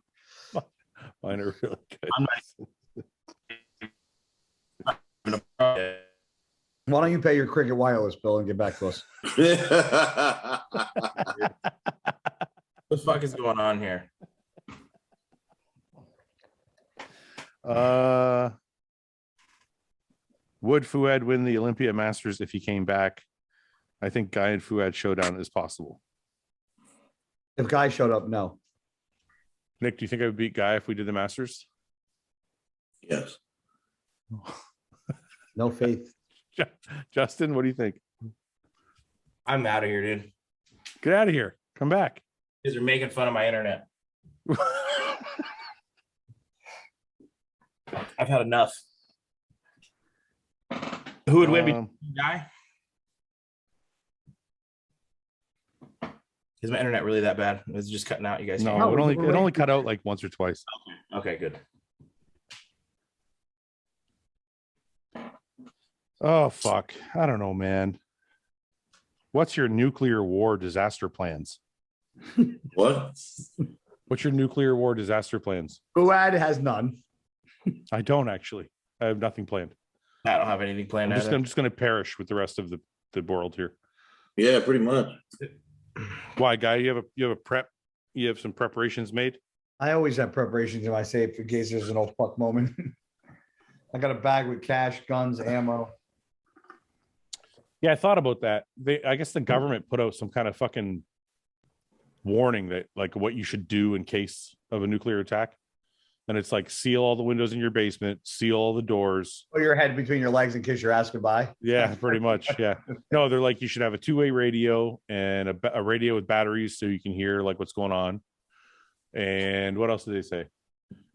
Mine are really good. I'm not. Why don't you pay your Cricket Wireless bill and get back to us? What the fuck is going on here? Would Fouad win the Olympia Masters if he came back? I think Guy and Fouad showdown is possible. If Guy showed up, no. Nick, do you think I would beat Guy if we did the Masters? Yes. No faith. Justin, what do you think? I'm out of here, dude. Get out of here. Come back. Because you're making fun of my internet. I've had enough. Who would win between Guy? Is my internet really that bad? Is it just cutting out? You guys? No, it only cut out like once or twice. Okay, good. Oh fuck. I don't know, man. What's your nuclear war disaster plans? What? What's your nuclear war disaster plans? Fouad has none. I don't actually. I have nothing planned. I don't have anything planned. I'm just going to perish with the rest of the world here. Yeah, pretty much. Why, Guy? You have a prep? You have some preparations made? I always have preparations in my safe in case there's an old fuck moment. I got a bag with cash, guns, ammo. Yeah, I thought about that. I guess the government put out some kind of fucking warning that like what you should do in case of a nuclear attack. And it's like seal all the windows in your basement, seal all the doors. Put your head between your legs and kiss your ass goodbye. Yeah, pretty much. Yeah. No, they're like you should have a two-way radio and a radio with batteries so you can hear like what's going on. And what else did they say?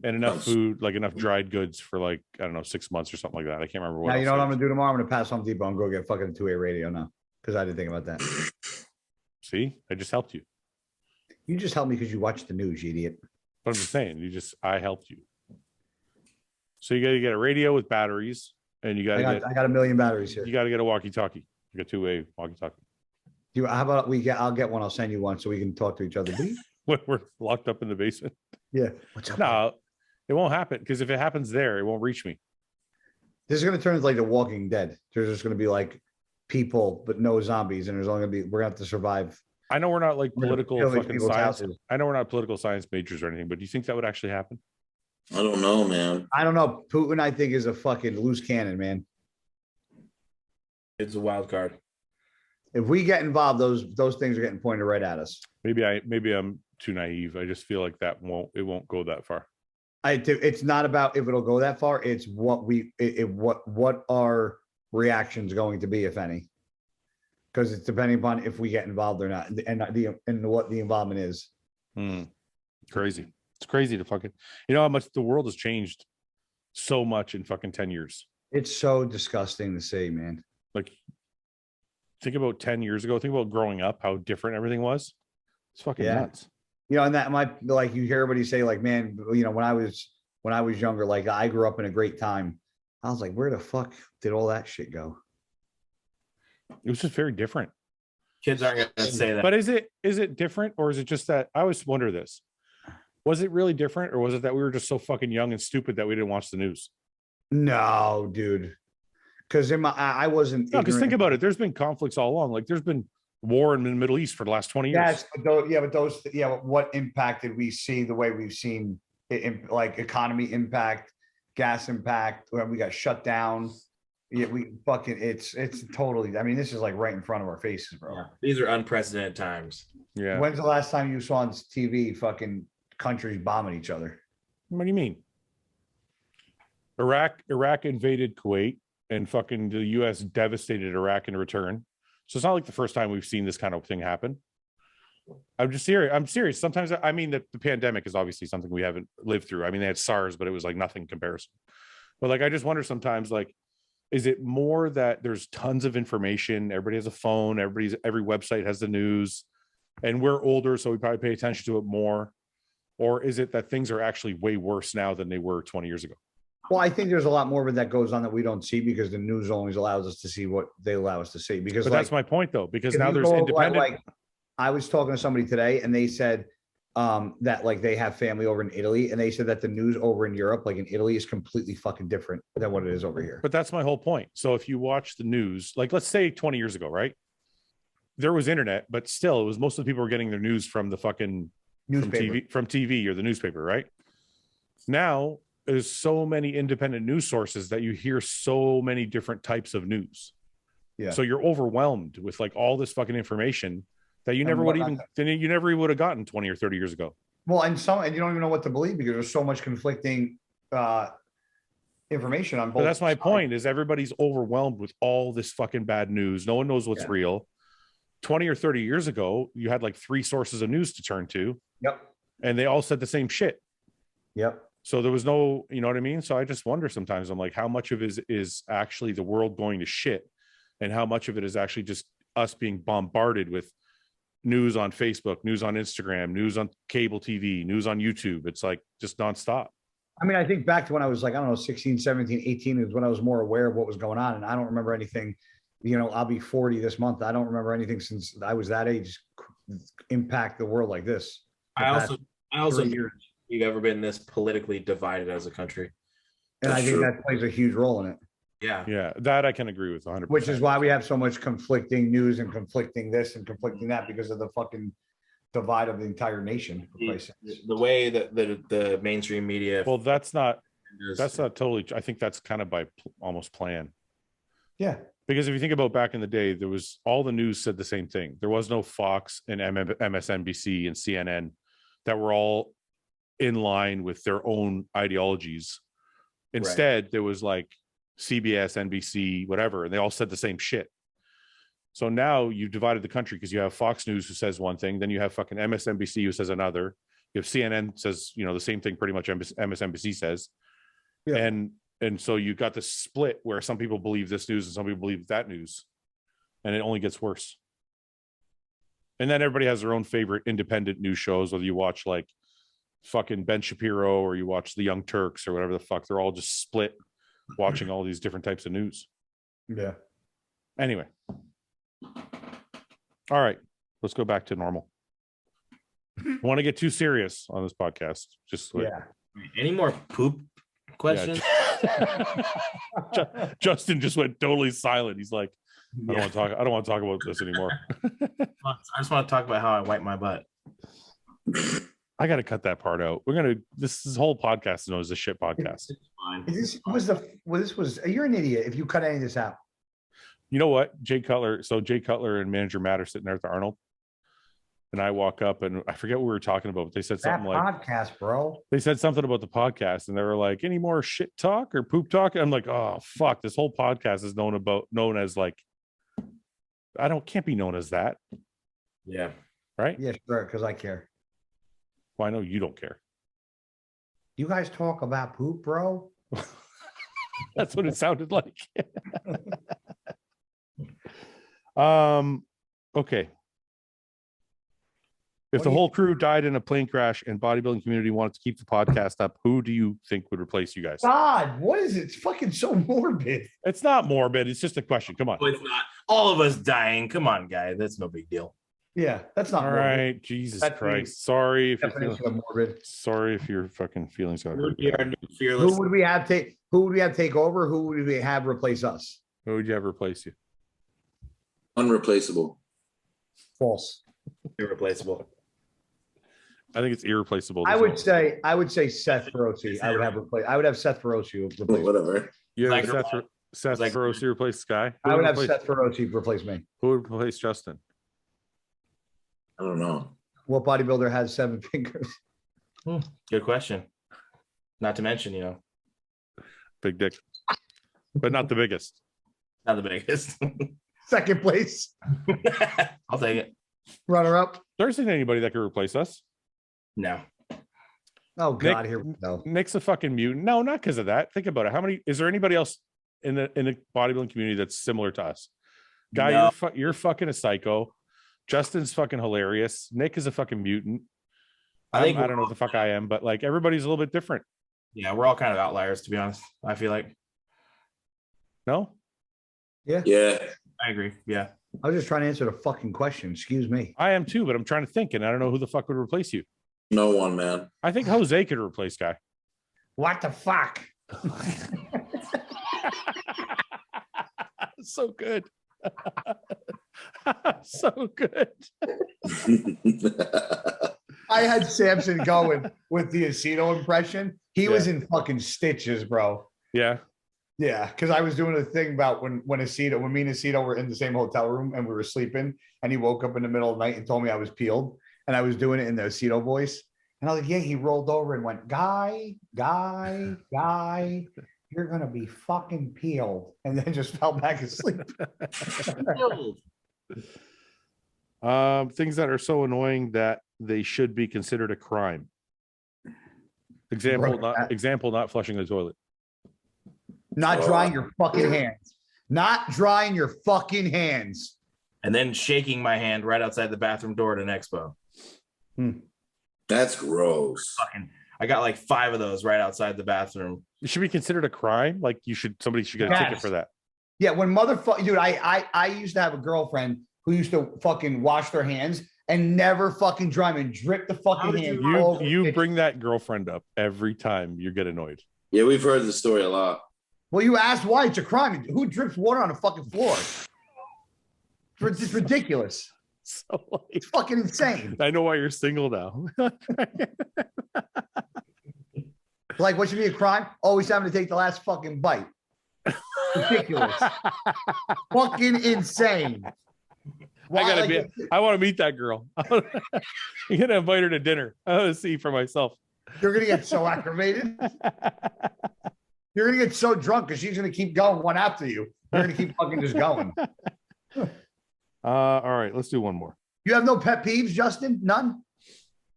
And enough food, like enough dried goods for like, I don't know, 6 months or something like that. I can't remember what. Now, you know what I'm going to do tomorrow? I'm going to pass Home Depot and go get fucking a two-way radio now because I didn't think about that. See, I just helped you. You just helped me because you watched the news, you idiot. But I'm just saying, I helped you. So you got to get a radio with batteries and you got to I got a million batteries here. You got to get a walkie-talkie, like a two-way walkie-talkie. How about I'll get one. I'll send you one so we can talk to each other. When we're locked up in the basement. Yeah. What's up? No, it won't happen because if it happens there, it won't reach me. This is going to turn into like The Walking Dead. There's just going to be like people, but no zombies. And we're going to have to survive. I know we're not like political fucking science. Houses. I know we're not political science majors or anything, but do you think that would actually happen? I don't know, man. I don't know. Putin, I think, is a fucking loose cannon, man. It's a wild card. If we get involved, those things are getting pointed right at us. Maybe I'm too naive. I just feel like it won't go that far. It's not about if it'll go that far. It's what our reaction's going to be, if any. Because it's depending upon if we get involved or not, and what the involvement is. Crazy. It's crazy to fucking, you know how much the world has changed so much in fucking 10 years. It's so disgusting to say, man. Like, think about 10 years ago. Think about growing up, how different everything was. It's fucking nuts. You know, and that might like you hear everybody say, like, man, you know, when I was younger, like I grew up in a great time. I was like, where the fuck did all that shit go? It was just very different. Kids aren't going to say that. But is it different, or is it just that I always wonder this? Was it really different, or was it that we were just so fucking young and stupid that we didn't watch the news? No, dude. Because I wasn't. No, because think about it. There's been conflicts all along. Like there's been war in the Middle East for the last 20 years. But what impact did we see the way we've seen it, like economy impact, gas impact, when we got shut down? Yeah, we fucking it's totally. I mean, this is like right in front of our faces, bro. Yeah, these are unprecedented times. Yeah. When's the last time you saw on TV fucking countries bombing each other? What do you mean? Iraq invaded Kuwait, and fucking the US devastated Iraq in return. So it's not like the first time we've seen this kind of thing happen. I'm just serious. I'm serious. Sometimes I mean that the pandemic is obviously something we haven't lived through. I mean, they had SARS, but it was like nothing in comparison. But like, I just wonder sometimes, like, is it more that there's tons of information? Everybody has a phone. Every website has the news, and we're older, so we probably pay attention to it more. Or is it that things are actually way worse now than they were 20 years ago? Well, I think there's a lot more of it that goes on that we don't see because the news only allows us to see what they allow us to see. Because that's my point, though, because now there's independent. Like, I was talking to somebody today, and they said that like they have family over in Italy, and they said that the news over in Europe, like in Italy, is completely fucking different than what it is over here. But that's my whole point. So if you watch the news, like let's say 20 years ago, right? There was internet, but still, it was most of the people were getting their news from the fucking newspaper, from TV or the newspaper, right? Now there's so many independent news sources that you hear so many different types of news. Yeah. So you're overwhelmed with like all this fucking information that you never would have gotten 20 or 30 years ago. Well, and you don't even know what to believe because there's so much conflicting information on both. But that's my point, is everybody's overwhelmed with all this fucking bad news. No one knows what's real. 20 or 30 years ago, you had like 3 sources of news to turn to. Yep. And they all said the same shit. Yep. So there was no, you know what I mean? So I just wonder sometimes, I'm like, how much of it is actually the world going to shit? And how much of it is actually just us being bombarded with news on Facebook, news on Instagram, news on cable TV, news on YouTube? It's like just nonstop. I mean, I think back to when I was like, I don't know, 16, 17, 18 is when I was more aware of what was going on. And I don't remember anything, you know, I'll be 40 this month. I don't remember anything since I was that age impact the world like this. I also you've ever been this politically divided as a country. And I think that plays a huge role in it. Yeah, that I can agree with 100%. Which is why we have so much conflicting news and conflicting this and conflicting that, because of the fucking divide of the entire nation. The way that the mainstream media. Well, that's not totally. I think that's kind of by almost plan. Yeah. Because if you think about back in the day, there was all the news said the same thing. There was no Fox and MSNBC and CNN that were all in line with their own ideologies. Instead, there was like CBS, NBC, whatever, and they all said the same shit. So now you've divided the country because you have Fox News who says one thing, then you have fucking MSNBC who says another. You have CNN says, you know, the same thing pretty much MSNBC says. Yeah. And so you got this split where some people believe this news and some people believe that news. And it only gets worse. And then everybody has their own favorite independent news shows, whether you watch like fucking Ben Shapiro or you watch the Young Turks or whatever the fuck. They're all just split watching all these different types of news. Yeah. Anyway. All right. Let's go back to normal. I want to get too serious on this podcast. Just like, any more poop questions? Yeah. Justin just went totally silent. He's like, I don't want to talk about this anymore. I just want to talk about how I wipe my butt. I got to cut that part out. This whole podcast is known as a shit podcast. You're an idiot if you cut any of this out. You know what? Jay Cutler and manager Matt are sitting there with Arnold. And I walk up and I forget what we were talking about, but they said something like podcast, bro. They said something about the podcast and they were like, any more shit talk or poop talk? And I'm like, oh fuck, this whole podcast is known as like, can't be known as that. Yeah. Right? Yeah, sure, because I care. Well, I know you don't care. You guys talk about poop, bro? That's what it sounded like. Okay. If the whole crew died in a plane crash and bodybuilding community wanted to keep the podcast up, who do you think would replace you guys? God, what is it? It's fucking so morbid. It's not morbid. It's just a question. Come on. It's not all of us dying. Come on, guys. That's no big deal. Yeah, that's not all morbid. right. Jesus That's Christ. Sorry if definition of morbid. sorry if your fucking feelings got hurt. Fearless. Who would we have take over? Who would we have replace us? Who would you have replace you? Unreplaceable. False. Irreplaceable. I think it's irreplaceable. I would say Seth Feroci. I would have Seth Feroci replace. Whatever. Yeah, Like- Seth like- Feroci replace Sky. I would have Seth Feroci replace me. Who would replace Justin? I don't know. What bodybuilder has 7 fingers? Good question. Not to mention, Big dick, but not the biggest. not the biggest. Second place, I'll take it. runner up. There isn't anybody that could replace us. No. Oh God, here we go. Nick's a fucking mutant. No, not because of that. Think about it. Is there anybody else in the bodybuilding community that's similar to us? Guy, No. you're fucking a psycho. Justin's fucking hilarious. Nick is a fucking mutant. I don't know what the fuck I am, but like everybody's a little bit different. Yeah, we're all kind of outliers, to be honest. I feel like. No? Yeah. I agree. Yeah. I was just trying to answer the fucking question. Excuse me. I am too, but I'm trying to think, and I don't know who the fuck would replace you. No one, man. I think Jose could replace Guy. What the fuck? So good. So good. I had Samson going with the Aceto impression. He was in fucking stitches, bro. Yeah. Yeah, because I was doing a thing about when me and Aceto were in the same hotel room and we were sleeping, and he woke up in the middle of the night and told me I was peeled, and I was doing it in the Aceto voice, and I was like, yeah, he rolled over and went, Guy, you're gonna be fucking peeled, and then just fell back asleep. Things that are so annoying that they should be considered a crime. Example, not flushing the toilet. Not drying your fucking hands. Not drying your fucking hands. And then shaking my hand right outside the bathroom door at an expo. That's gross. I got like 5 of those right outside the bathroom. It should be considered a crime. Like somebody should get a ticket for that. Yeah, when dude, I used to have a girlfriend who used to fucking wash their hands and never fucking dry them and drip the fucking hands. You bring that girlfriend up every time you get annoyed. Yeah, we've heard the story a lot. Well, you asked why it's a crime. Who drips water on a fucking floor? It's ridiculous. So It's fucking insane. I know why you're single now. Like, what should be a crime? Always having to take the last fucking bite. Ridiculous. Fucking insane. I want to meet that girl. You're gonna invite her to dinner. I want to see for myself. You're gonna get so aggravated. You're gonna get so drunk because she's gonna keep going one after you. You're gonna keep fucking just going. All right, let's do one more. You have no pet peeves, Justin? None?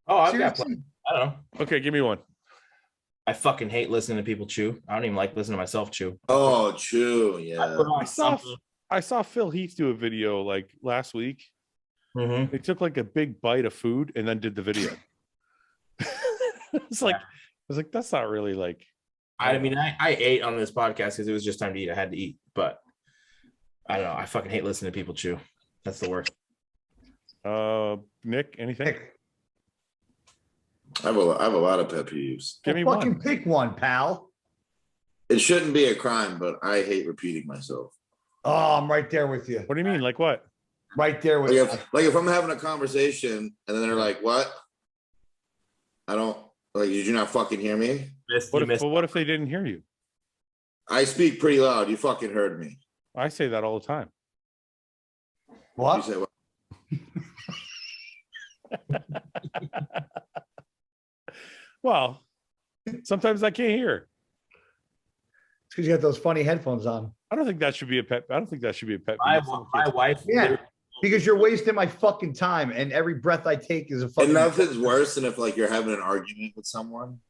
Oh, I've got Seriously? I don't know. Okay, give me one. I fucking hate listening to people chew. I don't even like listening to myself chew. Oh, true. Yeah. I saw Phil Heath do a video like last week. Mm-hmm. They took like a big bite of food and then did the video. It's like, I was like, that's not really like. I mean, I ate on this podcast because it was just time to eat. I had to eat, but I don't know. I fucking hate listening to people chew. That's the worst. Nick, anything? I have a lot of pet peeves. Give me fucking one. pick one, pal. It shouldn't be a crime, but I hate repeating myself. Oh, I'm right there with you. What do you mean? Like what? Right there with you. Like if I'm having a conversation and then they're like, "What? I don't like. Did you not fucking hear me?" What if they didn't hear you? I speak pretty loud. You fucking heard me. I say that all the time. What? You say what? Well, sometimes I can't hear. It's because you got those funny headphones on. I don't think that should be a pet. I don't think that should be a pet. My wife. Yeah, because you're wasting my fucking time, and every breath I take is a fucking. And nothing's worse than if like you're having an argument with someone,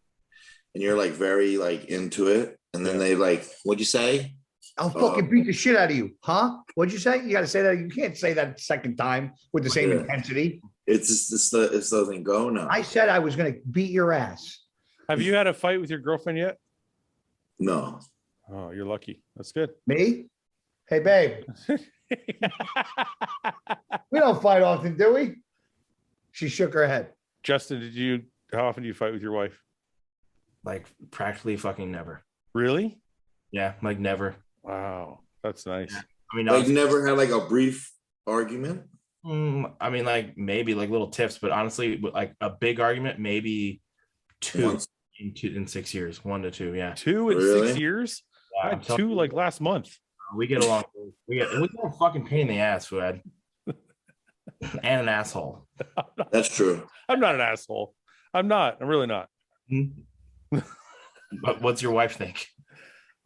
and you're like very like into it, and then they like, "What'd you say?" I'll fucking beat the shit out of you, huh? What'd you say? You got to say that. You can't say that second time with the same intensity. It's just it doesn't go now. I said I was going to beat your ass. Have you had a fight with your girlfriend yet? No. Oh, you're lucky. That's good. Me? Hey, babe. We don't fight often, do we? She shook her head. Justin, how often do you fight with your wife? Like practically fucking never. Really? Yeah, like never. Wow, that's nice. Yeah. I mean, like never had like a brief argument. I mean, like maybe like little tiffs, but honestly, like a big argument, maybe two in 6 years, 1 to 2. Yeah, 2 in 6 years. Yeah, I had 2 like last month. We get along. We get a fucking pain in the ass, Fouad. And an asshole. That's true. I'm not an asshole. I'm really not. But what's your wife think?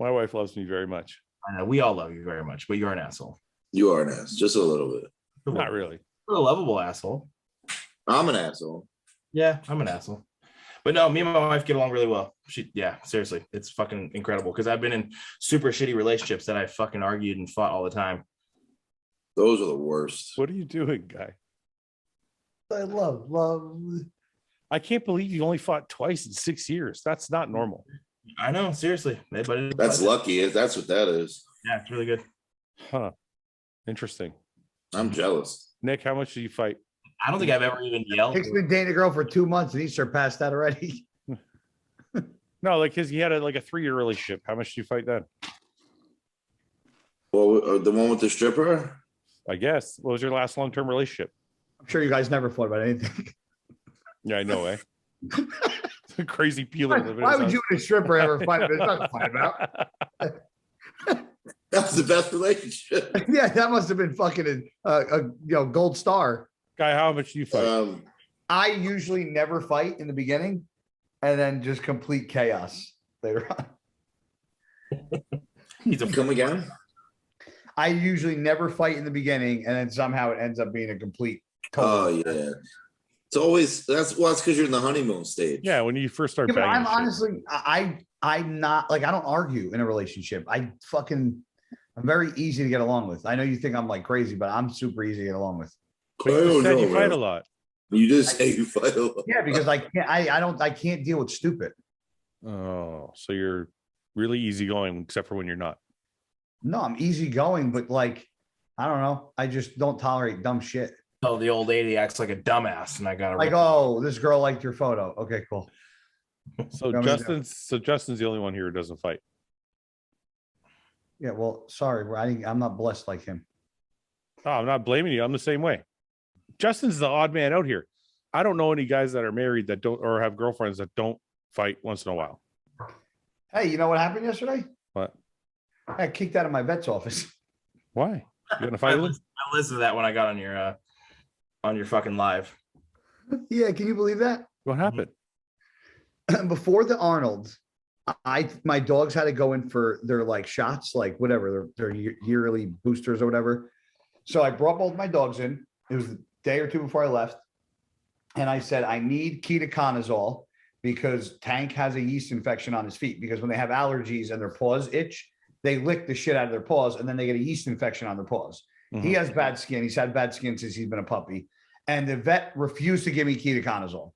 My wife loves me very much. I know we all love you very much, but you're an asshole. You are an ass, just a little bit. Not really. You're a lovable asshole. I'm an asshole. Yeah, I'm an asshole. But no, me and my wife get along really well. Seriously, it's fucking incredible because I've been in super shitty relationships that I fucking argued and fought all the time. Those are the worst. What are you doing, guy? I love. I can't believe you only fought twice in 6 years. That's not normal. I know, seriously. But that's lucky. That's what that is. Yeah, it's really good. Huh. Interesting. I'm jealous. Nick, how much do you fight? I don't think I've ever even yelled. Nick's been dating a girl for 2 months and he surpassed that already. No, like he had a 3-year relationship. How much do you fight then? Well, the one with the stripper? I guess. What was your last long-term relationship? I'm sure you guys never fought about anything. Yeah, I know, eh? Crazy peeler. Why would you and a stripper ever fight? There's nothing to fight about. That was the best relationship. Yeah, that must have been fucking a gold star. Guy, how much do you fight? I usually never fight in the beginning and then just complete chaos later on. Come again? I usually never fight in the beginning and then somehow it ends up being a complete Oh yeah. It's always that's because you're in the honeymoon stage. Yeah, when you first start banging. I'm honestly, I'm not like I don't argue in a relationship. I'm very easy to get along with. I know you think I'm like crazy, but I'm super easy to get along with. But you said you fight a lot. You just say you fight a lot. Yeah, because I can't deal with stupid. Oh, so you're really easygoing, except for when you're not. No, I'm easygoing, but like I don't know. I just don't tolerate dumb shit. Oh, the old lady acts like a dumbass, and I gotta like, oh, this girl liked your photo. Okay, cool. So Justin's the only one here who doesn't fight. Yeah, well, sorry, I'm not blessed like him. Oh, I'm not blaming you. I'm the same way. Justin's the odd man out here. I don't know any guys that are married that don't or have girlfriends that don't fight once in a while. Hey, you know what happened yesterday? What? I got kicked out of my vet's office. Why? You gonna fight with him? I listened to that when I got on your fucking live. Yeah, can you believe that? What happened? Before the Arnold, my dogs had to go in for their like shots, like whatever, their yearly boosters or whatever. So I brought both my dogs in. It was a day or two before I left. And I said, I need ketoconazole because Tank has a yeast infection on his feet because when they have allergies and their paws itch, they lick the shit out of their paws and then they get a yeast infection on their paws. Mm-hmm. He has bad skin. He's had bad skin since he's been a puppy. And the vet refused to give me ketoconazole.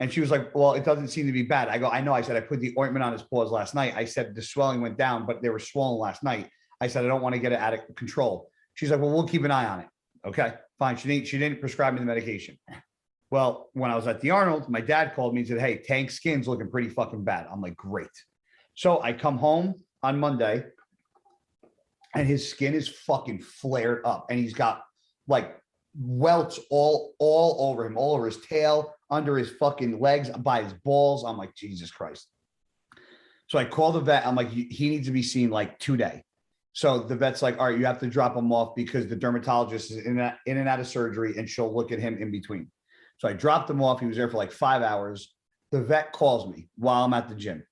And she was like, well, it doesn't seem to be bad. I go, I know. I said, I put the ointment on his paws last night. I said, the swelling went down, but they were swollen last night. I said, I don't want to get it out of control. She's like, well, we'll keep an eye on it. Okay, fine. She didn't prescribe me the medication. Well, when I was at the Arnold, my dad called me and said, hey, Tank's skin's looking pretty fucking bad. I'm like, great. So I come home on Monday and his skin is fucking flared up and he's got like welts all over him, all over his tail, under his fucking legs, by his balls. I'm like, Jesus Christ. So I call the vet. I'm like, he needs to be seen like today. So the vet's like, all right, you have to drop him off because the dermatologist is in and out of surgery and she'll look at him in between. So I dropped him off. He was there for like 5 hours. The vet calls me while I'm at the gym.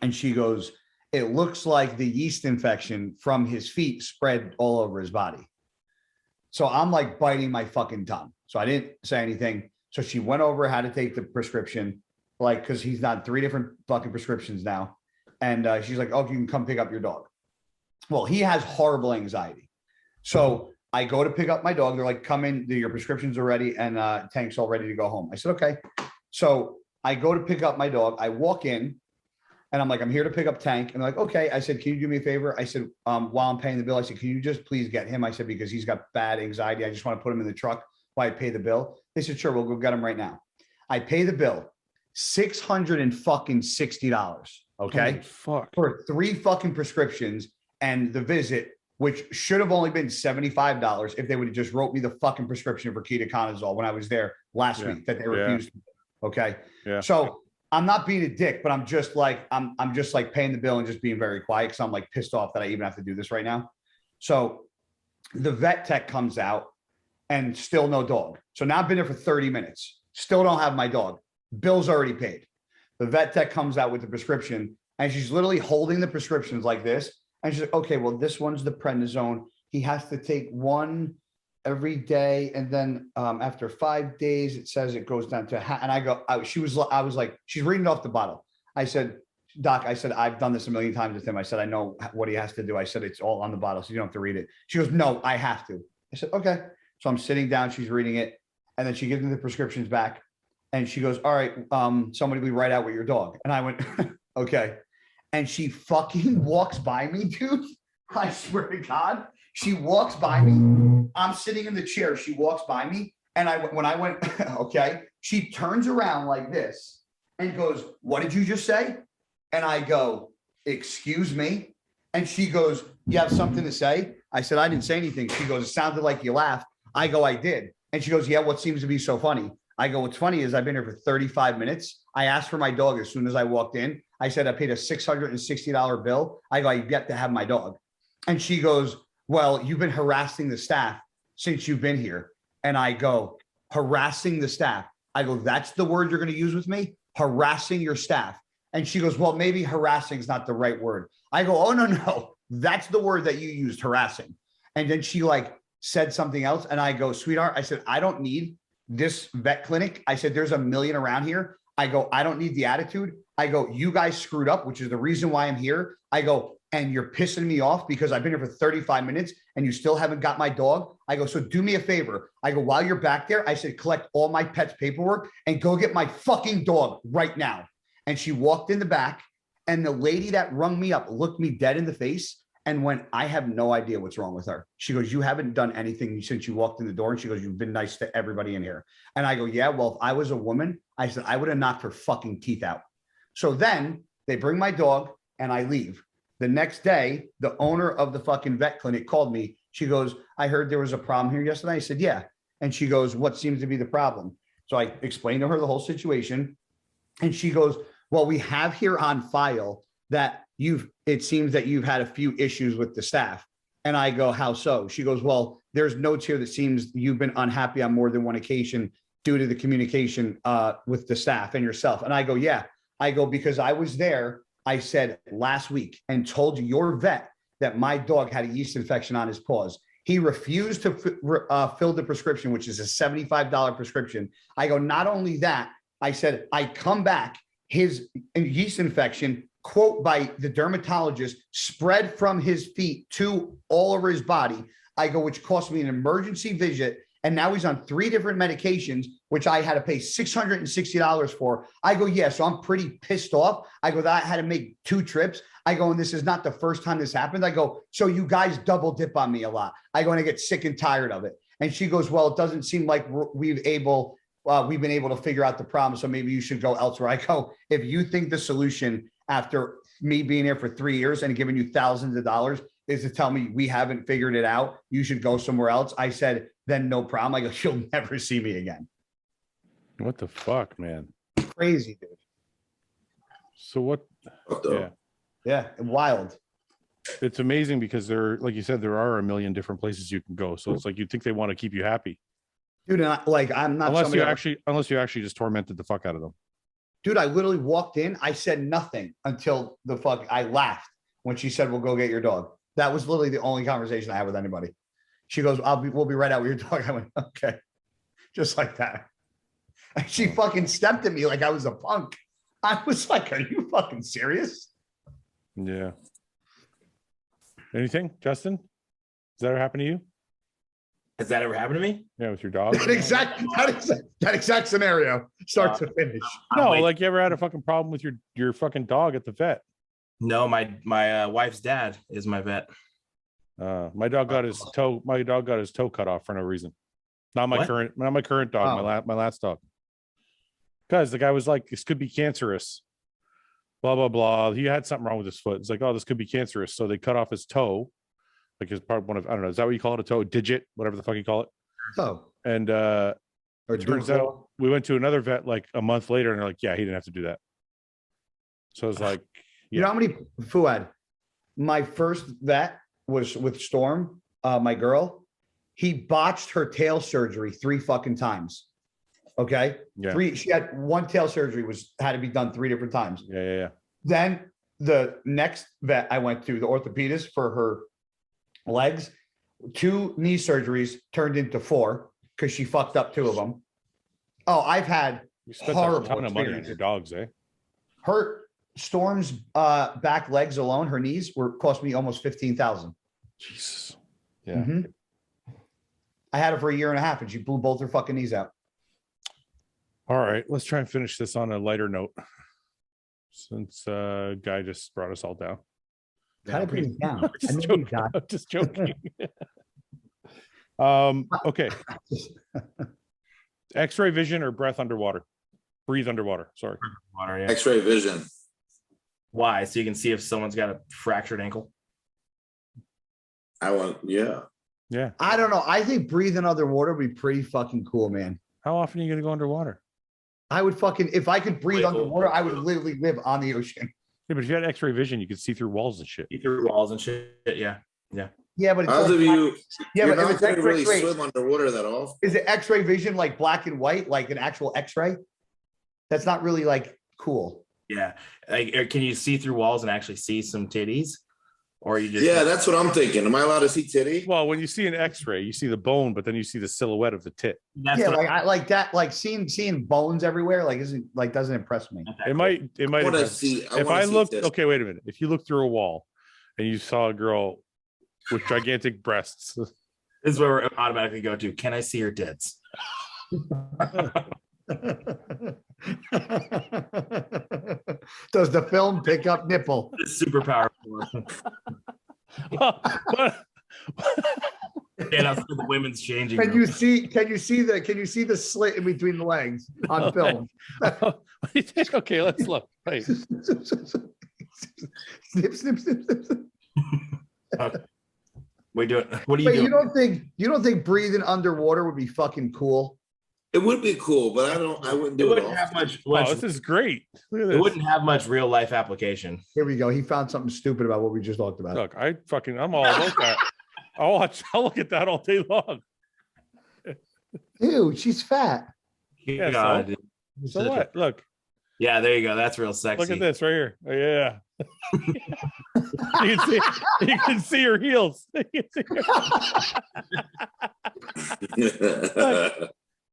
And she goes, it looks like the yeast infection from his feet spread all over his body. So I'm like biting my fucking tongue. So I didn't say anything. So she went over how to take the prescription, like, because he's got 3 different fucking prescriptions now. And she's like, oh, you can come pick up your dog. Well, he has horrible anxiety. So I go to pick up my dog. They're like, come in, your prescriptions are ready and Tank's all ready to go home. I said, okay. So I go to pick up my dog. I walk in and I'm like, I'm here to pick up Tank. And they're like, okay. I said, can you do me a favor? I said, while I'm paying the bill, I said, can you just please get him? I said, because he's got bad anxiety. I just want to put him in the truck while I pay the bill. They said, sure, we'll go get him right now. I pay the bill, $660. Okay. Fuck. For 3 fucking prescriptions and the visit, which should have only been $75 if they would have just wrote me the fucking prescription for ketoconazole when I was there last week that they refused. Okay. Yeah. So I'm not being a dick, but I'm just like, I'm just like paying the bill and just being very quiet because I'm like pissed off that I even have to do this right now. So the vet tech comes out and still no dog. So now I've been there for 30 minutes. Still don't have my dog. Bill's already paid. The vet tech comes out with the prescription and she's literally holding the prescriptions like this. And she's like, okay, well, this one's the prednisone. He has to take 1 every day. And then after 5 days, it says it goes down to and I go, I was like, she's reading off the bottle. I said, Doc, I said, I've done this a million times with him. I said, I know what he has to do. I said, it's all on the bottle, so you don't have to read it. She goes, no, I have to. I said, okay. So I'm sitting down, she's reading it. And then she gives me the prescriptions back. And she goes, all right, somebody will write out with your dog. And I went, okay. And she fucking walks by me, dude. I swear to God, she walks by me. I'm sitting in the chair. She walks by me. And when I went, okay, she turns around like this and goes, what did you just say? And I go, excuse me. And she goes, you have something to say? I said, I didn't say anything. She goes, it sounded like you laughed. I go, I did. And she goes, yeah, what seems to be so funny? I go, what's funny is I've been here for 35 minutes. I asked for my dog as soon as I walked in. I said, I paid a $660 bill. I go, I get to have my dog. And she goes, well, you've been harassing the staff since you've been here. And I go, harassing the staff. I go, that's the word you're going to use with me? Harassing your staff. And she goes, well, maybe harassing is not the right word. I go, oh, no. That's the word that you used, harassing. And then she like said something else. And I go, sweetheart, I said, I don't need this vet clinic. I said, there's a million around here. I go, I don't need the attitude. I go, you guys screwed up, which is the reason why I'm here. I go, and you're pissing me off because I've been here for 35 minutes and you still haven't got my dog. I go, so do me a favor. I go, while you're back there, I said, collect all my pet's paperwork and go get my fucking dog right now. And she walked in the back and the lady that rung me up looked me dead in the face and went, I have no idea what's wrong with her. She goes, you haven't done anything since you walked in the door. And she goes, you've been nice to everybody in here. And I go, yeah, well, if I was a woman, I said, I would have knocked her fucking teeth out. So then they bring my dog and I leave. The next day, the owner of the fucking vet clinic called me. She goes, I heard there was a problem here yesterday. I said, yeah. And she goes, what seems to be the problem? So I explained to her the whole situation. And she goes, well, we have here on file that it seems that you've had a few issues with the staff. And I go, how so? She goes, well, there's notes here that seems you've been unhappy on more than one occasion due to the communication with the staff and yourself. And I go, yeah. I go, because I was there, I said last week and told your vet that my dog had a yeast infection on his paws. He refused to fill the prescription, which is a $75 prescription. I go, not only that, I said, I come back, his yeast infection, quote, by the dermatologist, spread from his feet to all over his body. I go, which cost me an emergency visit. And now he's on 3 different medications, which I had to pay $660 for. I go, yeah, so I'm pretty pissed off. I go, that I had to make 2 trips. I go, and this is not the first time this happened. I go, so you guys double dip on me a lot. I go, and I get sick and tired of it. And she goes, well, it doesn't seem like we've been able to figure out the problem. So maybe you should go elsewhere. I go, if you think the solution after me being here for 3 years and giving you thousands of dollars is to tell me we haven't figured it out, you should go somewhere else. I said, then no problem. I go, you'll never see me again. What the fuck, man? Crazy, dude. So what? Yeah, wild. It's amazing because like you said, there are a million different places you can go. So it's like, you think they want to keep you happy. Dude, and I'm not. Unless you actually just tormented the fuck out of them. Dude, I literally walked in. I said nothing until I laughed when she said, we'll go get your dog. That was literally the only conversation I had with anybody. She goes, we'll be right out with your dog. I went, okay. Just like that. And she fucking stepped at me like I was a punk. I was like, are you fucking serious? Yeah. Anything, Justin? Does that ever happen to you? Has that ever happened to me? Yeah, with your dog. That exact scenario, start to finish. No, like you ever had a fucking problem with your fucking dog at the vet? No, my wife's dad is my vet. My dog got his toe. My dog got his toe cut off for no reason. Not my current dog. Oh. My last dog. Because the guy was like, "This could be cancerous." Blah blah blah. He had something wrong with his foot. It's like, "Oh, this could be cancerous." So they cut off his toe, like his part one of, I don't know. Is that what you call it? A toe, digit, whatever the fuck you call it. Oh, And or turns out we went to another vet like a month later, and they're like, "Yeah, he didn't have to do that." So it's like, you know how many, Fouad? My first vet was with Storm, my girl. He botched her tail surgery 3 fucking times. Okay. Yeah. 3. She had 1 tail surgery had to be done 3 different times. Yeah. Then the next vet I went to, the orthopedist for her legs, 2 knee surgeries turned into 4 because she fucked up 2 of them. Oh, I've had You spent horrible a ton of money on your experiences. dogs, eh? Her Storm's back legs alone, her knees cost me almost 15,000. Jesus. Yeah. Mhm. I had her for a year and a half, and she blew both her fucking knees out. All right, let's try and finish this on a lighter note, since Guy just brought us all down. How did I bring it down? Just joking. I'm just joking. Okay. X-ray vision or breath underwater? Breathe underwater. Sorry. Water, yeah. X-ray vision. Why? So you can see if someone's got a fractured ankle. Yeah. I don't know. I think breathing underwater would be pretty fucking cool, man. How often are you gonna go underwater? I would fucking, if I could breathe Wait, underwater, I would literally live on the ocean. Yeah, but if you had X-ray vision, you could see through walls and shit. See through walls and shit. Yeah. Yeah, but it's How's like, of you? yeah, You're but if not it's going to X-ray, really wait, swim underwater that often. is it X-ray vision like black and white, like an actual X-ray? That's not really like cool. Yeah. Like, can you see through walls and actually see some titties? Or you just Yeah, that's what I'm thinking. Am I allowed to see titty? Well, when you see an X-ray, you see the bone, but then you see the silhouette of the tit. That's Yeah, what like I like that, like seeing bones everywhere, like doesn't impress me. It might. I wanna impress- see. If wanna I see looked, tits. okay, wait a minute. If you look through a wall and you saw a girl with gigantic breasts, this is where we automatically go to. Can I see your tits? Does the film pick up nipple? It's super powerful. And I the women's changing Can room. you see the slit in between the legs on film? what do you think? Okay, let's look. Wait. snip, snip, snip, snip, snip. We do it. What do you Wait, do? you don't think breathing underwater would be fucking cool? It would be cool, but I wouldn't It do it. wouldn't have Often. much. Oh, this is great. Look at It this. wouldn't have much real life application. Here we go. He found something stupid about what we just talked about. Look, I'm all about that. I'll look at that all day long. Ew, she's fat. Yeah, God, dude. So what? Look, Yeah, there you go. That's real sexy. look at this right here. Oh, yeah. you can see her heels. You can see her-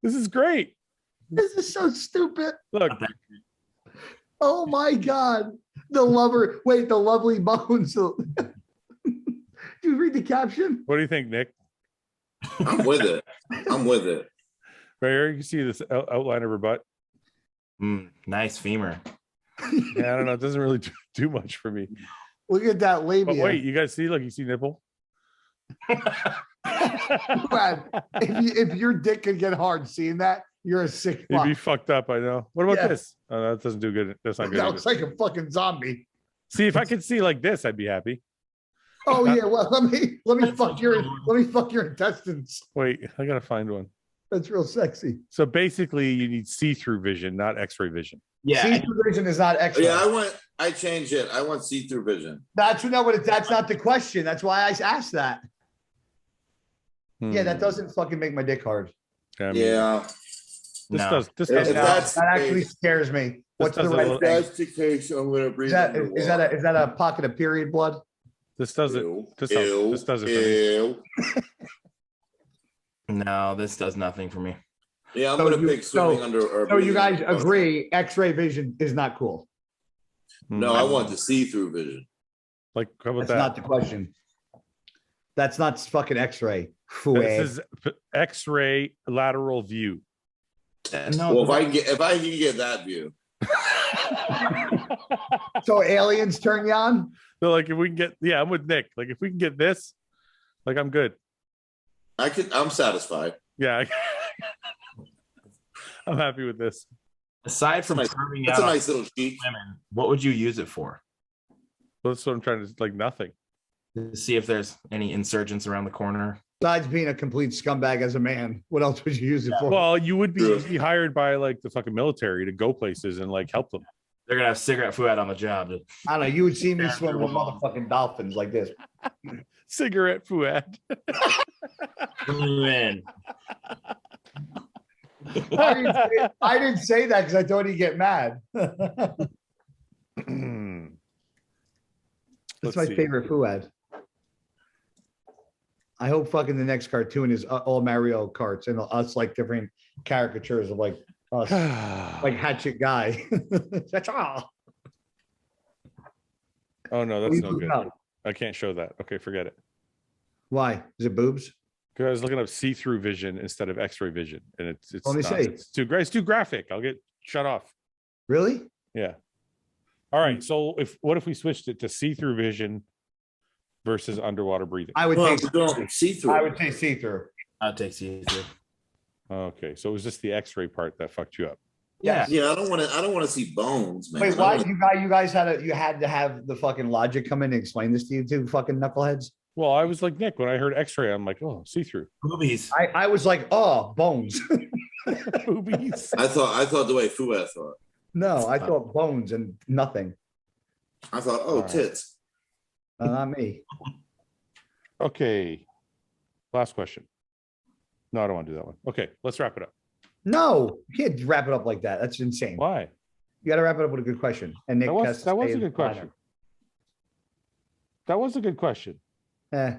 This is great. This is so stupid. Look, Oh my God. The lovely bones. Did you read the caption? what do you think, Nick? I'm with it. Right here, you can see this outline of her butt. Nice femur. Yeah, I don't know. It doesn't really do much for me. Look at that labia. But wait, you guys see? Look, you see nipple? Brad, if your dick could get hard seeing that, you're a sick You'd fuck. be fucked up, I know. What about Yeah. this? Oh, that doesn't do good. That's not good. That either. looks like a fucking zombie. See, if I could see like this, I'd be happy. Oh yeah, well let me fuck your intestines. Wait, I gotta find one. That's real sexy. So basically, you need see-through vision, not X-ray vision. Yeah. See-through vision is not X-ray. Yeah, I changed it. I want see-through vision. That's not the question. That's why I asked that. Yeah, that doesn't fucking make my dick hard. I mean, Yeah. This No. does. This If does. that's That actually scares me. What's the does a right little- thing? That's the case. I'm gonna breathe. Is that a pocket of period blood? This does it. Ew, This ew, does it for me. ew. No, this does nothing for me. Yeah, I'm So gonna you- pick swimming under. Or So you breathing guys under. agree X-ray vision is not cool. No, I want the see-through vision. Like, how about That's that? not the question. That's not fucking X-ray. This is X-ray lateral view. No. Well, if I can get that view. So aliens turn you on? So like if we can get, I'm with Nick. Like if we can get this, like I'm good. I'm satisfied. Yeah. I'm happy with this. Aside from carving that's a nice little cheek. Women, what would you use it for? Well, that's what I'm trying to, like, nothing. To see if there's any insurgents around the corner. Besides being a complete scumbag as a man, what else would you use it for? Well, you would be hired by like the fucking military to go places and like help them. They're gonna have cigarette Fouad on the job. I don't know. You would see me swim with motherfucking dolphins like this. Cigarette Fouad. Man. I didn't say that because I thought he'd get mad. That's my favorite Fouad. I hope fucking the next cartoon is all Mario Karts and us like different caricatures of like us, like Hatchet Guy. Oh no, that's no good. I can't show that. Okay, forget it. Why? Is it boobs? Because I was looking up see-through vision instead of X-ray vision, and it's it's too graphic. I'll get shut off. Really? Yeah. All right. So what if we switched it to see-through vision versus underwater breathing? I would take see-through. I would take see-through. I'd take see-through. Okay, so it was just the X-ray part that fucked you up. Yeah. I don't want to see bones, man. Wait, why you guys had to have the fucking logic come in and explain this to you two fucking knuckleheads? Well, I was like Nick when I heard X-ray. I'm like, oh, see-through. Boobies. I was like, oh, bones. Boobies. I thought the way Fouad thought. No, I thought bones and nothing. I thought, tits. Not me. Okay. Last question. No, I don't want to do that one. Okay, let's wrap it up. No, you can't wrap it up like that. That's insane. Why? You got to wrap it up with a good question. And Nick that was a good question. That was a good question. Make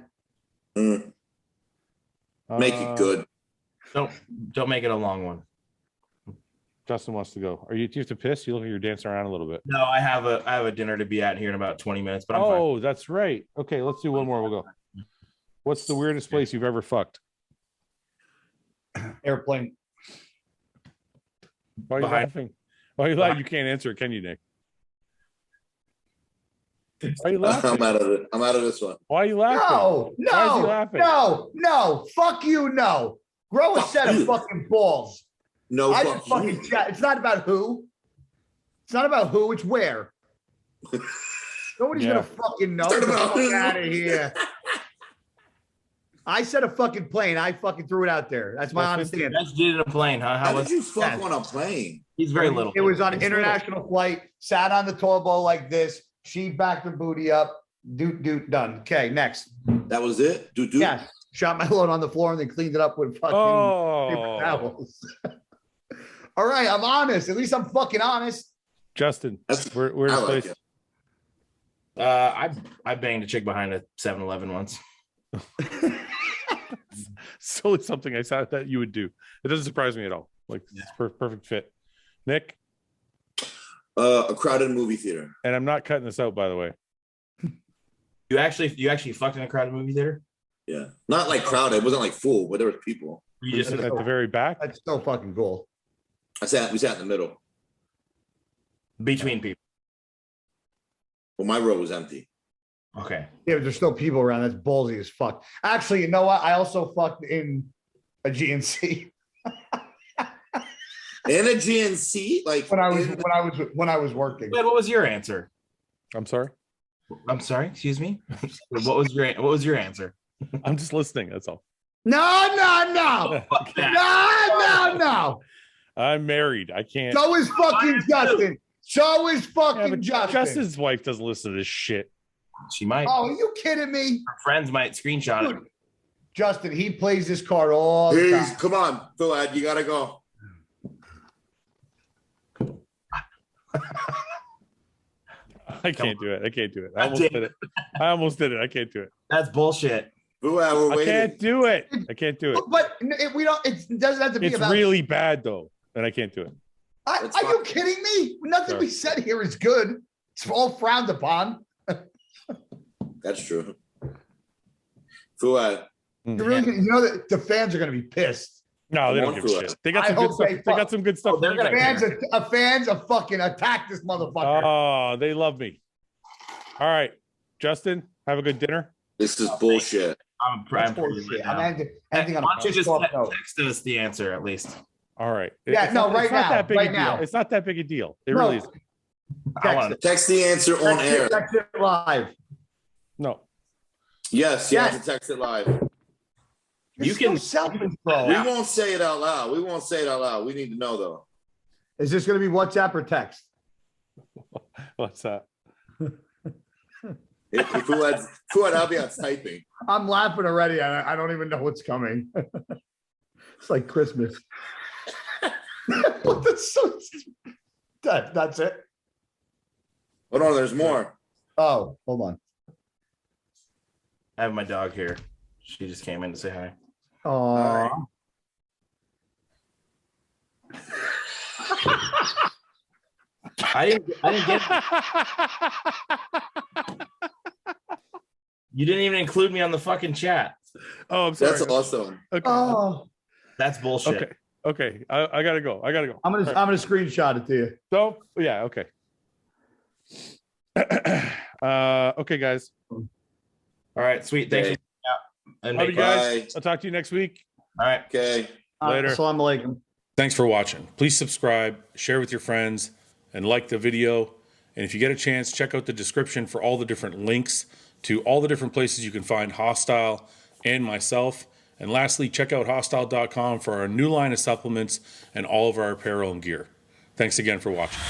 it good. Don't make it a long one. Justin wants to go. Do you have to piss? You look like you're dancing around a little bit. No, I have a dinner to be at here in about 20 minutes. But I'm fine. That's right. Okay, let's do one more. We'll go. What's the weirdest place you've ever fucked? Airplane. Why are you laughing? Why are you laughing? You can't answer it, can you, Nick? Why are you laughing? I'm out of this one. Why are you laughing? Why is he laughing? No. Fuck you, no. Grow a set of fucking balls. No, I just fucking chat. It's not about who. It's not about who. It's where. Nobody's gonna fucking know. Get the fuck out of here. I said a fucking plane. I fucking threw it out there. That's my honest answer. That's did it a plane, huh? How did you fuck on a plane? He's very little. It was on an international flight. Sat on the toilet bowl like this. She backed her booty up. Doot, done. Okay, next. That was it? Doot. Yes. Shot my load on the floor and then cleaned it up with fucking paper towels. All right, I'm honest. At least I'm fucking honest. Justin, where's the place? I banged a chick behind a 7-Eleven once. So it's something I thought that you would do. It doesn't surprise me at all. Like it's perfect fit. Nick? A crowded movie theater. And I'm not cutting this out, by the way. You actually fucked in a crowded movie theater? Yeah. Not like crowded. It wasn't like full, but there was people. You just at the very back? That's so fucking cool. We sat in the middle. Between people. Well, my row was empty. Okay. Yeah, but there's still people around. That's ballsy as fuck. Actually, you know what? I also fucked in a GNC. In a GNC? Like when I was working. Wait, what was your answer? I'm sorry? Excuse me. What was your answer? I'm just listening, that's all. No. No. I'm married. I can't. So is fucking Justin. Justin. Justin's wife doesn't listen to this shit. She might. Oh, are you kidding me? Her friends might screenshot it. Justin, he plays this card all the time. Come on, Fouad, you gotta go. I can't do it. I almost did it. I can't do it. That's bullshit. Fouad, we're waiting. I can't do it. But we don't. It doesn't have to be. It's really bad though, and I can't do it. Are you kidding me? Nothing we said here is good. It's all frowned upon. That's true. Fouad. You know that the fans are going to be pissed. No, they don't give a shit. They got some good stuff. They got some good stuff. they're gonna fans are fucking attack this motherfucker. Oh, they love me. All right, Justin, have a good dinner. This is bullshit. I'm bullshit. Why don't you just text us the answer at least? All right. Yeah, no, right now. Right now. It's not that big a deal. It really is. Text the answer on air. Text it live. No. Yes, you have to text it live. You can selfish, bro. We won't say it out loud. We won't say it out loud. We need to know though. Is this going to be WhatsApp or text? What's that? Fouad Abiad's typing. I'm laughing already. I don't even know what's coming. It's like Christmas. That's it. Hold on, there's more. Oh, hold on. I have my dog here. She just came in to say hi. Oh. I didn't get You didn't even include me on the fucking chat. Oh, I'm sorry. That's awesome. Okay. Oh, that's bullshit. Okay. I gotta go. I'm gonna screenshot it to you. So yeah, okay. Okay, guys. All right, sweet. Thank you. And love you guys. I'll talk to you next week. All right. Okay. Later. Assalamu alaikum. Thanks for watching. Please subscribe, share with your friends, and like the video. And if you get a chance, check out the description for all the different links to all the different places you can find Hostile and myself. And lastly, check out hostile.com for our new line of supplements and all of our apparel and gear. Thanks again for watching.